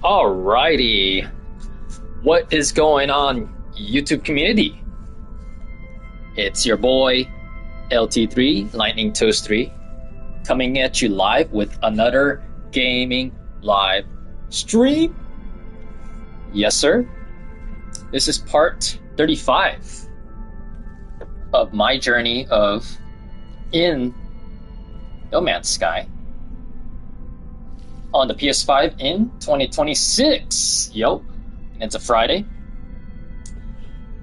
Alrighty, what is going on, YouTube community? It's your boy LT3 Lightning Toast 3 coming at you live with another gaming live stream. Yes, sir. This is part 35 of my journey in NoMan'sSky on the PS5 in 2026. Yo, and it's a Friday.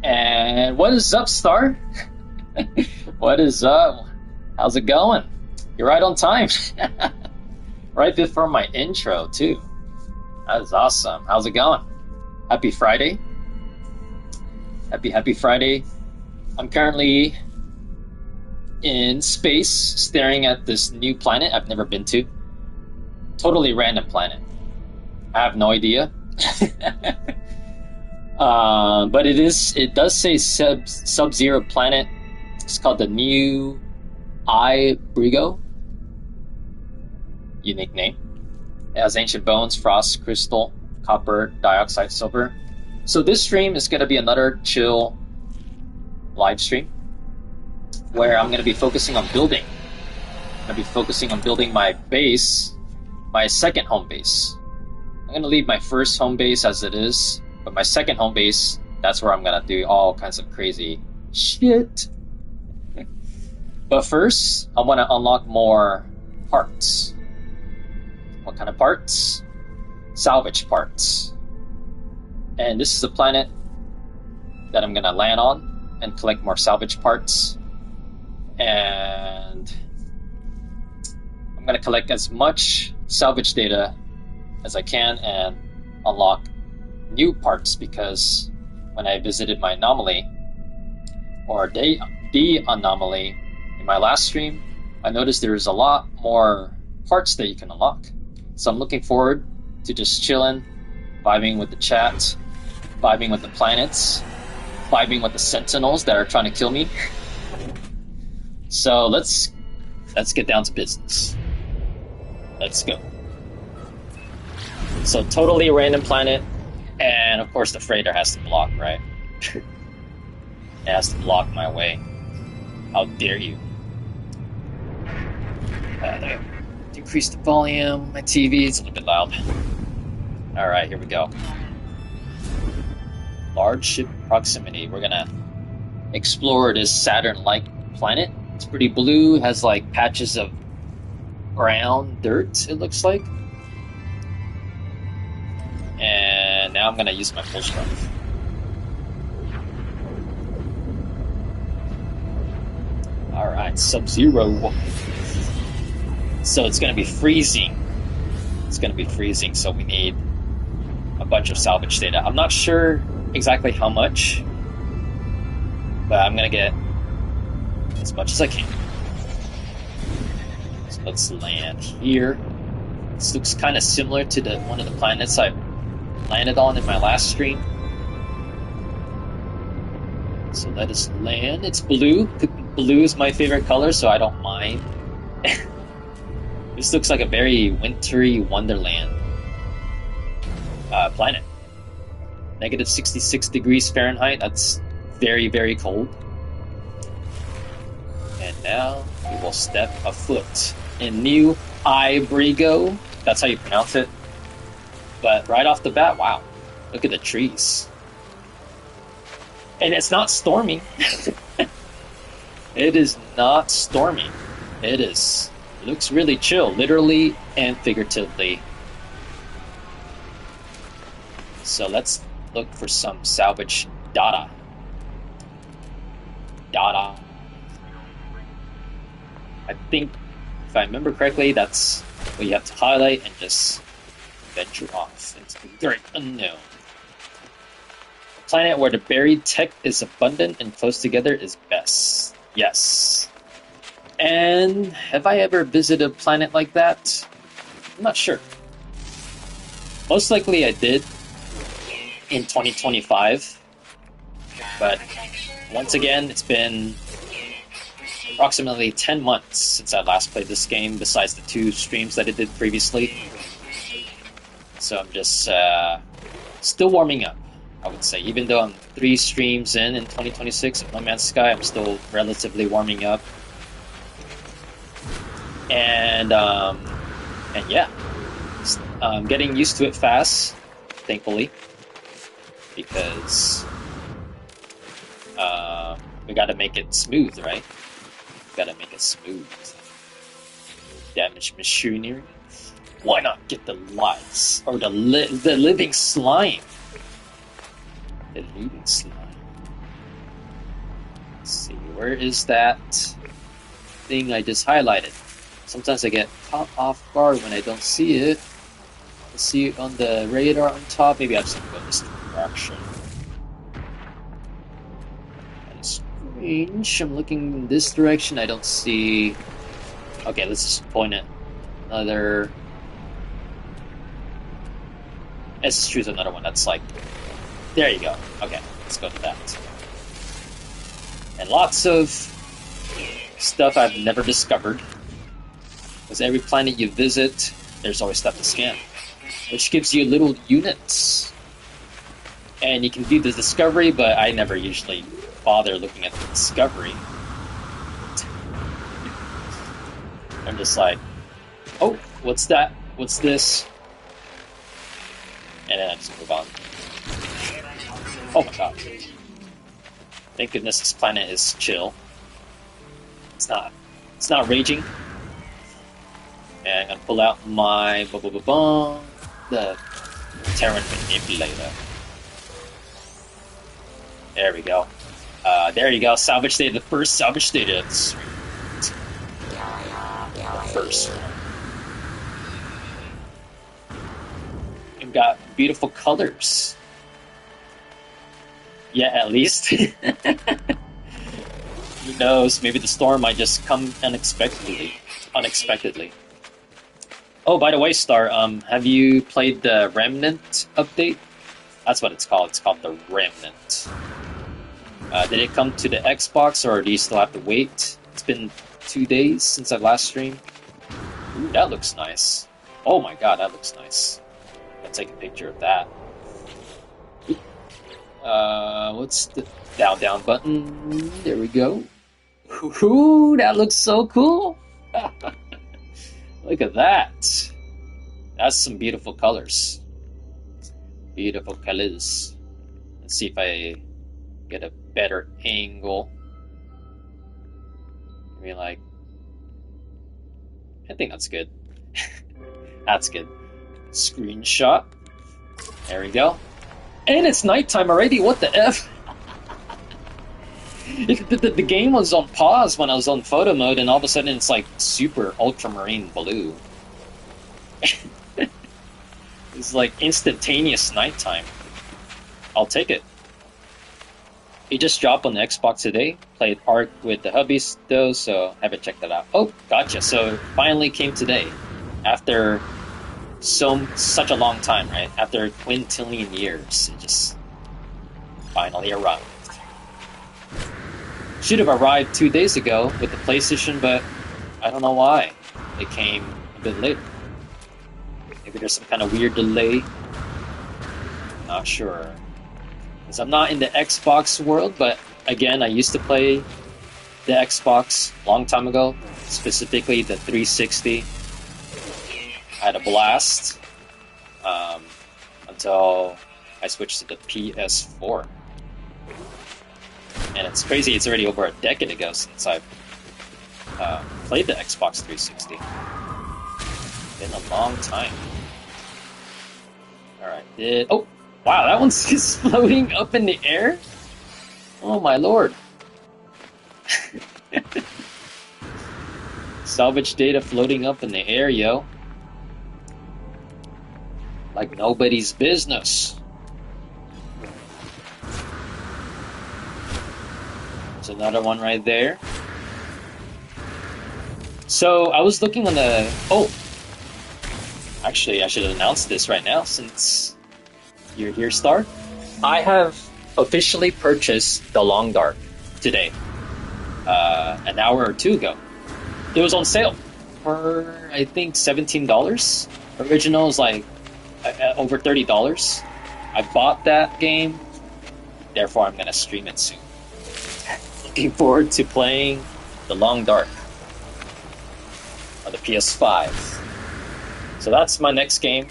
And what is up, Star? What is up? How's it going? You're right on time. Right before my intro, too. That is awesome. How's it going? Happy Friday. Happy Friday. I'm currently in space staring at this new planet I've never been to. Totally random planet. I have no idea. But it does say sub-zero planet. It's called the new Brigo. Unique name. It has ancient bones, frost, crystal, copper, dioxide, silver. So this stream is going to be another chill live stream where I'm going to be focusing on building. I'm going to be focusing on building my base, my second home base. I'm going to leave my first home base as it is, but my second home base, that's where I'm going to do all kinds of crazy shit. But first, I want to unlock more parts. What kind of parts? Salvage parts. And this is a planet that I'm going to land on and collect more salvage parts. And I'm going to collect as much salvage data as I can and unlock new parts, because when I visited my anomaly, or the anomaly, in my last stream, I noticed there's a lot more parts that you can unlock. So I'm looking forward to just chilling, vibing with the chat, vibing with the planets, vibing with the sentinels that are trying to kill me. So let's get down to business. Let's go. So totally random planet, and of course the freighter has to block, right? It has to block my way. How dare you? There. Decrease the volume. My TV is a little bit loud. Alright, here we go. Large ship proximity. We're gonna explore this Saturn-like planet. It's pretty blue, has like patches of brown dirt, it looks like. And now I'm gonna use my full strength. Alright, Sub-Zero. So it's gonna be freezing. It's gonna be freezing, so we need a bunch of salvage data. I'm not sure exactly how much, but I'm gonna get as much as I can. So let's land here. This looks kind of similar to one of the planets I landed on in my last stream. So let us land. It's blue. Blue is my favorite color, so I don't mind. This looks like a very wintry wonderland planet. Negative 66 degrees Fahrenheit. That's very, very cold. And now we will step afoot in new Brigo. That's how you pronounce it. But right off the bat, wow, look at the trees. And it's not stormy. It is not stormy. It looks really chill, literally and figuratively. So let's look for some salvage data. I think, if I remember correctly, that's what you have to highlight and just venture off into the great unknown. A planet where the buried tech is abundant and close together is best. Yes. And have I ever visited a planet like that? I'm not sure. Most likely I did in 2025. But once again, it's been approximately 10 months since I last played this game, besides the 2 streams that I did previously. So I'm just still warming up, I would say. Even though I'm 3 streams in 2026 of NoMan'sSky, I'm still relatively warming up. And yeah, I'm getting used to it fast, thankfully, because we gotta make it smooth, right? Gotta make it smooth. Damage machinery. Why not get the lights or the living slime? The living slime. Let's see, where is that thing I just highlighted? Sometimes I get caught off guard when I don't see it. I see it on the radar on top. Maybe I have to go this direction. That's strange. I'm looking in this direction. I don't see. Okay, let's just point at another. Let's choose another one that's like. There you go. Okay, let's go to that. And lots of stuff I've never discovered. Because every planet you visit, there's always stuff to scan, which gives you little units. And you can view the discovery, but I never usually bother looking at the discovery. I'm just like, oh, what's that? What's this? And then I just move on. Oh my god. Thank goodness this planet is chill. It's not raging. And I'm gonna pull out my the Terran manipulator. There we go. There you go. Salvage data. The first salvage data. Sweet. The first. We've got beautiful colors. Yeah, at least. Who knows? Maybe the storm might just come unexpectedly. Oh, by the way, Star, have you played the Remnant update? That's what it's called. It's called the Remnant. Did it come to the Xbox, or do you still have to wait? It's been 2 days since I last streamed. Ooh, that looks nice. Oh my god, that looks nice. I'll take a picture of that. What's the down button? There we go. Ooh, that looks so cool. Look at that. That's some beautiful colors. Beautiful colors. Let's see if I get a better angle. I mean, like, I think that's good. That's good. Screenshot. There we go. And it's nighttime already. What the F? The game was on pause when I was on photo mode, and all of a sudden it's like super ultramarine blue. It's like instantaneous nighttime. I'll take it. It just dropped on the Xbox today. Played Ark with the hubbies though, so haven't checked that out. Oh, gotcha. So it finally came today, after such a long time, right? After a quintillion years, it just finally arrived. Should have arrived 2 days ago with the PlayStation, but I don't know why it came a bit later. Maybe there's some kind of weird delay. Not sure. Because I'm not in the Xbox world, but again, I used to play the Xbox a long time ago, specifically the 360. I had a blast until I switched to the PS4. And it's crazy, it's already over a decade ago since I've played the Xbox 360. Been a long time. Alright, oh, wow, that one's just floating up in the air? Oh my lord. Salvage data floating up in the air, yo. Like nobody's business. There's another one right there. So I was looking on the... Oh! Actually, I should announce this right now since you're here, Star. I have officially purchased the Long Dark today. An hour or two ago. It was on sale for, I think, $17. Original is like over $30. I bought that game, therefore I'm gonna stream it soon. Looking forward to playing The Long Dark on the PS5. So that's my next game.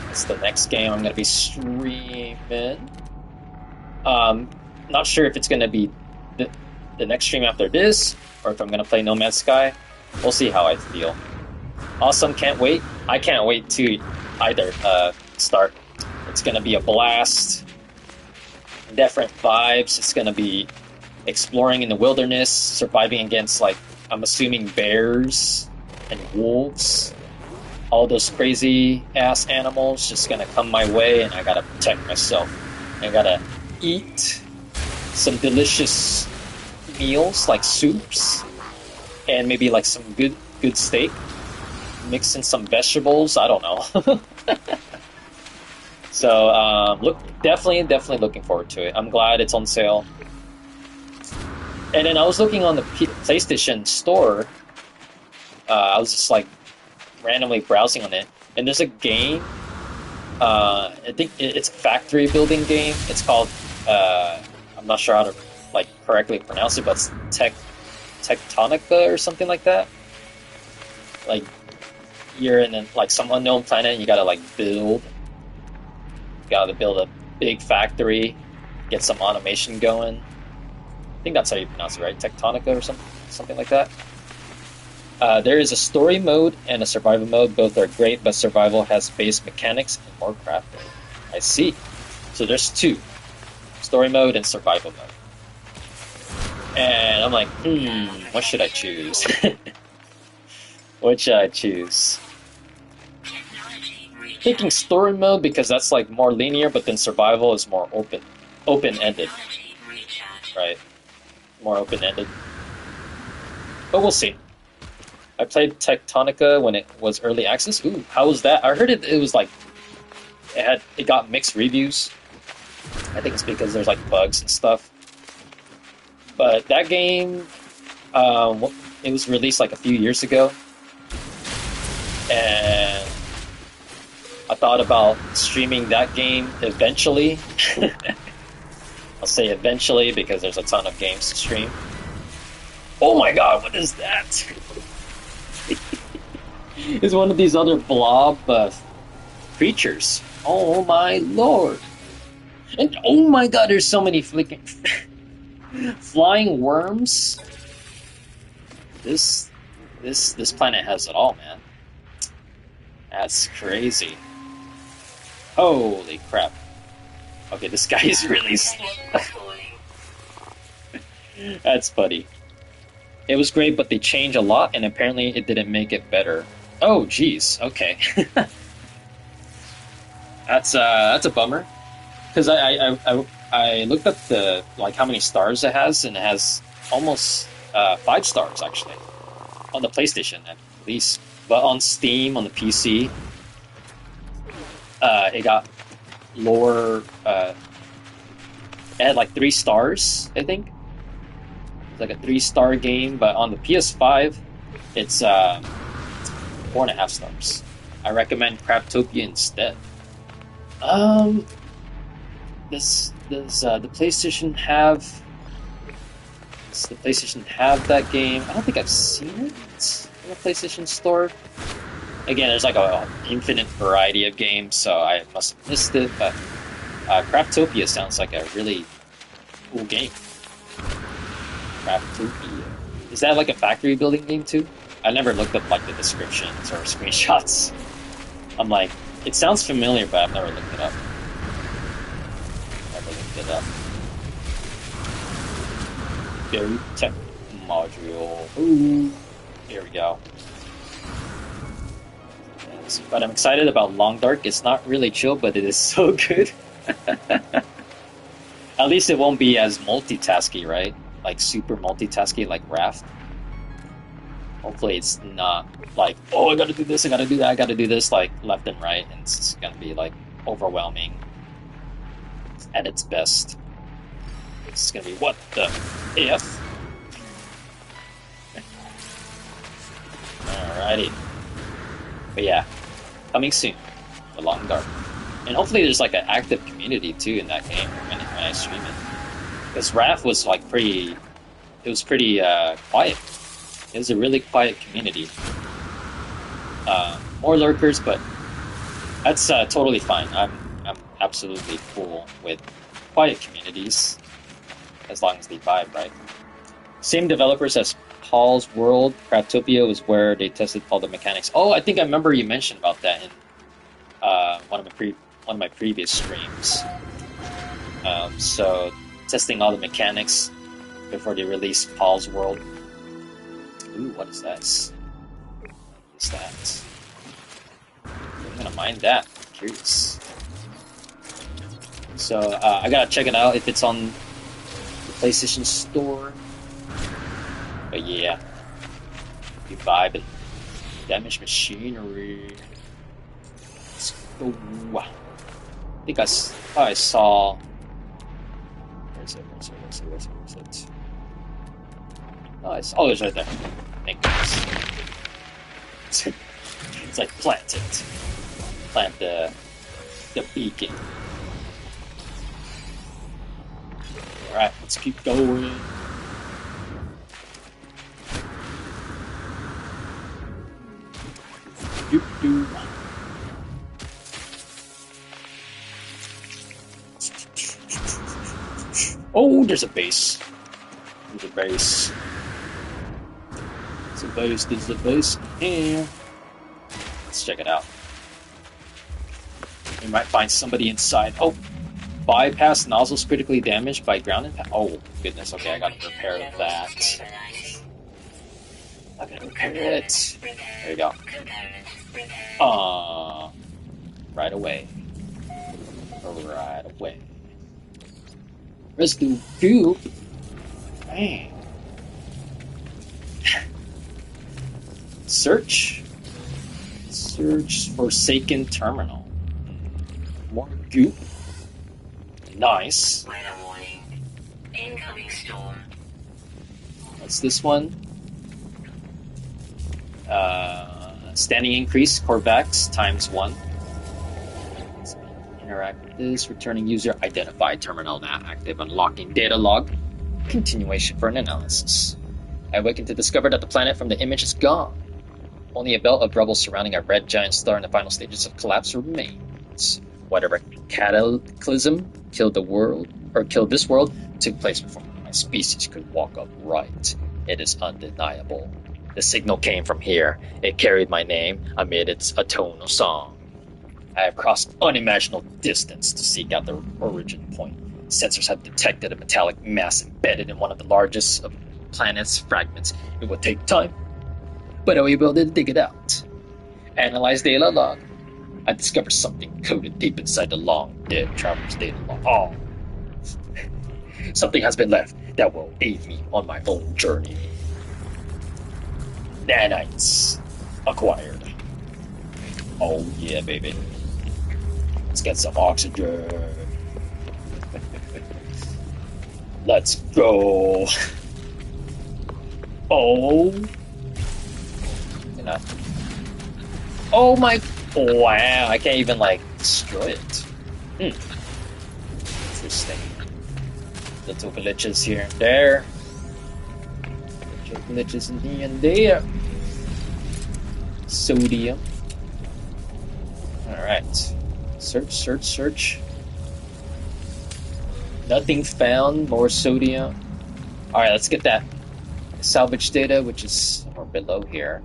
It's the next game I'm gonna be streaming. Not sure if it's gonna be the next stream after this, or if I'm gonna play No Man's Sky. We'll see how I feel. Awesome, can't wait. I can't wait to either start. It's gonna be a blast. Different vibes. It's gonna be exploring in the wilderness, surviving against, like, I'm assuming bears and wolves. All those crazy ass animals just gonna come my way, and I gotta protect myself. I gotta eat some delicious meals like soups, and maybe like some good steak. Mix in some vegetables. I don't know. So definitely looking forward to it. I'm glad it's on sale. And then I was looking on the PlayStation Store. I was just like randomly browsing on it, and there's a game. I think it's a factory building game. It's called. I'm not sure how to like correctly pronounce it, but it's Tectonica or something like that. Like you're in like some unknown planet, and you gotta like build. You gotta build a big factory, get some automation going. I think that's how you pronounce it, right? Tectonica or something like that. There is a story mode and a survival mode. Both are great, but survival has base mechanics and more crafting. I see. So there's two. Story mode and survival mode. And I'm like, what should I choose? What should I choose? Thinking story mode because that's like more linear, but then survival is more open-ended. Right? More open-ended. But we'll see. I played Tectonica when it was early access. Ooh, how was that? I heard it was like it got mixed reviews. I think it's because there's like bugs and stuff. But that game, it was released like a few years ago, and I thought about streaming that game eventually. I'll say eventually because there's a ton of games to stream. Oh my god, what is that? It's one of these other blob creatures. Oh my lord. And oh my god, there's so many flicking flying worms. This planet has it all, man. That's crazy. Holy crap. Okay, this guy is really slow. That's funny. It was great, but they changed a lot, and apparently it didn't make it better. Oh, jeez. Okay. That's a bummer. Because I looked up the like how many stars it has, and it has almost 5 stars actually on the PlayStation at least. But on Steam, on the PC, it got lower. It had like 3 stars, I think. It's like a 3-star game, but on the PS5, it's 4.5 stars. I recommend Craftopia instead. Does the PlayStation have? Does the PlayStation have that game? I don't think I've seen it in the PlayStation Store. Again, there's like an infinite variety of games, so I must have missed it. But Craftopia sounds like a really cool game. Craftopia. Is that like a factory building game too? I never looked up like the descriptions or screenshots. I'm like, it sounds familiar, but I've never looked it up. It up. Go tech module. Ooh, here we go. Yes, but I'm excited about Long Dark. It's not really chill, but it is so good. At least it won't be as multitasky, right? Like super multitasky, like Raft. Hopefully, it's not like, oh, I gotta do this, I gotta do that, I gotta do this, like left and right, and it's gonna be like overwhelming. At its best. It's gonna be what the F? Alrighty. But yeah, coming soon. the Long Dark. And hopefully there's like an active community too in that game when I stream it. Because Wrath was like pretty quiet. It was a really quiet community. More lurkers, but that's totally fine. I'm absolutely cool with quiet communities as long as they vibe, right? Same developers as Paul's World. Craftopia was where they tested all the mechanics. Oh, I think I remember you mentioned about that in one of my previous streams. So testing all the mechanics before they released Paul's World. Ooh, what is that? What is that? I'm gonna mine that. I'm curious. So I gotta check it out if it's on the PlayStation Store. But yeah, you vibe it. Damage machinery. Let's go. I think I saw. Where's it? Oh, it's right there. Thank goodness. It's like plant it. Plant the beacon. Alright, let's keep going. Doop. Oh, there's a base. There's a base. There's a base here. Let's check it out. We might find somebody inside. Oh, bypass nozzles critically damaged by ground impact. Oh, goodness. Okay, I gotta repair that. I gotta repair it. There you go. Right away. Right away. Residue cube. Man. Search Forsaken Terminal. More goop. Nice. Incoming storm. What's this one? Standing increase, Corvax, ×1. Let's interact with this. Returning user identified. Terminal now active. Unlocking data log. Continuation for an analysis. I awakened to discover that the planet from the image is gone. Only a belt of rubble surrounding a red giant star in the final stages of collapse remains. Whatever cataclysm killed this world took place before my species could walk upright. It is undeniable. The signal came from here. It carried my name amid its atonal song. I have crossed unimaginable distance to seek out the origin point. Sensors have detected a metallic mass embedded in one of the largest of planet's fragments. It will take time, but I will be able to dig it out. Analyze data log. I discovered something coded deep inside the long-dead traveler's data log. Oh. Something has been left that will aid me on my own journey. Nanites acquired. Oh yeah, baby. Let's get some oxygen. Let's go. Oh. Oh my. Wow, I can't even like destroy it. Interesting. Little glitches here and there. Glitches in here and there. Sodium. Alright. Search. Nothing found. More sodium. Alright, let's get that salvage data, which is somewhere below here.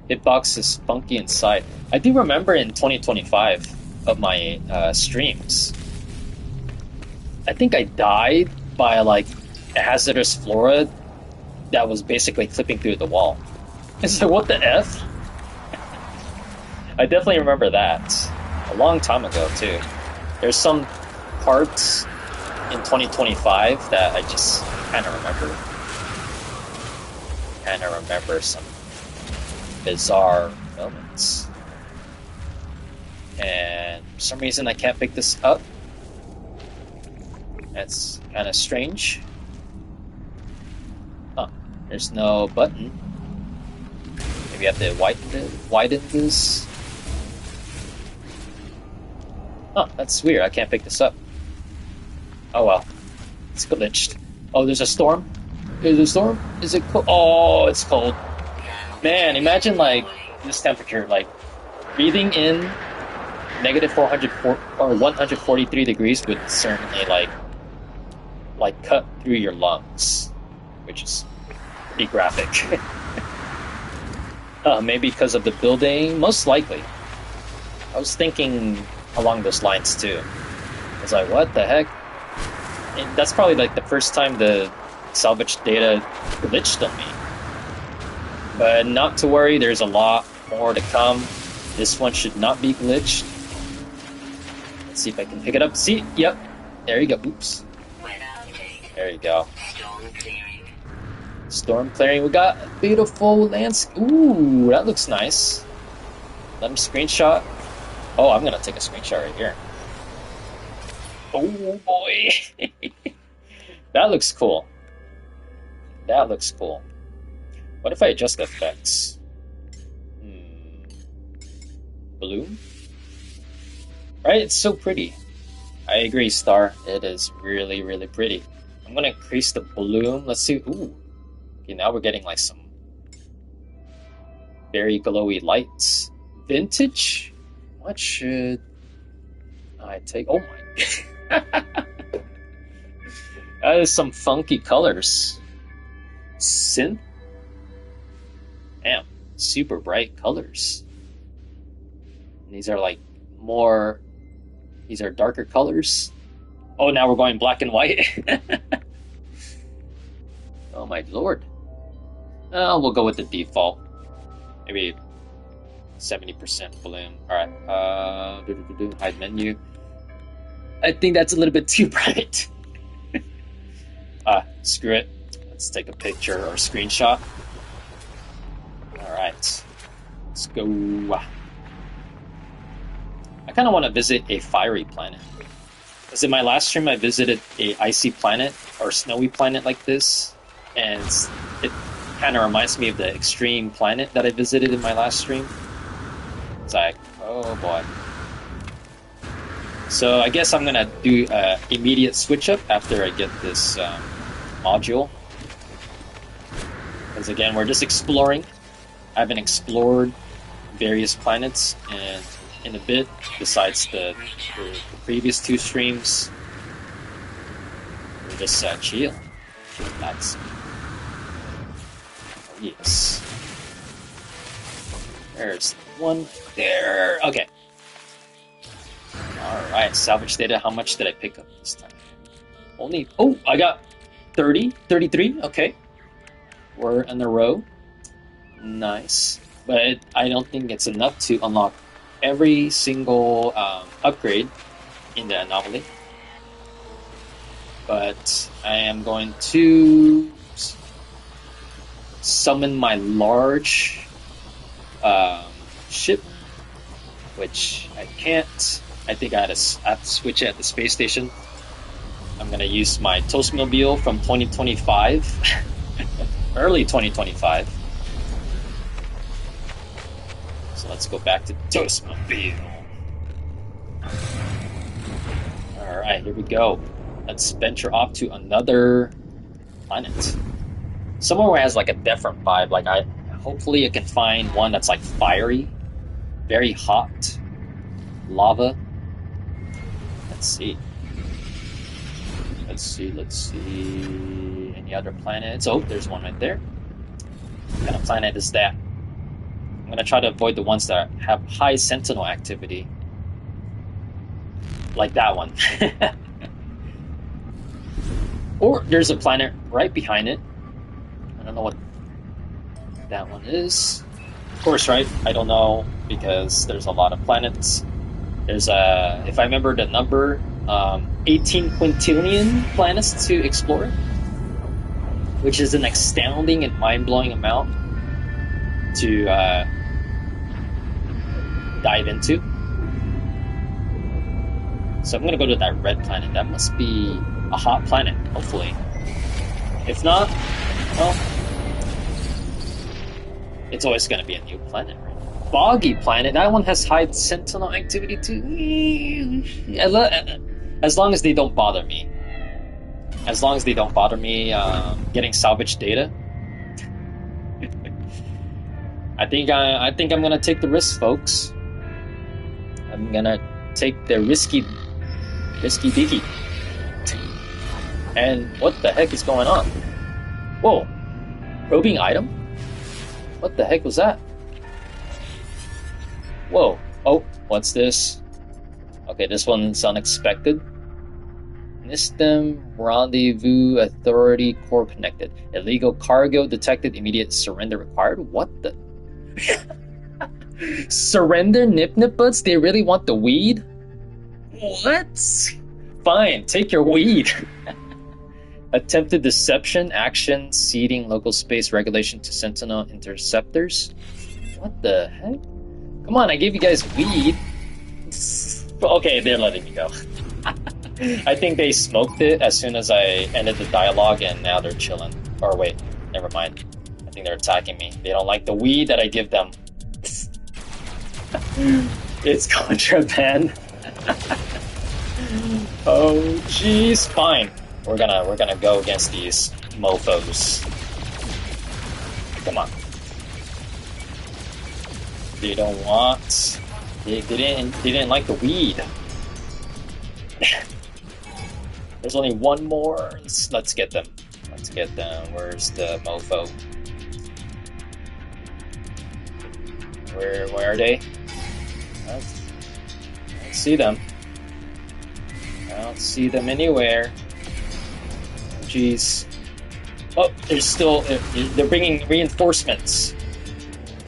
Hitbox is funky inside. I do remember in 2025 of my streams, I think I died by like a hazardous flora that was basically clipping through the wall. It's like, what the F? I definitely remember that. A long time ago, too. There's some parts in 2025 that I just kind of remember. Some bizarre moments. And for some reason I can't pick this up. That's kind of strange. Huh. There's no button. Maybe I have to widen this. Oh, that's weird. I can't pick this up. Oh well. It's glitched. Oh, there's a storm? Is there a storm? Is it cold? Oh, it's cold. Man, imagine like this temperature, like breathing in negative 404 or 143 degrees would certainly like cut through your lungs, which is pretty graphic. Maybe because of the building, most likely. I was thinking along those lines too. I was like, what the heck? And that's probably like the first time the salvage data glitched on me. But not to worry, there's a lot more to come. This one should not be glitched. Let's see if I can pick it up. See? Yep. There you go. Oops. There you go. Storm clearing. We got a beautiful landscape. Ooh, that looks nice. Let me screenshot. Oh, I'm gonna take a screenshot right here. Oh boy. That looks cool. That looks cool. What if I adjust the effects? Bloom? Right? It's so pretty. I agree, Star. It is really, really pretty. I'm gonna increase the bloom. Let's see. Ooh. Okay, now we're getting like some very glowy lights. Vintage? What should I take? Oh my. That is some funky colors. Synth? Damn, super bright colors. And these are like more, these are darker colors. Oh, now we're going black and white. Oh my lord. We'll go with the default. Maybe 70% bloom. Alright, hide menu. I think that's a little bit too bright. Screw it. Let's take a picture or a screenshot. Alright. Let's go. I kind of want to visit a fiery planet. Because in my last stream I visited a icy planet or snowy planet like this. And it kind of reminds me of the extreme planet that I visited in my last stream. It's like, oh boy. So I guess I'm going to do an immediate switch up after I get this module. Because again, we're just exploring. I haven't explored various planets and in a bit, besides the previous two streams. We're just chill. Relax. Oh, yes. There's one there. Okay. Alright, salvage data. How much did I pick up this time? Only, oh, I got 30, 33. Okay. We're in a row. Nice. But I don't think it's enough to unlock every single upgrade in the anomaly. But I am going to summon my large ship, which I can't. I think I have to switch it at the space station. I'm going to use my Toastmobile from 2025, early 2025. So let's go back to Toastmobile. Alright, here we go. Let's venture off to another planet. Somewhere where it has like a different vibe. Like hopefully I can find one that's like fiery, very hot, lava. Let's see. Let's see. Any other planets? Oh, there's one right there. What kind of planet is that? I'm going to try to avoid the ones that have high sentinel activity. Like that one. Or there's a planet right behind it. I don't know what that one is. Of course, right? I don't know because there's a lot of planets. There's if I remember the number, 18 quintillion planets to explore, which is an astounding and mind-blowing amount to dive into. So I'm gonna go to that red planet. That must be a hot planet, hopefully. If not, well, It's always going to be a new planet, right? Boggy planet. That one has high sentinel activity too. As long as they don't bother me. As long as they don't bother me getting salvage data. I think I'm gonna take the risk, folks. I'm gonna take the risky diggy. And what the heck is going on? Whoa, probing item? What the heck was that? Whoa, oh, what's this? Okay, this one's unexpected. Nistem Rendezvous Authority Core connected. Illegal cargo detected, immediate surrender required. What the? Surrender Nip-Nip-Butts? They really want the weed? What? Fine, take your weed. Attempted deception, action, ceding local space regulation to Sentinel interceptors. What the heck? Come on, I gave you guys weed. Okay, they're letting me go. I think they smoked it as soon as I ended the dialogue, and now they're chilling. Or wait, never mind. I think they're attacking me. They don't like the weed that I give them. It's contraband. Oh, jeez. Fine. We're gonna go against these mofos. Come on. They don't want. They didn't like the weed. There's only one more. Let's get them. Let's get them. Where's the mofo? Where are they? I don't see them. I don't see them anywhere. Jeez. Oh, they're bringing reinforcements.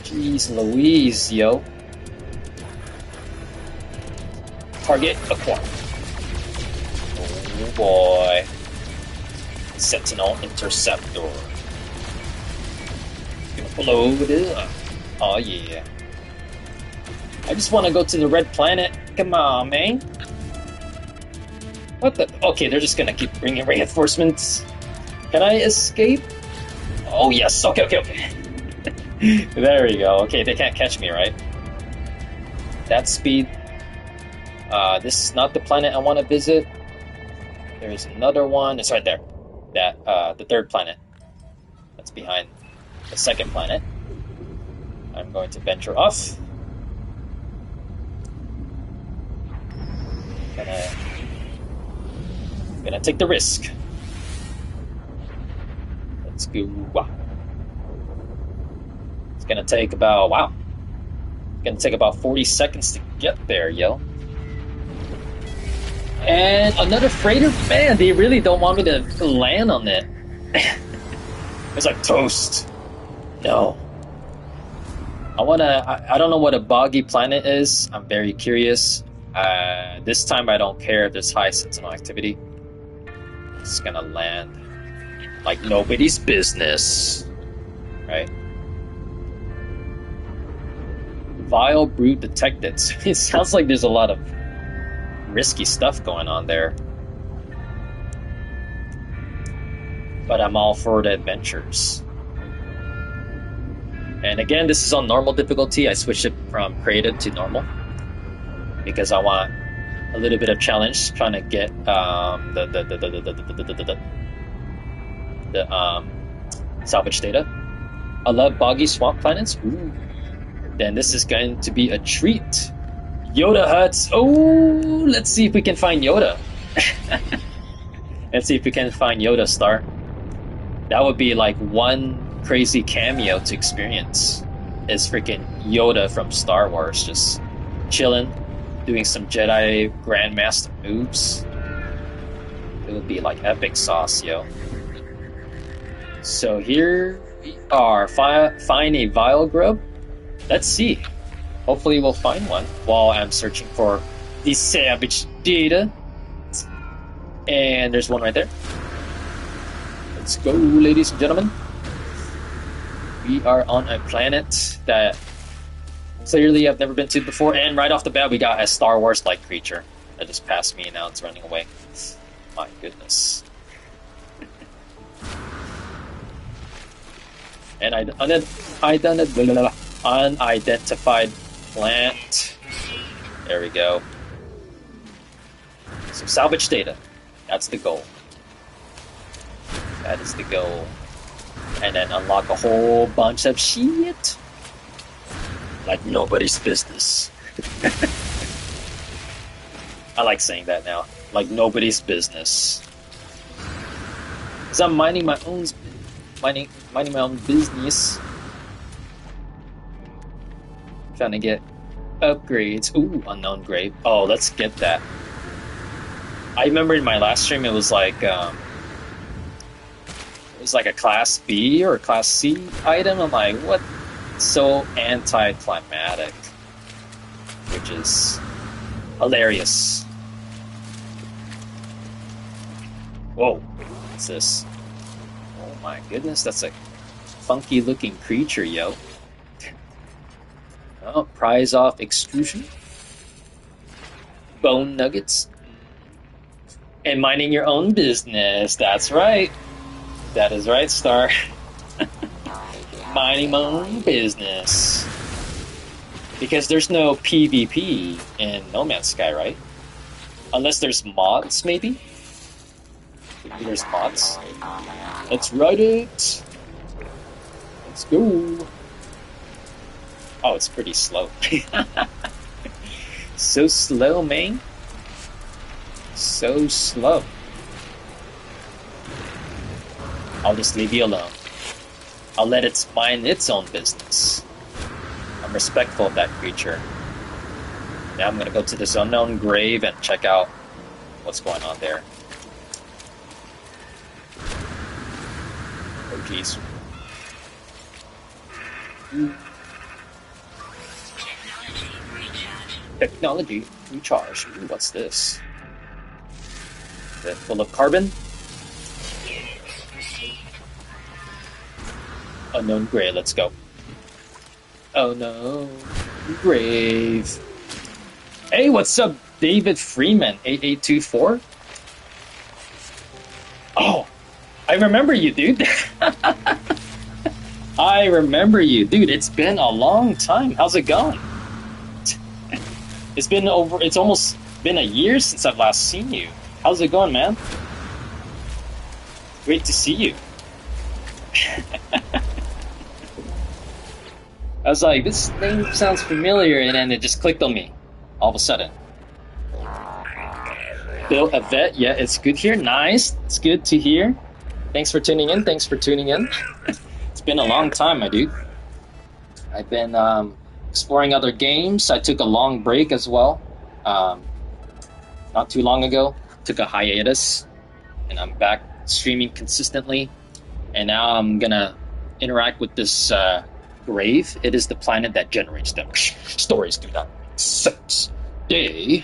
Jeez Louise, yo. Target acquired. Oh boy. Sentinel interceptor. Gonna blow it up. Oh yeah. I just want to go to the red planet. Come on, man. What the? Okay, they're just gonna keep bringing reinforcements. Can I escape? Oh yes. Okay. There we go. Okay, they can't catch me, right? That speed. This is not the planet I want to visit. There's another one. It's right there. That the third planet. That's behind the second planet. I'm going to venture off. Gonna take the risk. Let's go. Wow. It's gonna take about It's gonna take about 40 seconds to get there, yo. And another freighter? Man, they really don't want me to land on it. It's like toast. No. I don't know what a boggy planet is. I'm very curious. This time I don't care if there's high sentinel activity. It's gonna land like nobody's business. Right? Vile brute detected. It sounds like there's a lot of risky stuff going on there. But I'm all for the adventures. And again, this is on normal difficulty. I switched it from creative to normal because I want a little bit of challenge, trying to get the salvage data. I love boggy swamp planets. Ooh. Then this is going to be a treat. Yoda huts. Oh, let's see if we can find Yoda. Let's see if we can find Yoda Star. That would be like one crazy cameo to experience. Is freaking Yoda from Star Wars just chilling, doing some Jedi Grandmaster moves. It would be like epic sauce, yo. So here we are. Find a vile grub. Let's see. Hopefully we'll find one while I'm searching for the savage data. And there's one right there. Let's go, ladies and gentlemen. We are on a planet that clearly I've never been to before, and right off the bat we got a Star Wars-like creature that just passed me and now it's running away. My goodness. And unidentified plant. There we go. So salvage data. That's the goal. That is the goal. And then unlock a whole bunch of shit. Like nobody's business. I like saying that now. Like nobody's business. Cause I'm minding my own business. Trying to get upgrades. Ooh, unknown grave. Oh, let's get that. I remember in my last stream it was like a class B or class C item. I'm like, what? So anticlimactic, which is hilarious. Whoa, what's this? Oh my goodness, that's a funky looking creature, yo. Oh, prize off extrusion, bone nuggets, and minding your own business. That's right. That is right, Star. Minding my own business. Because there's no PvP in No Man's Sky, right? Unless there's mods, maybe? Maybe there's mods. Let's ride it! Let's go! Oh, it's pretty slow. So slow, man. So slow. I'll just leave you alone. I'll let it mind its own business. I'm respectful of that creature. Now I'm gonna go to this unknown grave and check out what's going on there. Oh jeez. Technology recharge. Ooh, what's this? Is it full of carbon? Unknown grave, let's go. Oh no, grave. Hey, what's up, David Freeman, 8824? Oh, I remember you, dude. I remember you, dude. It's been a long time. How's it going? It's almost been a year since I've last seen you. How's it going, man? Great to see you. I was like, this name sounds familiar, and then it just clicked on me all of a sudden. Built a vet, yeah, it's good here. Nice, it's good to hear. Thanks for tuning in. Thanks for tuning in. It's been a long time, my dude. I've been exploring other games. I took a long break as well. Not too long ago, took a hiatus, and I'm back streaming consistently. And now I'm gonna interact with this grave. It is the planet that generates them. Stories do not make sense. The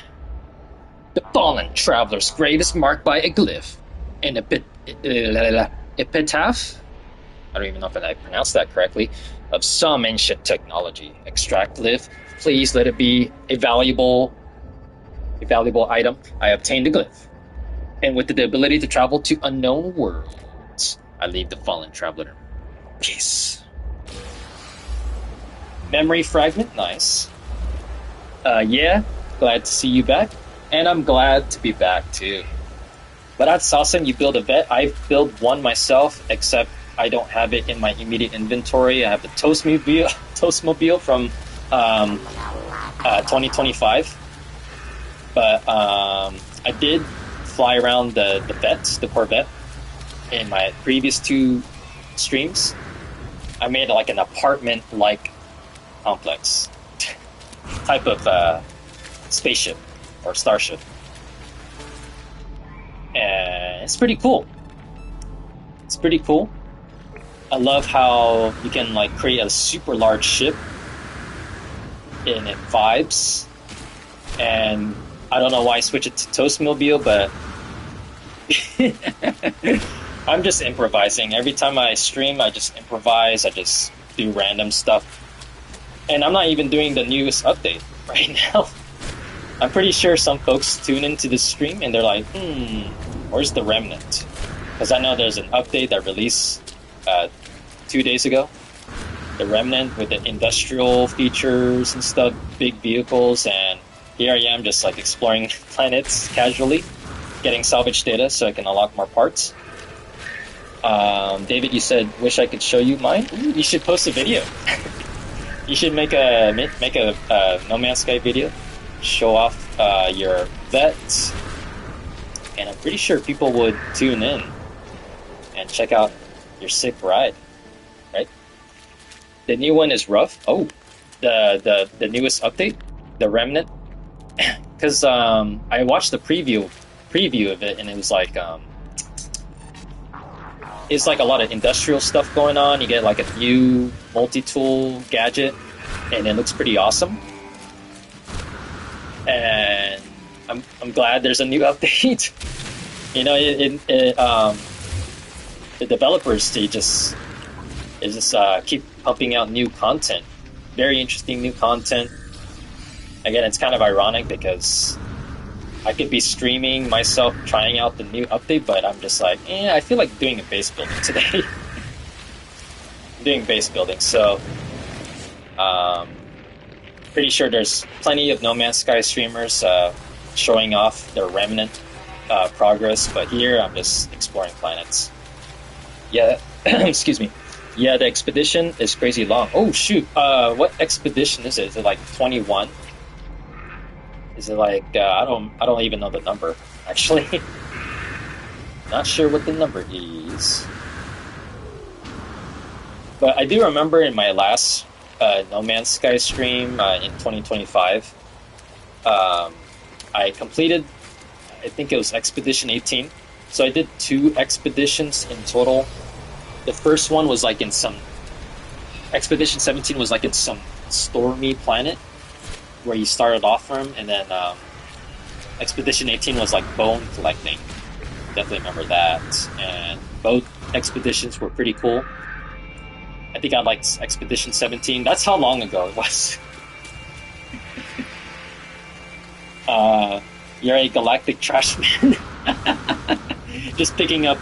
fallen traveler's grave is marked by a glyph, an epitaph. I don't even know if I pronounced that correctly. Of some ancient technology. Extract glyph. Please let it be a valuable item. I obtained a glyph, and with the ability to travel to unknown worlds, I leave the fallen traveler. Peace. Memory fragment, nice. Yeah, glad to see you back. And I'm glad to be back too. But that's awesome, you build a vet. I've built one myself, except I don't have it in my immediate inventory. I have the Toastmobile from 2025. But I did fly around the vets, the Corvette, in my previous 2 streams. I made like an apartment-like complex type of spaceship or starship, and it's pretty cool. It's pretty cool. I love how you can like create a super large ship and it vibes. And I don't know why I switched it to Toastmobile, but I'm just improvising. Every time I stream, I just improvise. I just do random stuff. And I'm not even doing the newest update right now. I'm pretty sure some folks tune into this stream and they're like, where's the remnant? Because I know there's an update that released 2 days ago. the Remnant with the industrial features and stuff, big vehicles, and here I am just like exploring planets casually, getting salvage data so I can unlock more parts. David, you said wish I could show you mine. Ooh, you should post a video. You should make a No Man's Sky video, show off your vets, and I'm pretty sure people would tune in and check out your sick ride, right? The new one is rough. Oh, the newest update, the Remnant, because I watched the preview of it, and it was like it's like a lot of industrial stuff going on. You get like a new multi-tool gadget, and it looks pretty awesome. And I'm glad there's a new update. You know, the developers they just keep pumping out new content, very interesting new content. Again, it's kind of ironic because I could be streaming myself trying out the new update, but I'm just like, I feel like doing a base building today. Doing base building, so pretty sure there's plenty of No Man's Sky streamers showing off their Remnant progress, but here I'm just exploring planets. Yeah, excuse me. Yeah, the expedition is crazy long. Oh shoot, what expedition is it? Is it like 21? Is it like I don't even know the number actually. Not sure what the number is. But I do remember in my last No Man's Sky stream in 2025, I completed, I think it was Expedition 18. So I did 2 expeditions in total. The first one was like in some, Expedition 17 was like in some stormy planet where you started off from, and then Expedition 18 was like bone collecting. Definitely remember that. And both expeditions were pretty cool. I think I liked Expedition 17. That's how long ago it was. You're a galactic trash man. Just picking up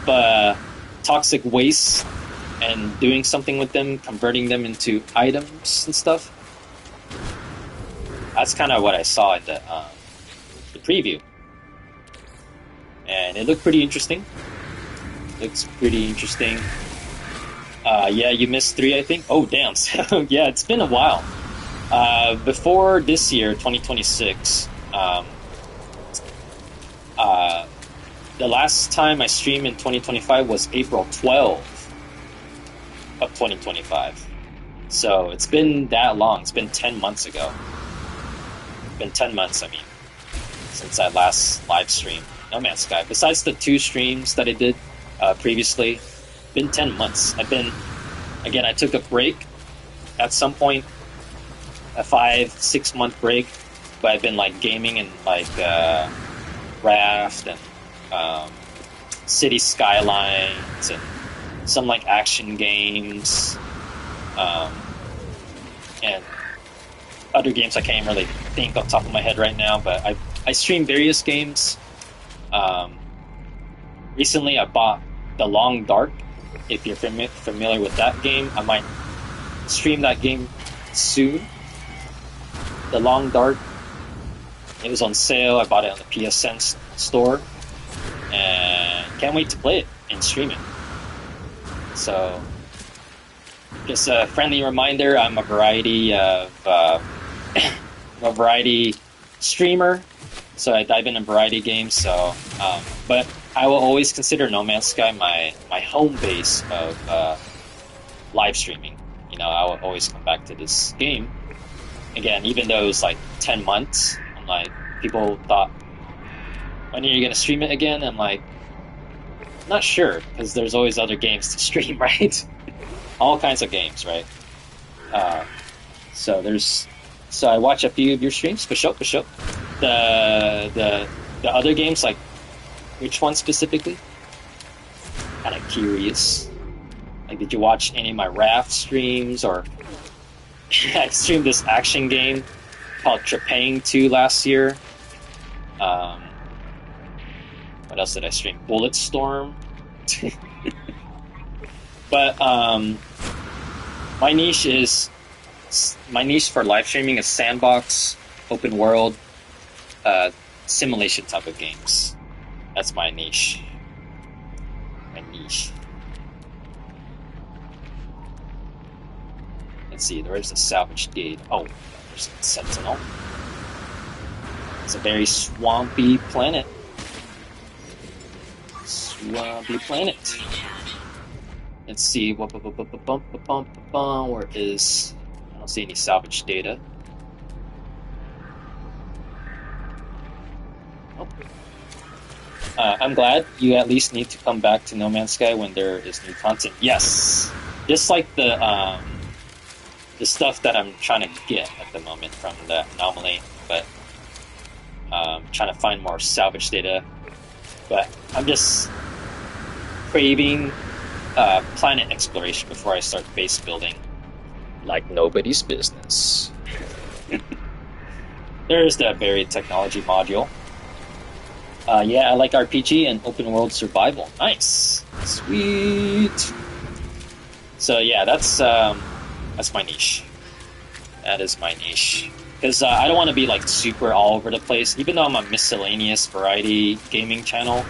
toxic waste and doing something with them, converting them into items and stuff. That's kind of what I saw in the preview. And it looked pretty interesting. Looks pretty interesting. Yeah, you missed 3, I think. Oh, damn. So, yeah, it's been a while. Before this year, 2026, the last time I streamed in 2025 was April 12th of 2025. So it's been that long. It's been 10 months ago. It's been 10 months, I mean, since I last live streamed No Man's Sky. Besides the 2 streams that I did previously, been 10 months. I took a break at some point, a 5-6 month break, but I've been like gaming and like Raft and City Skylines and some like action games, and other games I can't really think off the top of my head right now, but I stream various games. Recently I bought The Long Dark. If you're familiar with that game, I might stream that game soon. The Long Dark. It was on sale. I bought it on the PSN store, and can't wait to play it and stream it. So, just a friendly reminder: I'm a variety streamer, so I dive into variety games. So, but I will always consider No Man's Sky my home base of live streaming. You know, I will always come back to this game. Again, even though it was like 10 months, I'm like, people thought, when are you going to stream it again? I'm like, not sure, because there's always other games to stream, right? All kinds of games, right? So I watch a few of your streams, for sure. The other games, like, which one specifically? Kind of curious. Like, did you watch any of my Raft streams, or I streamed this action game called Trepang 2 last year. What else did I stream? Bulletstorm. But My niche for live streaming is sandbox, open world, simulation type of games. That's my niche. My niche. Let's see, there is a salvage gate. Oh, there's a sentinel. It's a very swampy planet. Swampy planet. Let's see. Where is... I don't see any salvage data. Oh. I'm glad you at least need to come back to No Man's Sky when there is new content. Yes! Just like the stuff that I'm trying to get at the moment from the anomaly, but trying to find more salvage data. But I'm just craving planet exploration before I start base building. Like nobody's business. There's that buried technology module. Yeah, I like RPG and open world survival. Nice, sweet. So yeah, that's my niche. That is my niche. Because I don't want to be like super all over the place. Even though I'm a miscellaneous variety gaming channel,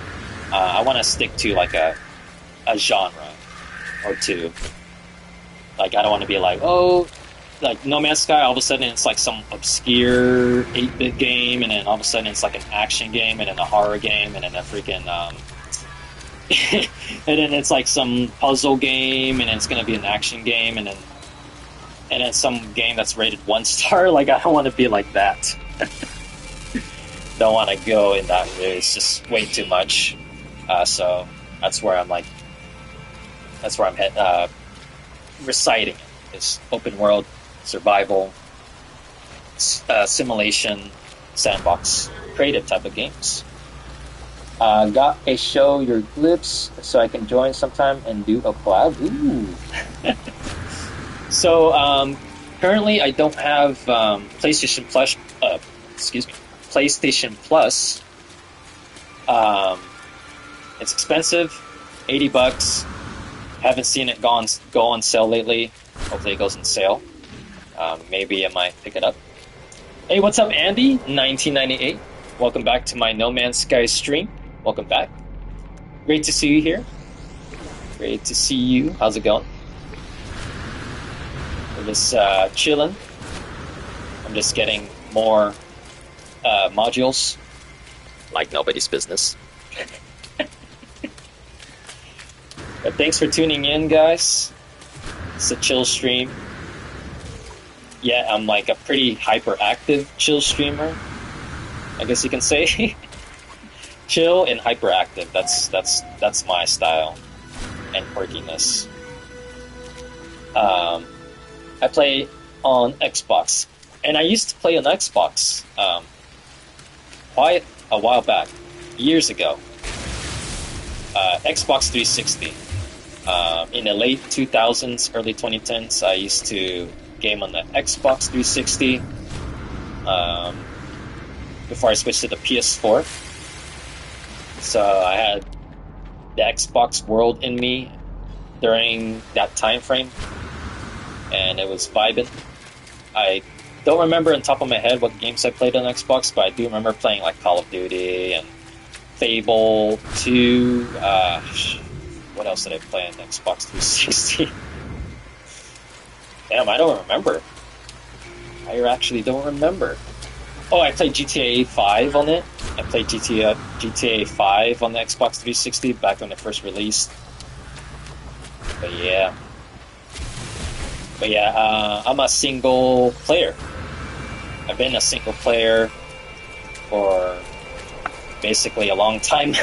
I want to stick to like a genre or two. Like, I don't want to be like, oh, like No Man's Sky, all of a sudden it's like some obscure 8-bit game, and then all of a sudden it's like an action game, and then a horror game, and then a freaking, and then it's like some puzzle game, and then it's going to be an action game, and then some game that's rated 1 star. Like, I don't want to be like that. Don't want to go in that way. It's just way too much. So that's where I'm like, that's where I'm reciting it. Is open world, survival, simulation, sandbox, creative type of games. Got a show your clips so I can join sometime and do a collab. Ooh. So currently I don't have PlayStation Plus. PlayStation Plus. It's expensive, $80. Haven't seen it go on sale lately. Hopefully it goes on sale. Maybe I might pick it up. Hey, what's up, Andy? 1998. Welcome back to my No Man's Sky stream. Welcome back. Great to see you here. Great to see you. How's it going? We're just chilling. I'm just getting more modules. Like nobody's business. But thanks for tuning in, guys. It's a chill stream. Yeah, I'm like a pretty hyperactive chill streamer, I guess you can say. Chill and hyperactive. That's my style and quirkiness. I play on Xbox, and I used to play on Xbox quite a while back, years ago. Xbox 360. In the late 2000s, early 2010s, I used to game on the Xbox 360 before I switched to the PS4. So I had the Xbox world in me during that time frame, and it was vibing. I don't remember on top of my head what games I played on Xbox, but I do remember playing like Call of Duty and Fable 2. What else did I play on Xbox 360? Damn, I don't remember. I actually don't remember. Oh, I played GTA 5 on it. I played GTA 5 on the Xbox 360 back when it first released. But yeah, I'm a single player. I've been a single player for basically a long time.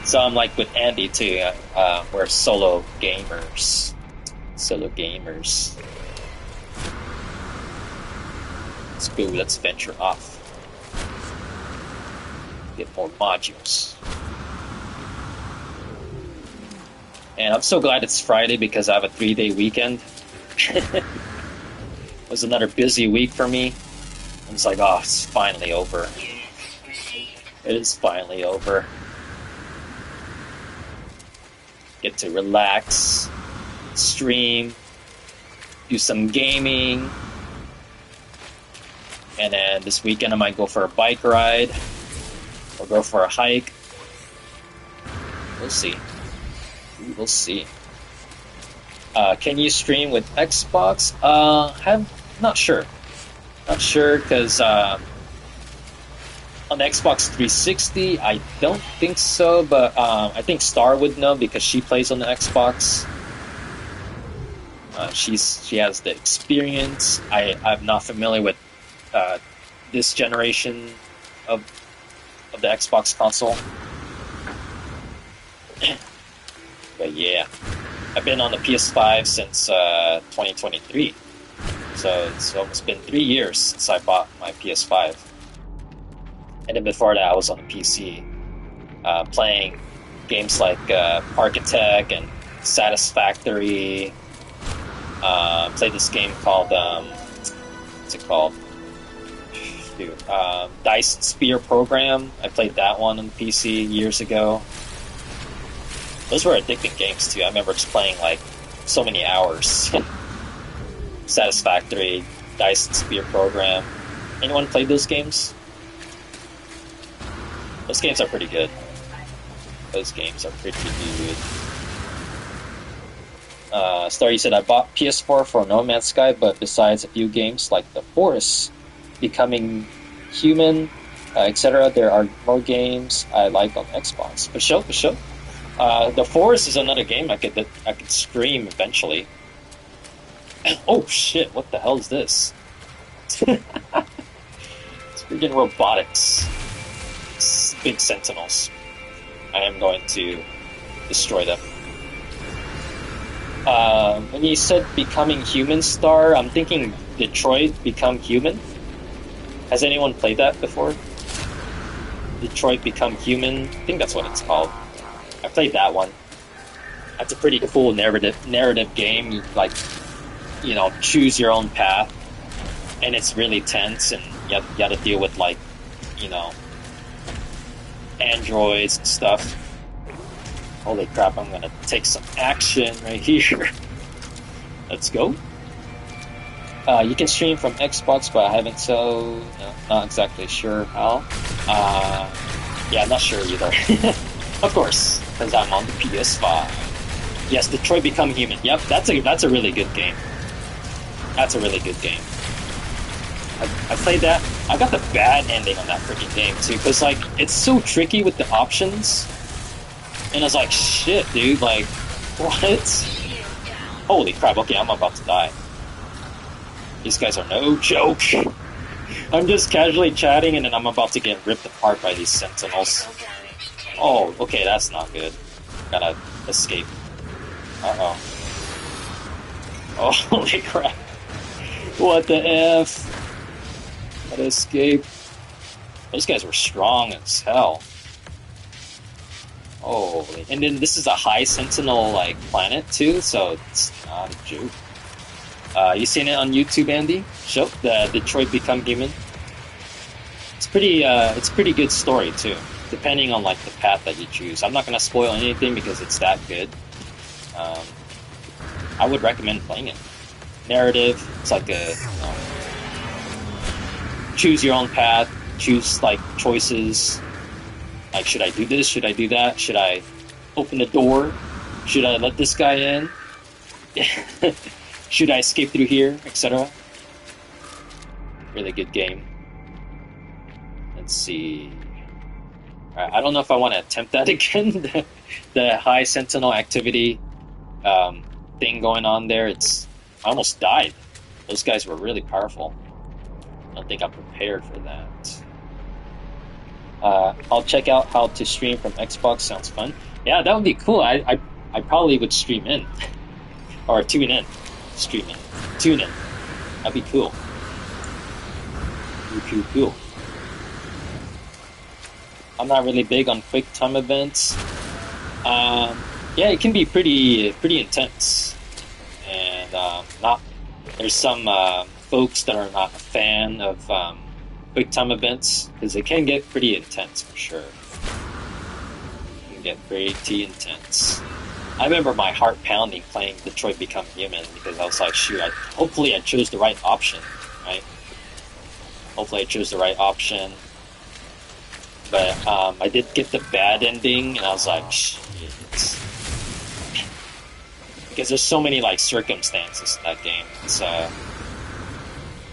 So I'm like with Andy too. We're solo gamers. Let's go. Let's venture off. Get more modules. And I'm so glad it's Friday because I have a 3-day weekend. It was another busy week for me. I was like, oh, it's finally over. It is finally over. Get to relax, stream, do some gaming, and then this weekend I might go for a bike ride or go for a hike. We'll see. We'll see. Can you stream with Xbox? Not sure. Not sure because on the Xbox 360, I don't think so. But I think Star would know because she plays on the Xbox. She has the experience. I'm not familiar with this generation of the Xbox console. But yeah, I've been on the PS5 since 2023, so it's almost been 3 years since I bought my PS5. And then before that, I was on the PC, playing games like Architect and Satisfactory. Played this game called what's it called? Dice Spear Program. I played that one on the PC years ago. Those were addicting games too. I remember just playing like so many hours. Satisfactory, Dice Spear Program. Anyone played those games? Those games are pretty good. Those games are pretty good. Star, you said I bought PS4 for NoMan'sSky, but besides a few games like The Forest, Becoming Human, etc., there are more games I like on Xbox. For sure. The Forest is another game I could stream eventually. Oh shit! What the hell is this? It's freaking robotics. It's big sentinels. I am going to destroy them. When you said Becoming Human, Star, I'm thinking Detroit Become Human. Has anyone played that before? Detroit Become Human. I think that's what it's called. I played that one. That's a pretty cool narrative game. You, like, you know, choose your own path, and it's really tense, and you have to deal with, like, you know, androids and stuff. Holy crap! I'm gonna take some action right here. Let's go. You can stream from Xbox, but I haven't, so no, not exactly sure how. Yeah, I'm not sure either. Of course, because I'm on the PS5. Yes, Detroit Become Human. Yep, that's a really good game. That's a really good game. I played that. I got the bad ending on that freaking game too, because like it's so tricky with the options. And I was like, shit, dude, like, what? Holy crap, okay, I'm about to die. These guys are no joke. I'm just casually chatting and then I'm about to get ripped apart by these sentinels. Oh, okay, that's not good. Gotta escape. Uh-oh. Oh, holy crap. What the F? Gotta escape. Those guys were strong as hell. Holy. And then this is a high sentinel, like, planet, too, so it's not a joke. You seen it on YouTube, Andy? Show the Detroit Become Human. It's pretty good story too, depending on like the path that you choose. I'm not gonna spoil anything because it's that good. I would recommend playing it. Narrative. It's like a choose your own path. Choose like choices. Like, should I do this? Should I do that? Should I open the door? Should I let this guy in? Should I escape through here, etc.? Really good game. Let's see. Alright, I don't know if I want to attempt that again. the high sentinel activity thing going on there. I almost died. Those guys were really powerful. I don't think I'm prepared for that. I'll check out how to stream from Xbox. Sounds fun. Yeah, that would be cool. I probably would stream in. Or tune in. Streaming. Tune in. That'd be cool. Cool. I'm not really big on quick time events. Yeah, it can be pretty intense. And there's some folks that are not a fan of quick time events because it can get pretty intense for sure. It can get pretty intense. I remember my heart pounding playing Detroit Become Human because I was like, shoot, hopefully I chose the right option, right? Hopefully I chose the right option. But I did get the bad ending, and I was like, shit. Because there's so many like circumstances in that game.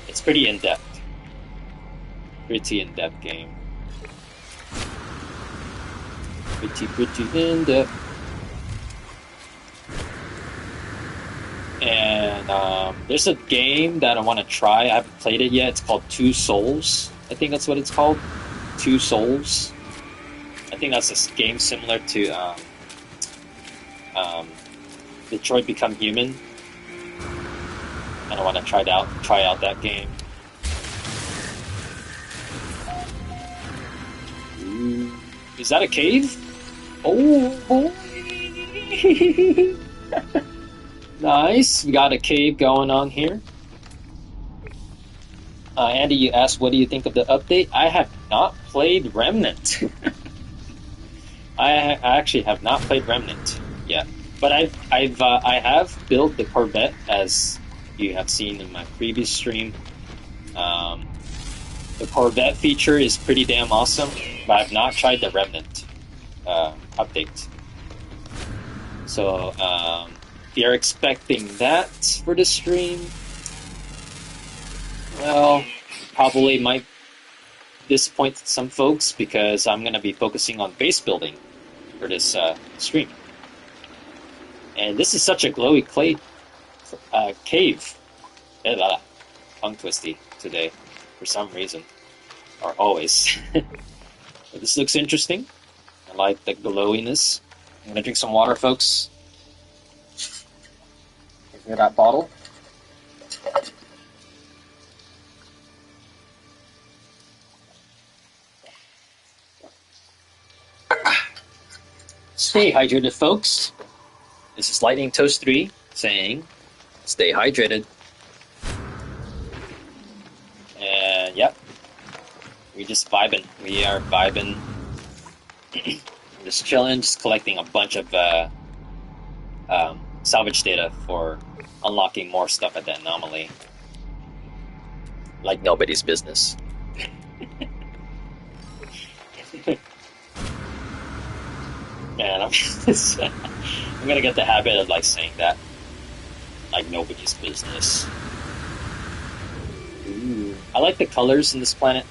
It's pretty in-depth. Pretty in-depth game. Pretty in-depth. And there's a game that I want to try. I haven't played it yet. It's called Two Souls. I think that's what it's called. Two Souls. I think that's a game similar to Detroit Become Human. And I want to try out that game. Ooh. Is that a cave? Oh boy! Nice. We got a cave going on here. Andy, you asked, what do you think of the update? I have not played Remnant. I actually have not played Remnant yet, but I have built the Corvette, as you have seen in my previous stream. The Corvette feature is pretty damn awesome, but I've not tried the Remnant update. So if you're expecting that for the stream, well, probably might disappoint some folks because I'm going to be focusing on base building for this stream. And this is such a glowy cave. Tongue twisty today for some reason, or always. But this looks interesting. I like the glowiness. I'm going to drink some water, folks. Hear that bottle? Stay hydrated, folks. This is Lightning Toast 3 saying, stay hydrated. And yep, we're just vibing. We are vibing. Just chilling, just collecting a bunch of salvage data for unlocking more stuff at the anomaly. Like nobody's business. Man, I'm gonna get the habit of like saying that. Like nobody's business. Ooh. I like the colors in this planet.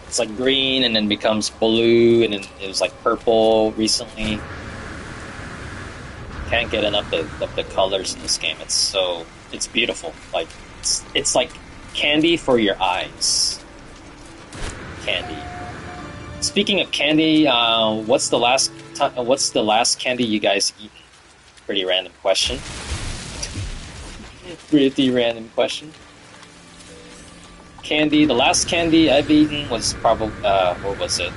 It's like green and then becomes blue and then it was like purple recently. Can't get enough of the colors in this game. It's beautiful. Like it's like candy for your eyes. Candy. Speaking of candy, what's the last candy you guys eaten? Pretty random question. Pretty random question. Candy. The last candy I've eaten was probably what was it?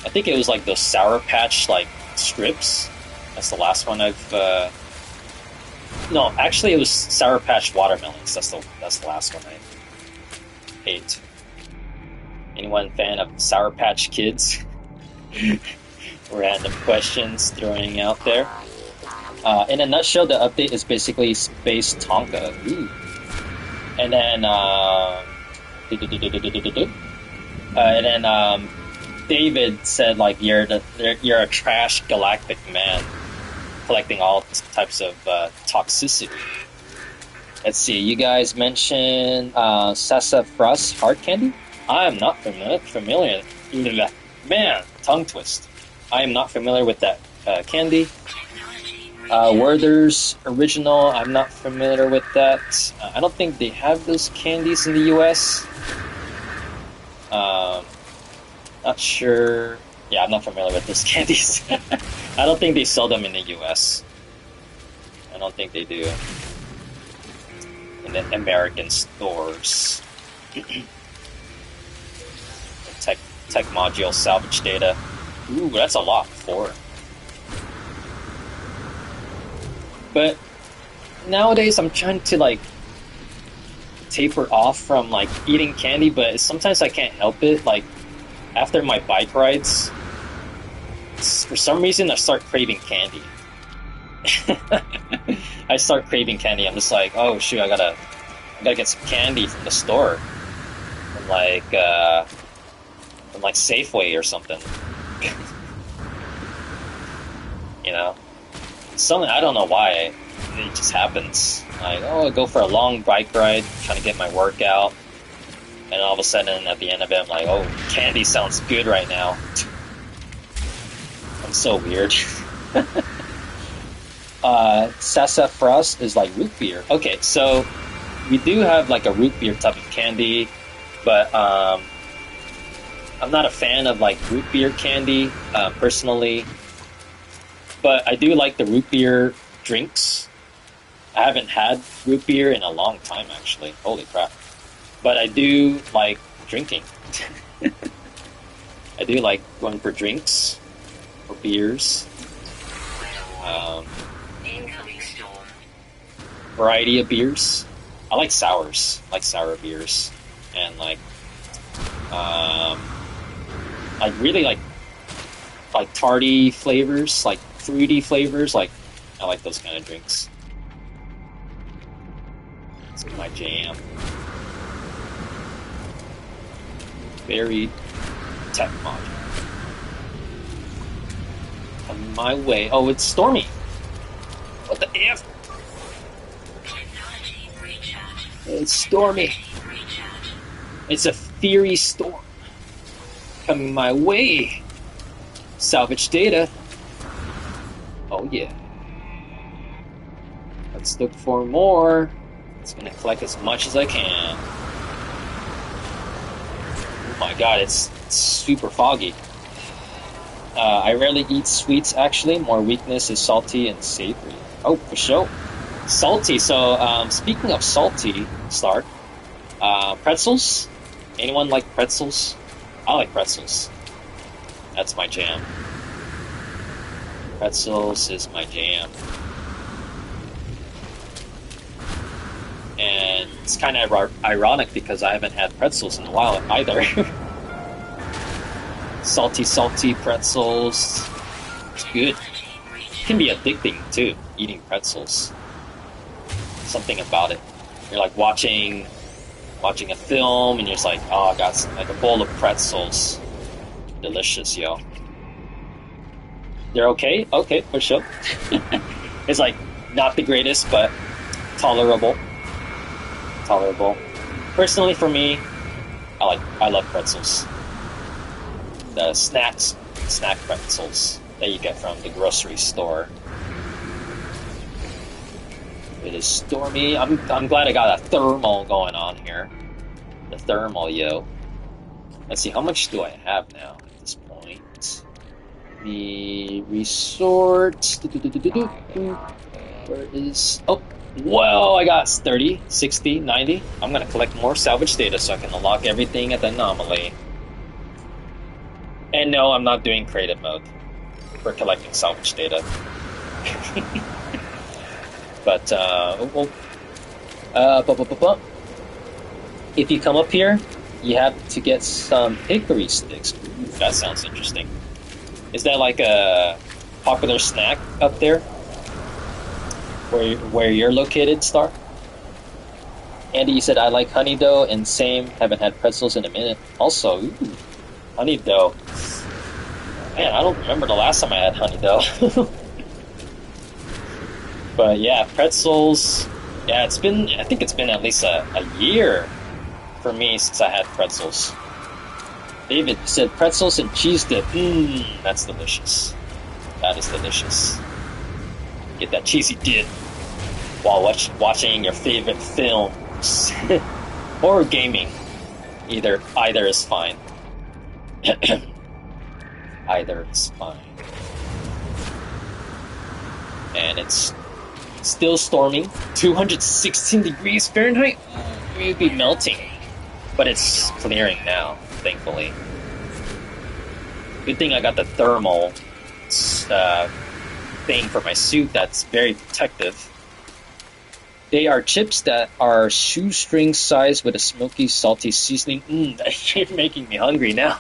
I think it was like those Sour Patch like strips. That's the last one I've. No, actually, it was Sour Patch watermelons. That's the last one I ate. Anyone fan of Sour Patch Kids? Random questions throwing out there. In a nutshell, the update is basically Space Tonka. Ooh. And then David said like you're a trash galactic man, collecting all types of toxicity. Let's see. You guys mentioned sassafras hard candy. I am not familiar. Man, tongue twist. I am not familiar with that candy. Werther's Original, I'm not familiar with that. I don't think they have those candies in the US. Not sure. Yeah, I'm not familiar with those candies. I don't think they sell them in the US. I don't think they do. In the American stores. Tech module salvage data. Ooh, that's a lot. 4. But nowadays I'm trying to like taper off from like eating candy, but sometimes I can't help it. Like after my bike rides, for some reason I start craving candy. I start craving candy. I'm just like, oh shoot, I gotta get some candy from the store, from like Safeway or something. You know, something I don't know why it just happens. Like, oh, I go for a long bike ride, trying to get my workout, and all of a sudden at the end of it, I'm like, oh, candy sounds good right now. I'm so weird. Sassafras is like root beer. Okay, so we do have like a root beer type of candy, but I'm not a fan of like root beer candy personally. But I do like the root beer drinks. I haven't had root beer in a long time, actually. Holy crap. But I do like drinking. I do like going for drinks, or beers. Variety of beers. I like sours. I like sour beers. And like really like tarty flavors, like fruity flavors. Like, I like those kind of drinks. It's my jam. Very tech mod. On my way. Oh, it's stormy. What the F? It's stormy. It's a fiery storm coming my way. Salvage data. Oh yeah. Let's look for more. It's gonna collect as much as I can. Oh my god, it's super foggy. I rarely eat sweets actually. More weakness is salty and savory. Oh, for sure. Salty. So, speaking of salty, Stark, pretzels? Anyone like pretzels? I like pretzels. That's my jam. Pretzels is my jam. And it's kind of ironic because I haven't had pretzels in a while either. Salty pretzels. It's good. It can be addicting too, eating pretzels. Something about it. You're like watching a film and you're just like, oh, I got like a bowl of pretzels. Delicious, yo. They're okay? Okay, for sure. It's like not the greatest, but tolerable. Tolerable. Personally, for me, I love pretzels. The snack pretzels that you get from the grocery store. It is stormy. I'm glad I got a thermal going on here. The thermal, yo. Let's see, how much do I have now at this point? The resort. Where is... Oh, whoa, I got 30, 60, 90. I'm gonna collect more salvage data so I can unlock everything at the anomaly. And no, I'm not doing creative mode for collecting salvage data. But, if you come up here, you have to get some hickory sticks. Ooh, that sounds interesting. Is that like a popular snack up there? Where you're located, Star? Andy, you said I like honey dough, and same, haven't had pretzels in a minute. Also, ooh, honey dough. Man, I don't remember the last time I had honey dough. But yeah, pretzels. Yeah, I think it's been at least a year for me since I had pretzels. David said pretzels and cheese dip. That's delicious. That is delicious. Get that cheesy dip while watching your favorite films or gaming. Either is fine. Either is fine. And it's still storming. 216 degrees Fahrenheit. We'd be melting. But it's clearing now, thankfully. Good thing I got the thermal thing for my suit that's very protective. They are chips that are shoestring size with a smoky, salty seasoning. You're making me hungry now.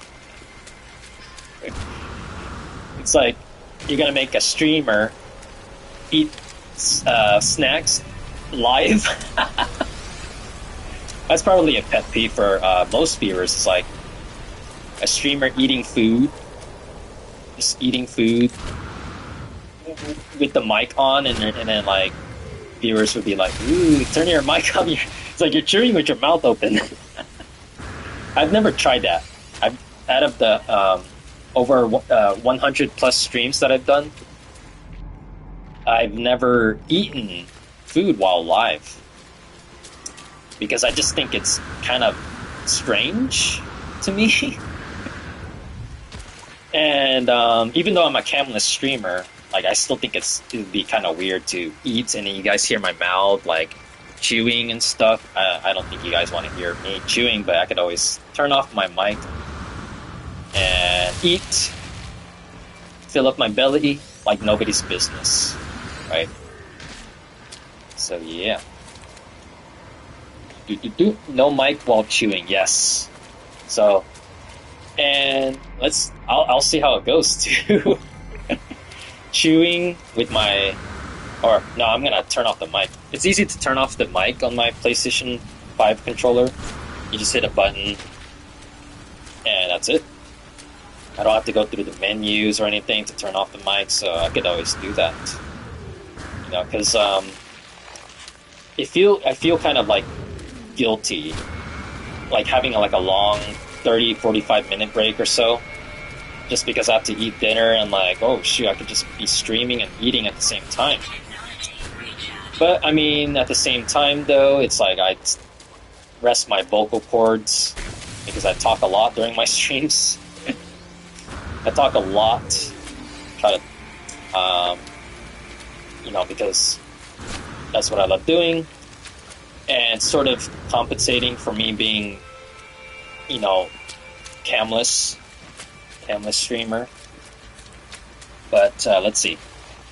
It's like you're gonna make a streamer eat snacks live. That's probably a pet peeve for most viewers. It's like a streamer eating food, just eating food with the mic on, and then like viewers would be like, "Ooh, turn your mic on." It's like you're chewing with your mouth open. I've never tried that. Out of the over 100 plus streams that I've done, I've never eaten food while live because I just think it's kind of strange to me. And even though I'm a camless streamer, like I still think it would be kind of weird to eat, and then you guys hear my mouth like chewing and stuff. I don't think you guys want to hear me chewing, but I could always turn off my mic and eat, fill up my belly like nobody's business, right? So yeah. No mic while chewing, yes. So, and I'll see how it goes too. Chewing with my, or no, I'm gonna turn off the mic. It's easy to turn off the mic on my PlayStation 5 controller. You just hit a button, and that's it. I don't have to go through the menus or anything to turn off the mic, so I could always do that. You know, because I feel kind of like guilty, like having like a long 30-45 minute break or so, just because I have to eat dinner and like, oh shoot, I could just be streaming and eating at the same time. But I mean, at the same time though, it's like I rest my vocal cords because I talk a lot during my streams. I talk a lot, try to, you know, because that's what I love doing, and sort of compensating for me being, you know, camless streamer. But let's see.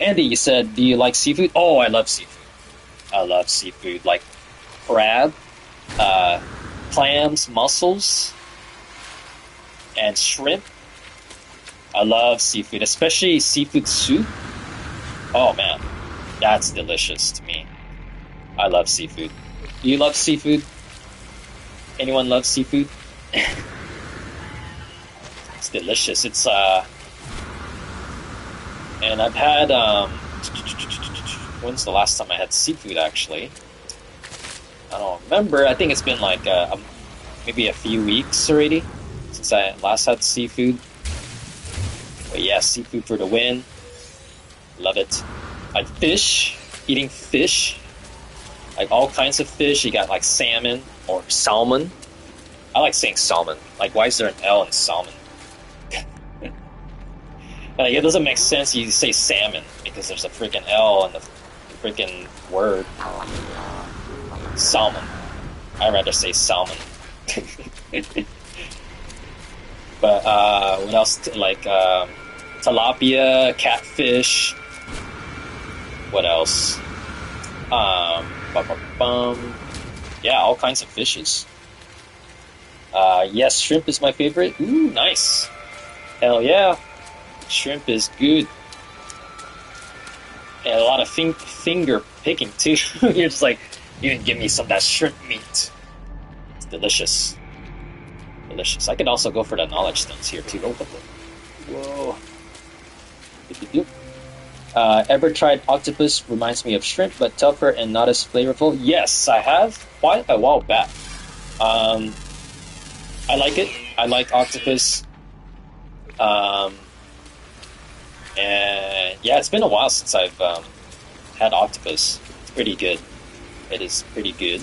Andy, you said, do you like seafood? Oh, I love seafood. I love seafood, like crab, clams, mussels, and shrimp. I love seafood, especially seafood soup. Oh man, that's delicious to me. I love seafood. Do you love seafood? Anyone love seafood? It's delicious. It's and I've had when's the last time I had seafood actually? I don't remember. I think it's been like maybe a few weeks already since I last had seafood. But yeah, seafood for the win. Love it. Like fish, eating fish. Like all kinds of fish. You got like salmon or salmon. I like saying salmon. Like, why is there an L in salmon? Like, it doesn't make sense you say salmon because there's a freaking L in the freaking word. Salmon. I'd rather say salmon. But what else? Like tilapia, catfish. What else? Yeah, all kinds of fishes. Yes, shrimp is my favorite. Ooh, nice. Hell yeah. Shrimp is good. And a lot of finger picking too. You're just like, you can give me some of that shrimp meat. It's delicious. Delicious. I could also go for the knowledge stones here too. Whoa. Ever tried octopus? Reminds me of shrimp, but tougher and not as flavorful. Yes, I have. Quite a while back. I like it. I like octopus. And yeah, it's been a while since I've had octopus. It's pretty good. It is pretty good.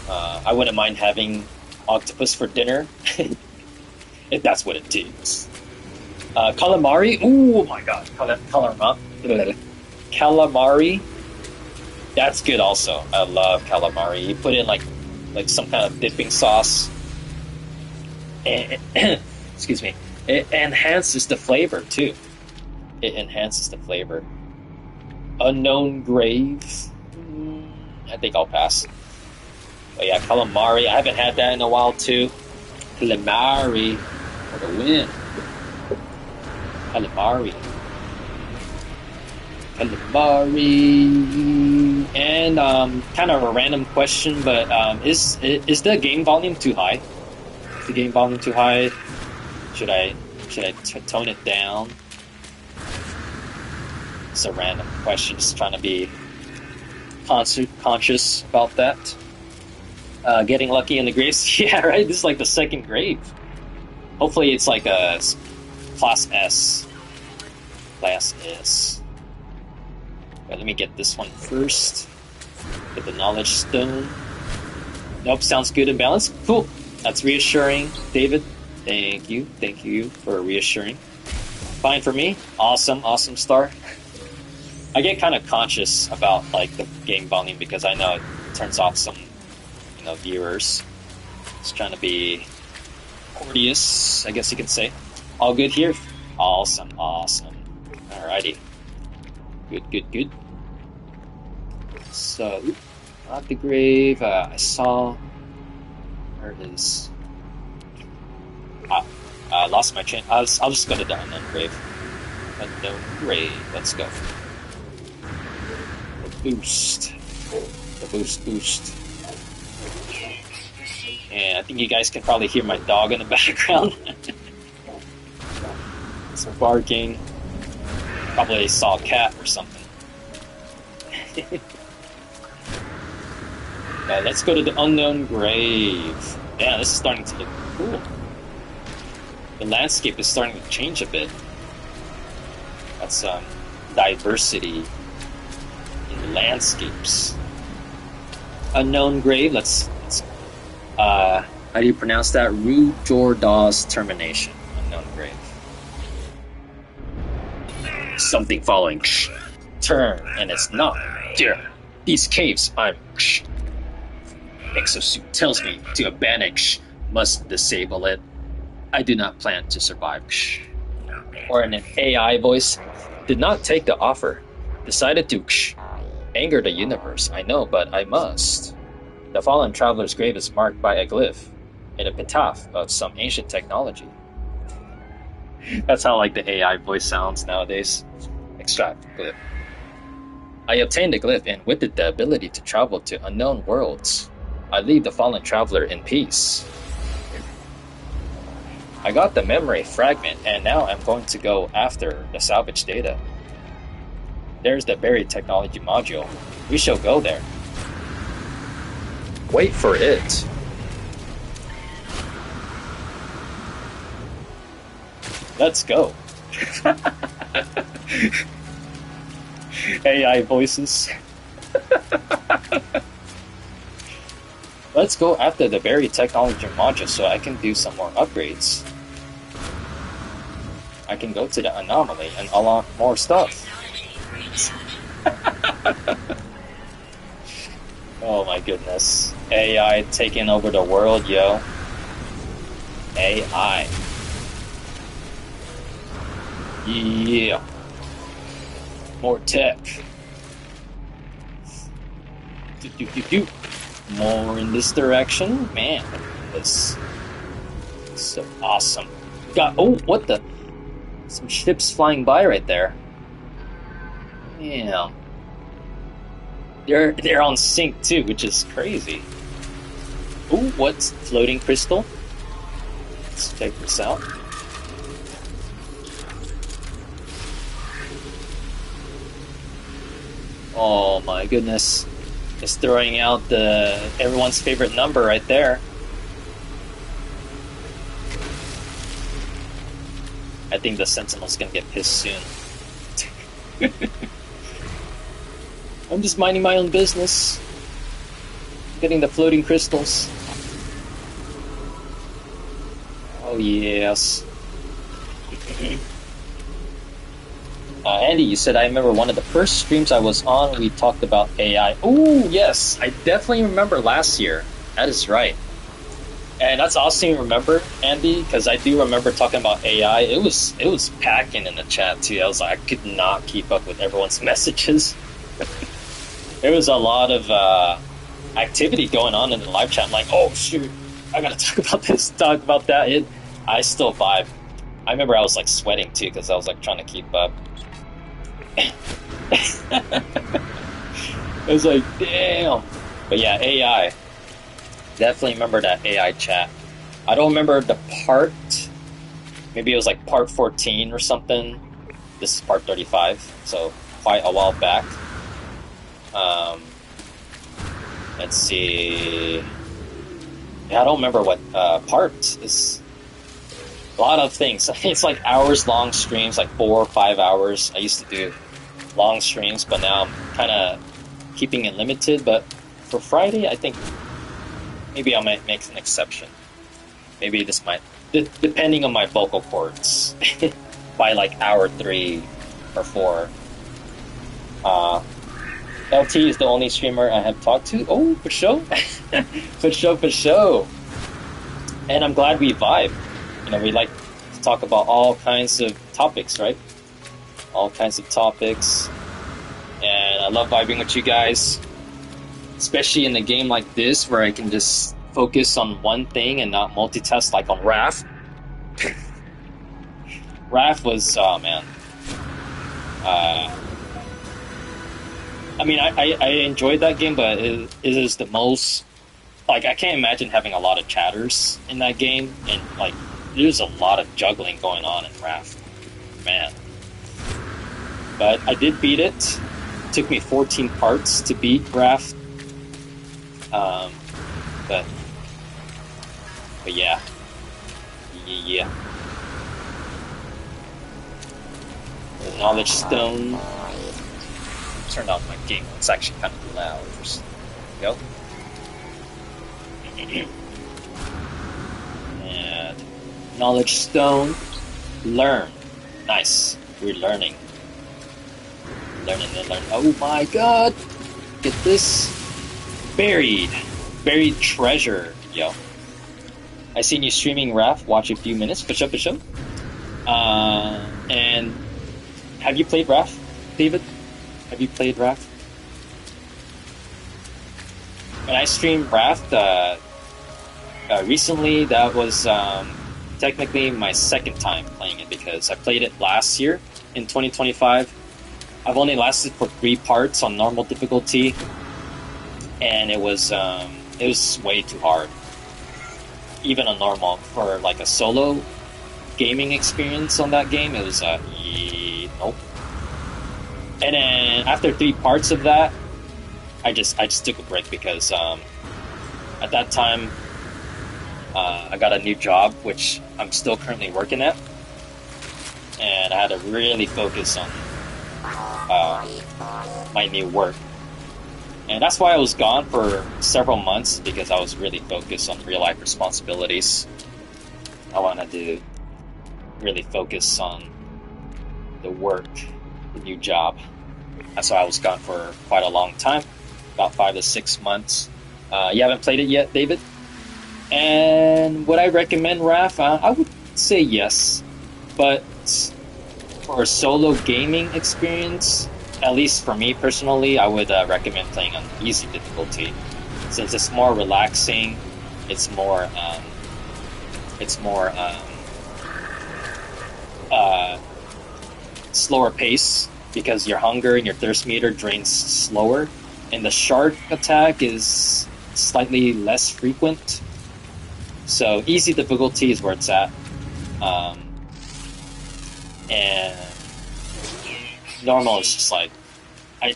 I wouldn't mind having octopus for dinner if that's what it takes. Calamari. Oh my god, calamari. That's good also. I love calamari. You put in like some kind of dipping sauce. And, excuse me. It enhances the flavor too. It enhances the flavor. Unknown grave. I think I'll pass. But yeah, calamari. I haven't had that in a while too. Calamari for the win. Calamari. Calamari. And kind of a random question, but is the game volume too high? Is the game volume too high? Should I tone it down? It's a random question. Just trying to be conscious about that. Getting lucky in the graves. Yeah, right. This is like the second grave. Hopefully, it's like a class S. Class S. But let me get this one first. Get the knowledge stone. Nope, sounds good and balanced. Cool. That's reassuring, David. Thank you for reassuring. Fine for me. Awesome star. I get kind of conscious about like the game volume because I know it turns off some, viewers. Just trying to be courteous, I guess you could say. All good here. Awesome. Alrighty. Good. So, not the grave. I saw. Where it is? I lost my chain. I'll just go to the unknown grave. Unknown grave. Let's go. The boost. And I think you guys can probably hear my dog in the background. It's barking. Probably saw a cat or something. Let's go to the unknown grave. Yeah, this is starting to look cool. The landscape is starting to change a bit. That's diversity in the landscapes. Unknown grave. Let's how do you pronounce that? Rue Jordan's termination. Unknown grave. Something following. Turn, and it's not. Dear, these caves. Exosuit tells me to abandon. Must disable it. I do not plan to survive. Or in an AI voice, did not take the offer. Decided to anger the universe. I know, but I must. The fallen traveler's grave is marked by a glyph, an epitaph of some ancient technology. That's how like the AI voice sounds nowadays. Extract glyph. I obtained the glyph and with it the ability to travel to unknown worlds. I leave the fallen traveler in peace. I got the memory fragment and now I'm going to go after the salvage data. There's the buried technology module. We shall go there. Wait for it. Let's go. AI voices. Let's go after the buried technology module so I can do some more upgrades. I can go to the anomaly and unlock more stuff. Oh my goodness. AI taking over the world, yo. AI. Yeah. More tech. Do. More in this direction. Man, this is so awesome. What the? Some ships flying by right there. Yeah. They're on sync too, which is crazy. Ooh, what's floating crystal? Let's check this out. Oh my goodness. It's throwing out everyone's favorite number right there. I think the Sentinel's gonna get pissed soon. I'm just minding my own business. Getting the floating crystals. Oh yes. Andy, you said I remember one of the first streams I was on, we talked about AI. Oh yes, I definitely remember last year. That is right. And that's awesome you remember, Andy, because I do remember talking about AI. It was packing in the chat too. I was like, I could not keep up with everyone's messages. There was a lot of activity going on in the live chat. I'm like, oh shoot, I gotta talk about this, talk about that. I still vibe. I remember I was like sweating too because I was like trying to keep up. It was like, damn. But yeah, AI. Definitely remember that AI chat. I don't remember the part. Maybe it was like part 14 or something. This is part 35, so quite a while back. Let's see. Yeah, I don't remember what part is. A lot of things. It's like hours long streams, like 4 or 5 hours. I used to do long streams, but now I'm kind of keeping it limited. But for Friday, I think maybe I might make an exception. Maybe this might, depending on my vocal cords, by like hour 3 or 4. LT is the only streamer I have talked to. Oh, for sure. For sure. And I'm glad we vibe. You know, we like to talk about all kinds of topics, right? All kinds of topics. And I love vibing with you guys. Especially in a game like this where I can just focus on one thing and not multitask like on RAF. RAF was, oh man. I mean, I enjoyed that game, but it is the most, like, I can't imagine having a lot of chatters in that game, and, like, there's a lot of juggling going on in RAF. Man. But I did beat it. It took me 14 parts to beat RAF. But yeah. Yeah. The Knowledge Stone. Turned off my game. It's actually kind of loud. Just go. And Knowledge Stone. Learn. Nice. We're learning. Learning. Oh my god! Get this. Buried. Buried treasure. Yo. I seen you streaming RAF. Watch a few minutes. For sure. And have you played RAF, David? Have you played RAF? When I streamed RAF recently, that was technically my second time playing it because I played it last year in 2025. I've only lasted for 3 parts on normal difficulty, and it was way too hard. Even on normal for like a solo gaming experience on that game, it was nope. And then after 3 parts of that, I just took a break because at that time I got a new job, which I'm still currently working at, and I had to really focus on my new work. And that's why I was gone for several months, because I was really focused on real life responsibilities. I wanted to really focus on the work, the new job. That's why I was gone for quite a long time, about 5 to 6 months. You haven't played it yet, David? And would I recommend RAF? I would say yes, but for a solo gaming experience, at least for me personally, I would recommend playing on easy difficulty, since it's more relaxing. It's more slower pace because your hunger and your thirst meter drains slower, and the shark attack is slightly less frequent. So easy difficulty is where it's at, and normal is just like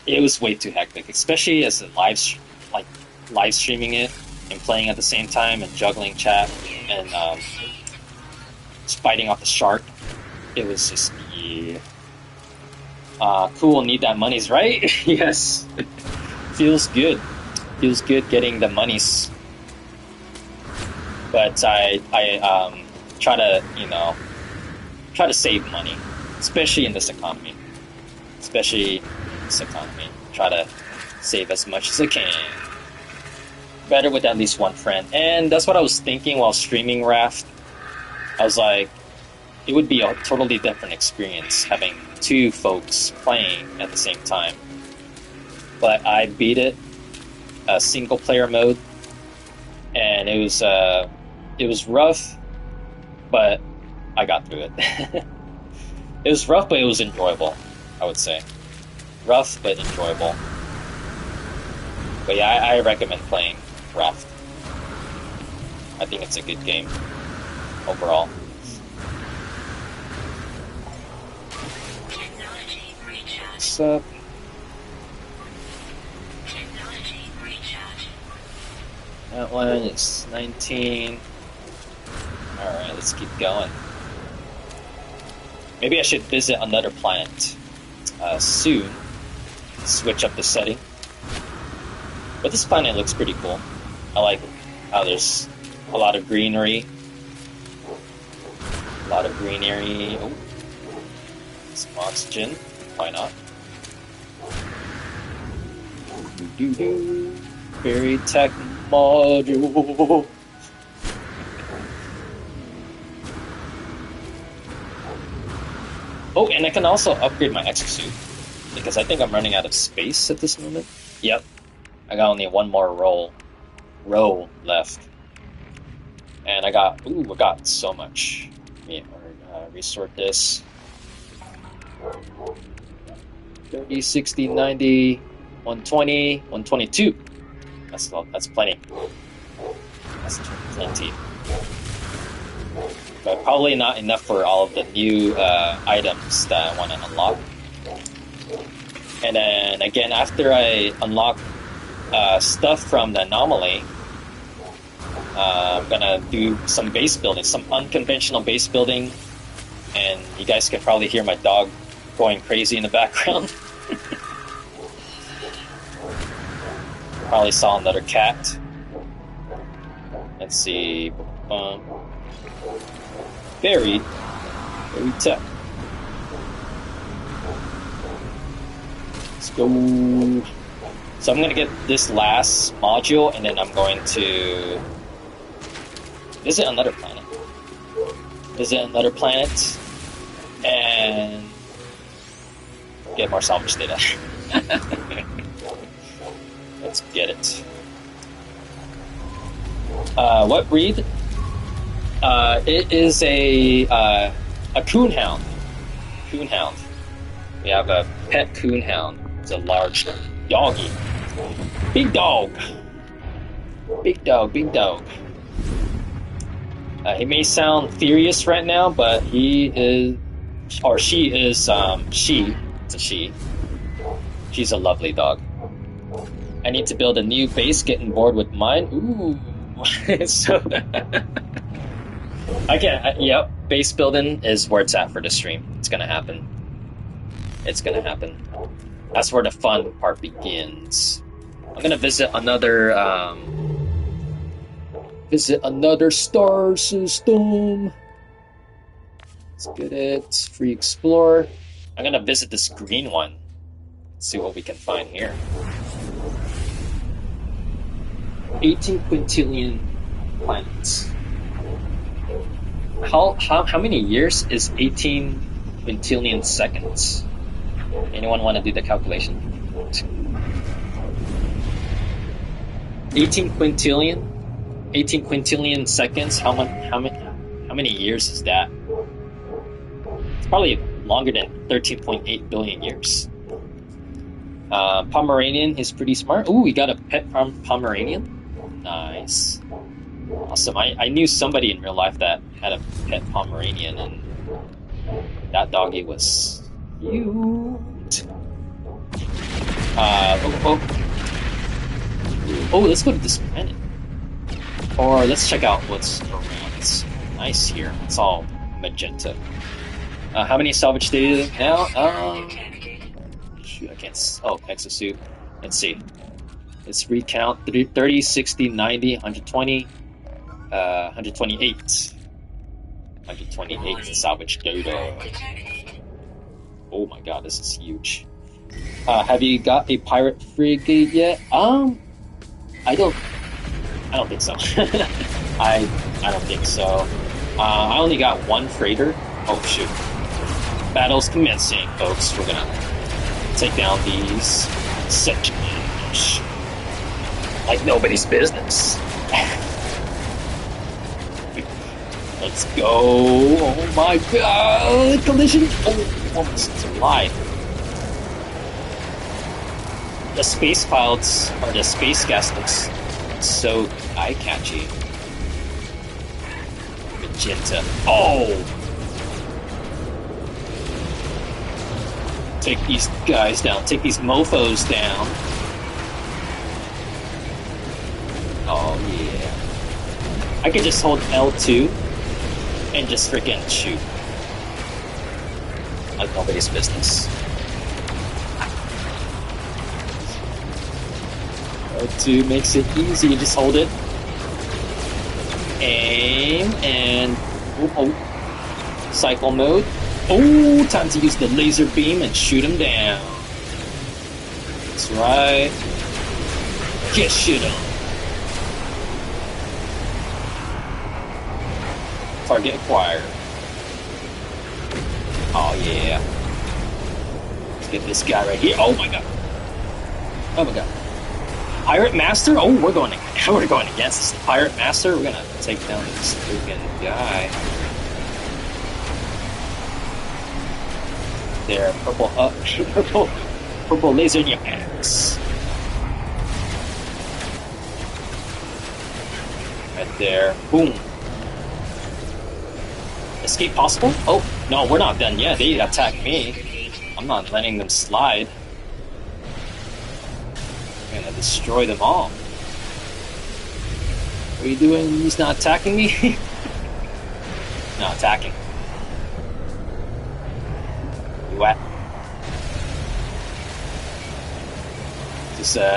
it was way too hectic, especially as a live streaming it and playing at the same time and juggling chat and just fighting off the shark. It was just cool. Need that monies, right? Yes. Feels good getting the monies. But I try to save money, especially in this economy. Try to save as much as I can. Better with at least one friend. And that's what I was thinking while streaming Raft. I was like, it would be a totally different experience having 2 folks playing at the same time. But I beat it, single player mode, and it was rough, but I got through it. It was rough, but it was enjoyable, I would say. Rough, but enjoyable. But yeah, I recommend playing Raft. I think it's a good game overall. Technology recharge. What's up? Technology recharge. That one is 19. Alright, let's keep going. Maybe I should visit another planet soon. Switch up the setting. But this planet looks pretty cool. I like how there's a lot of greenery. A lot of greenery. Oh. Some oxygen. Why not? Very tech module. Oh, and I can also upgrade my exosuit. Because I think I'm running out of space at this moment. Yep. I got only one more row left. And I got so much. Let me resort this. 30, 60, 90, 120, 122. That's plenty. That's plenty. But probably not enough for all of the new items that I want to unlock. And then again, after I unlock stuff from the anomaly, I'm gonna do some base building, some unconventional base building, and you guys can probably hear my dog going crazy in the background. Probably saw another cat. Let's see. Very tough. Let's go. So I'm gonna get this last module, and then I'm going to visit another planet. And get more salvage data. Let's get it. What breed? It is a coonhound. Coonhound. We have a pet coonhound. It's a large doggy. Big dog. Big dog. He may sound furious right now, but he is, or she is, it's a she. She's a lovely dog. I need to build a new base, getting bored with mine. Ooh. So, yep, base building is where it's at for the stream. It's gonna happen. That's where the fun part begins. I'm gonna visit another star system. Let's get it. Free explore. I'm gonna visit this green one. See what we can find here. 18 quintillion planets. How many years is 18 quintillion seconds? Anyone want to do the calculation? 18 quintillion seconds. How many years is that? It's probably longer than 13.8 billion years. Pomeranian is pretty smart. Ooh, we got a pet Pomeranian. Nice. Awesome. I knew somebody in real life that had a pet Pomeranian, and that doggy was cute. Oh, let's go to this planet. Or let's check out what's around. It's nice here. It's all magenta. How many salvage data now? Shoot, I can't. Oh, exosuit. Let's see. Let's recount 30, 60, 90, 120, 128. 128 salvage data. Oh my god, this is huge. Have you got a pirate frigate yet? I don't think so. I don't think so. I only got one freighter. Oh shoot. Battle's commencing, folks. We're gonna take down these sections like nobody's business. Let's go. Oh my god. Collision. Oh, almost survived. The space clouds, or the space gas, looks so eye-catchy. Magenta. Oh! Take these guys down. Take these mofos down. Oh, yeah. I could just hold L2 and just freaking shoot. Like nobody's business. L2 makes it easy. You just hold it. Aim and... Oh. Cycle mode. Oh, time to use the laser beam and shoot him down. That's right. Just shoot him. Target acquired. Oh yeah. Let's get this guy right here. Oh my god. Oh my god. Pirate Master? Oh, we're going against this Pirate Master. We're gonna take down this freaking guy. There, purple laser in your axe. Right there. Boom. Escape possible? Oh, no, we're not done yet. They attacked me. I'm not letting them slide. I'm gonna destroy them all. What are you doing? He's not attacking me? Not attacking. You at?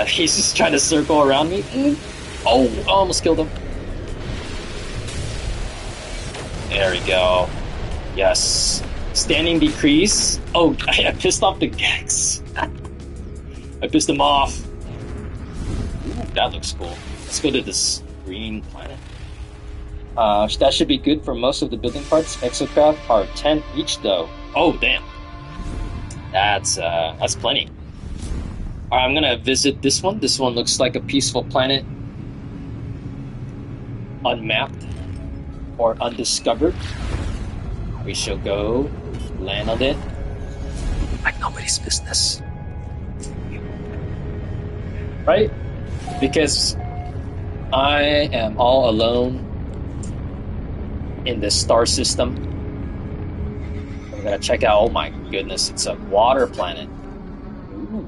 He's just trying to circle around me. Oh, I almost killed him. There we go. Yes. Standing decrease. Oh, I pissed off the Gex. I pissed him off. Ooh, that looks cool. Let's go to this green planet. That should be good for most of the building parts. Exocraft are 10 each though. Oh, damn. That's plenty. Alright, I'm gonna visit this one. This one looks like a peaceful planet. Unmapped or undiscovered. We shall go land on it like nobody's business. Right? Because I am all alone in this star system. I'm gonna check out. Oh my goodness, it's a water planet. Ooh.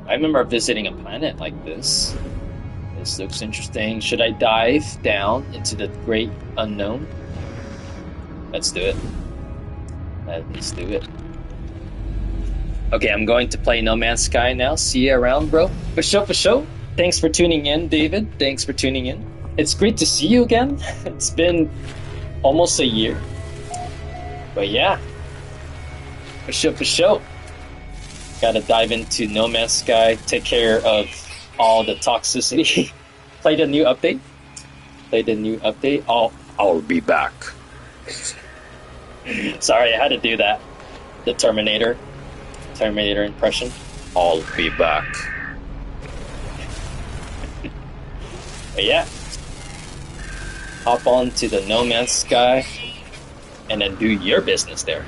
I remember visiting a planet like this. This looks interesting. Should I dive down into the great unknown? Let's do it. Let's do it. Okay, I'm going to play No Man's Sky now. See you around, bro. For sure. Thanks for tuning in, David. Thanks for tuning in. It's great to see you again. It's been almost a year. But yeah. For sure. Gotta dive into No Man's Sky. Take care of all the toxicity. Play the new update. I'll be back. Sorry, I had to do that. The Terminator impression. I'll be back. But yeah. Hop on to the No Man's Sky and then do your business there.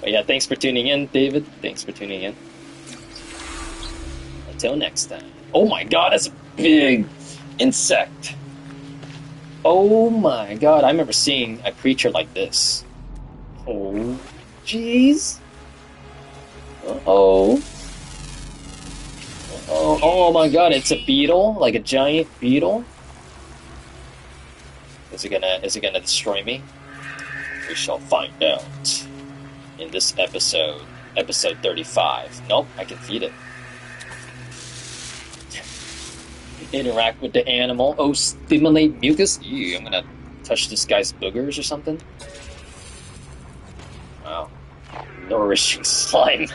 But yeah, thanks for tuning in, David. Thanks for tuning in. Until next time. Oh my god, that's a big insect. Oh my god, I remember seeing a creature like this. Oh, jeez. Uh-oh. Oh my god, it's a beetle? Like a giant beetle? Is it gonna destroy me? We shall find out in this episode 35. Nope, I can feed it. Interact with the animal. Oh, stimulate mucus. Ew, I'm gonna touch this guy's boogers or something. Wow, nourishing slime.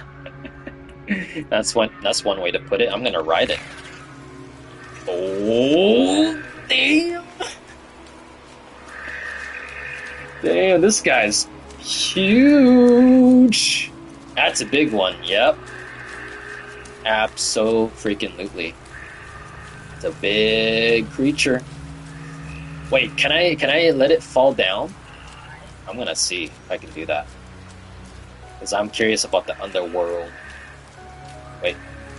That's one way to put it. I'm gonna ride it. Oh, damn! Damn, this guy's huge. That's a big one. Yep. Abso-freaking-lutely. It's a big creature. Wait, can I let it fall down? I'm gonna see if I can do that. Because I'm curious about the underworld. Wait,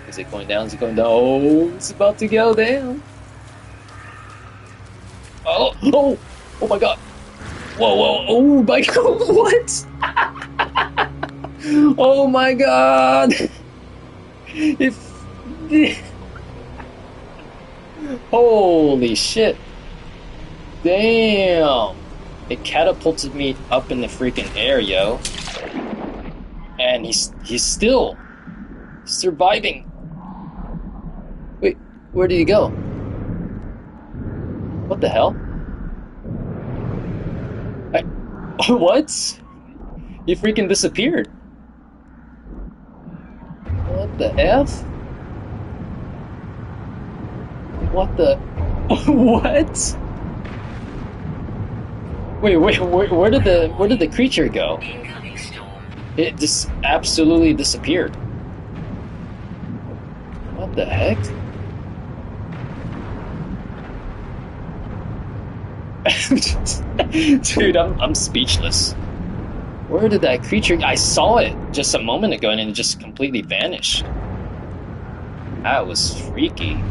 is it going down? Is it going down? Oh, it's about to go down. Oh, oh, oh my god. Whoa, whoa, oh my god, what? Oh my god. If... Holy shit. Damn. It catapulted me up in the freaking air, yo. And he's still surviving. Wait, where did he go? What the hell? What? He freaking disappeared. What the F? What the... What? Wait, where did the creature go? Incoming storm. It just absolutely disappeared. What the heck? Dude, I'm speechless. Where did that creature... I saw it just a moment ago and it just completely vanished. That was freaky.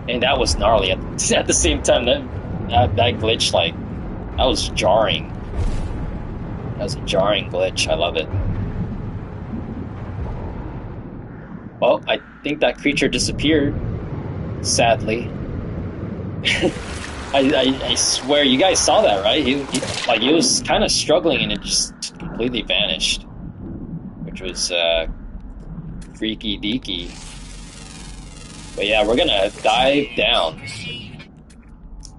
And that was gnarly. At the same time, that glitch, like, that was jarring. That was a jarring glitch. I love it. Well, I think that creature disappeared. Sadly. I swear, you guys saw that, right? He was kind of struggling and it just completely vanished. Which was, freaky deaky. But yeah, we're gonna dive down.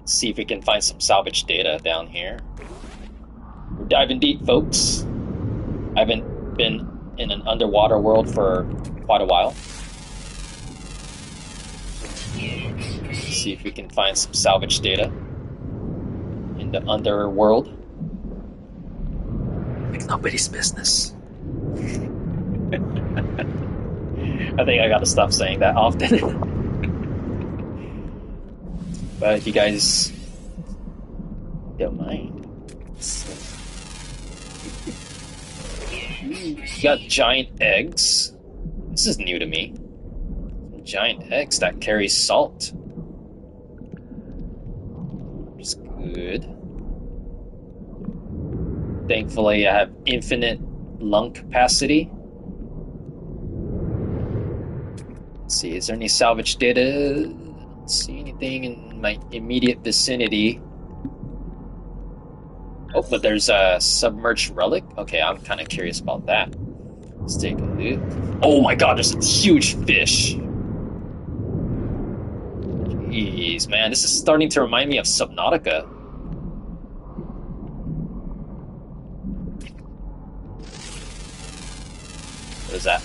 See if we can find some salvage data down here. We're diving deep, folks. I haven't been in an underwater world for quite a while. See if we can find some salvage data in the underworld. It's nobody's business. I think I gotta stop saying that often. But if you guys don't mind. You got giant eggs. This is new to me. Giant eggs that carry salt. Which is good. Thankfully, I have infinite lung capacity. Let's see, is there any salvage data? Don't see anything in my immediate vicinity. Oh, but there's a submerged relic. Okay, I'm kind of curious about that. Let's take a look. Oh my god, there's a huge fish. Jeez, man, this is starting to remind me of Subnautica. What is that?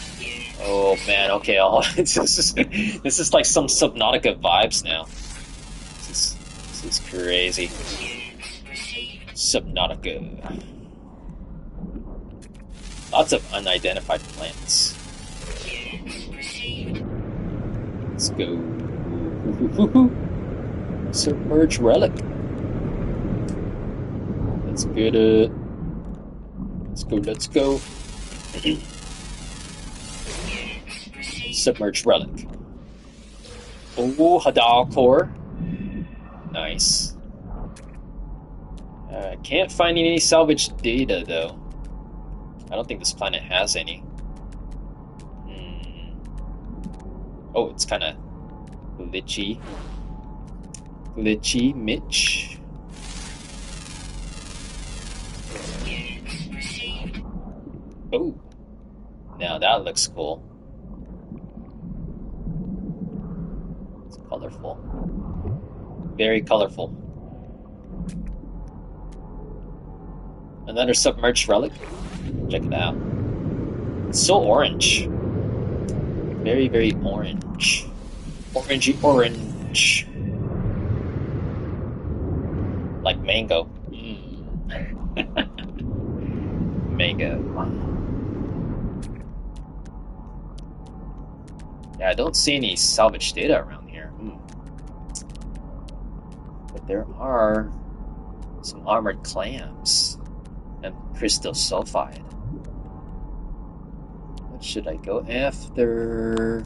Oh man, okay, this is like some Subnautica vibes now. This is crazy. Subnautica. Lots of unidentified plants. Let's go. Submerged relic. Let's get it. Let's go. Submerged relic. Oh, Hadal core. Nice. Can't find any salvage data though. I don't think this planet has any. Oh, it's kind of glitchy. Glitchy Mitch. Oh, now that looks cool. It's colorful. Very colorful. Another submerged relic. Check it out. It's so orange. Very, very orange. Orangey orange. Like mango. Mango. Yeah, I don't see any salvage data around here. there are some armored clams and crystal sulfide. What should I go after?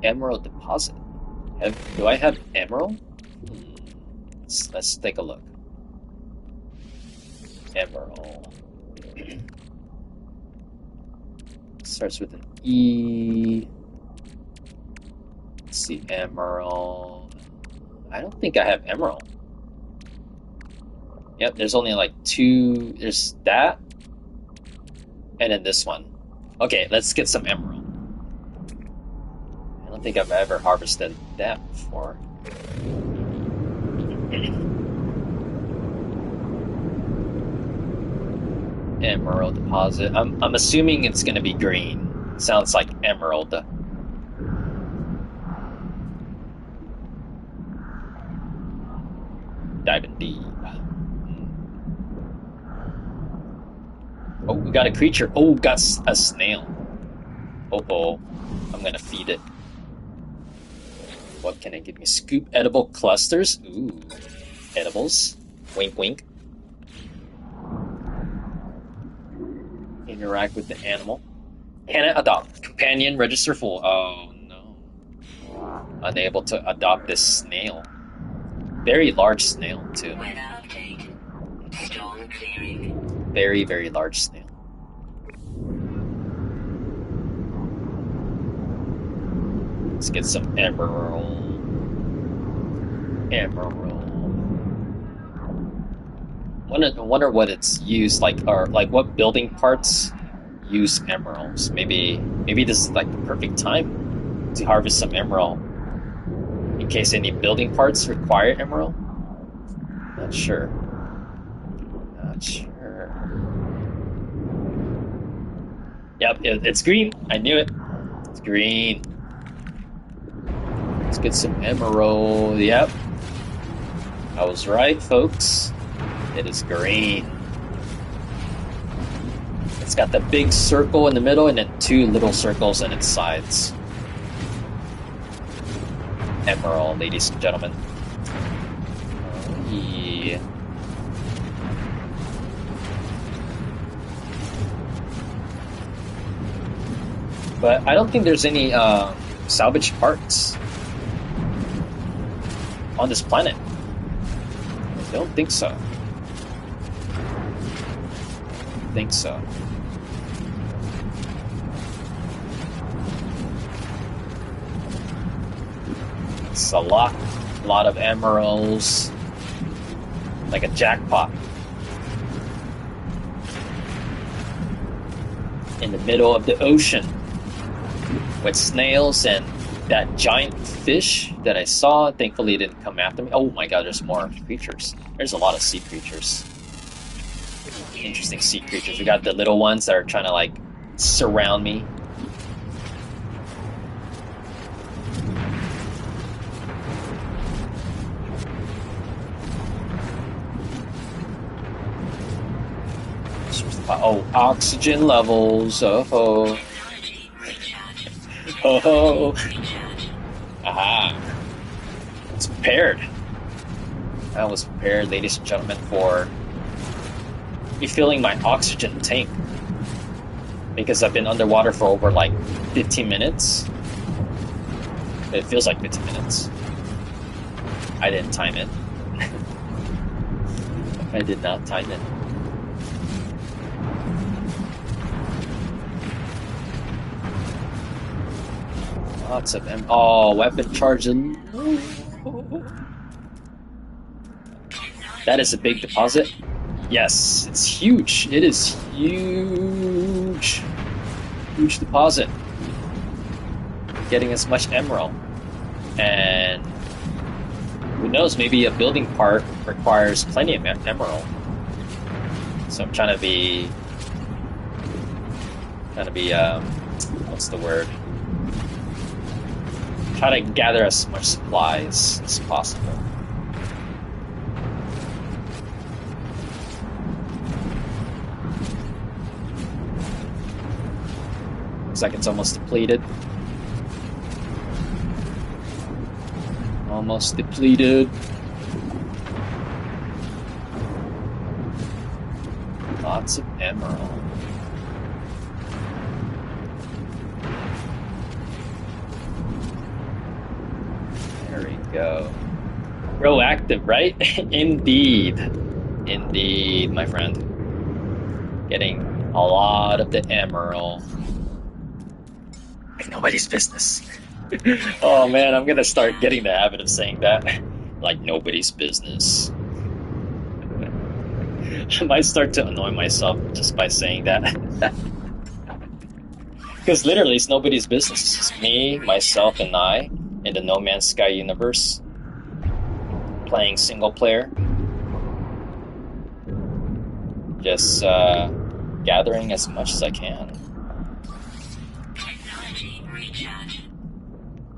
Emerald deposit. Do I have emerald? Let's take a look. Emerald. Starts with an E. Let's see, emerald. I don't think I have emerald. Yep, there's only like 2. There's that. And then this one. Okay, let's get some emerald. I don't think I've ever harvested that before. Emerald deposit. I'm assuming it's gonna be green. Sounds like emerald. Diving deep. Oh, we got a creature. Oh, got a snail. Oh, I'm gonna feed it. What can it give me? Scoop edible clusters. Ooh, edibles. Wink, wink. Interact with the animal. Can it adopt? Companion register full. Oh no. Unable to adopt this snail. Very large snail too. Weather update. Storm clearing. Very, very large snail. Let's get some emerald. Wonder what it's used like, or like what building parts use emeralds. Maybe this is like the perfect time to harvest some emerald. In case any building parts require emerald. Not sure. Yep, it's green. I knew it. It's green. Let's get some emerald. Yep. I was right, folks. It is green. It's got the big circle in the middle and then 2 little circles on its sides. Emerald, ladies and gentlemen. Oh, yeah. But I don't think there's any salvage parts on this planet. I don't think so. It's a lot of emeralds, like a jackpot. In the middle of the ocean, with snails and that giant fish that I saw. Thankfully, it didn't come after me. Oh my god, there's more creatures. There's a lot of sea creatures. Interesting sea creatures. We got the little ones that are trying to like surround me. Oh, oxygen levels. Oh. Oh. Aha. It's prepared. I was prepared, ladies and gentlemen, for refilling my oxygen tank. Because I've been underwater for over like 15 minutes. It feels like 15 minutes. I didn't time it. I did not time it. Lots of weapon charging. That is a big deposit. Yes, it's huge. It is huge. Huge deposit. Getting as much emerald. And who knows, maybe a building part requires plenty of emerald. So I'm trying to be what's the word? Try to gather as much supplies as possible. Looks like it's almost depleted. Almost depleted. Lots of emerald. There we go. Proactive, right? Indeed. Indeed, my friend. Getting a lot of the emerald. Like nobody's business. Oh man, I'm gonna start getting the habit of saying that. Like nobody's business. I might start to annoy myself just by saying that. Because literally it's nobody's business. It's just me, myself, and I in the No Man's Sky universe. Playing single player. Just gathering as much as I can. Technology recharge.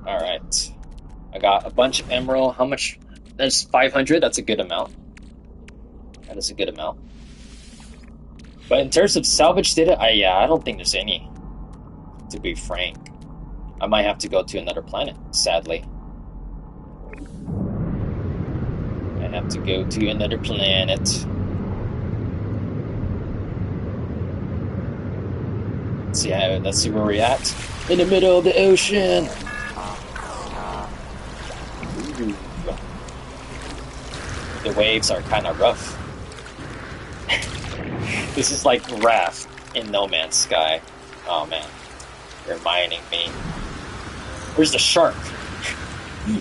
Alright. I got a bunch of emerald. How much? That's 500. That's a good amount. That is a good amount. But in terms of salvage data, I don't think there's any. To be frank. I might have to go to another planet, sadly. I have to go to another planet. Let's see where we're at. In the middle of the ocean. Ooh. The waves are kind of rough. This is like raft in No Man's Sky. Oh man, reminding me. Where's the shark?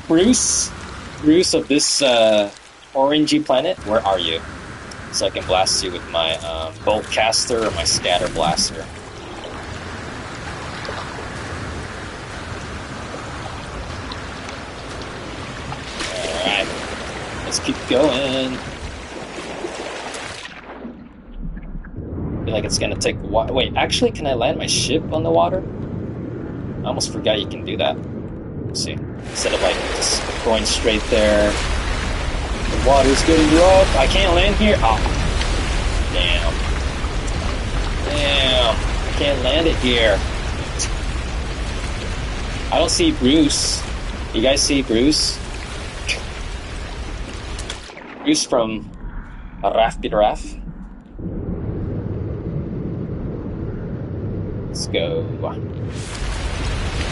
Bruce of this orangey planet, where are you? So I can blast you with my bolt caster or my scatter blaster. Alright, let's keep going. I feel like it's gonna take a while. Wait, actually, can I land my ship on the water? I almost forgot you can do that. Let's see. Instead of like just going straight there. The water's getting rough. I can't land here. Oh. Damn. Damn. I can't land it here. I don't see Bruce. You guys see Bruce? Bruce from Raf. Let's go.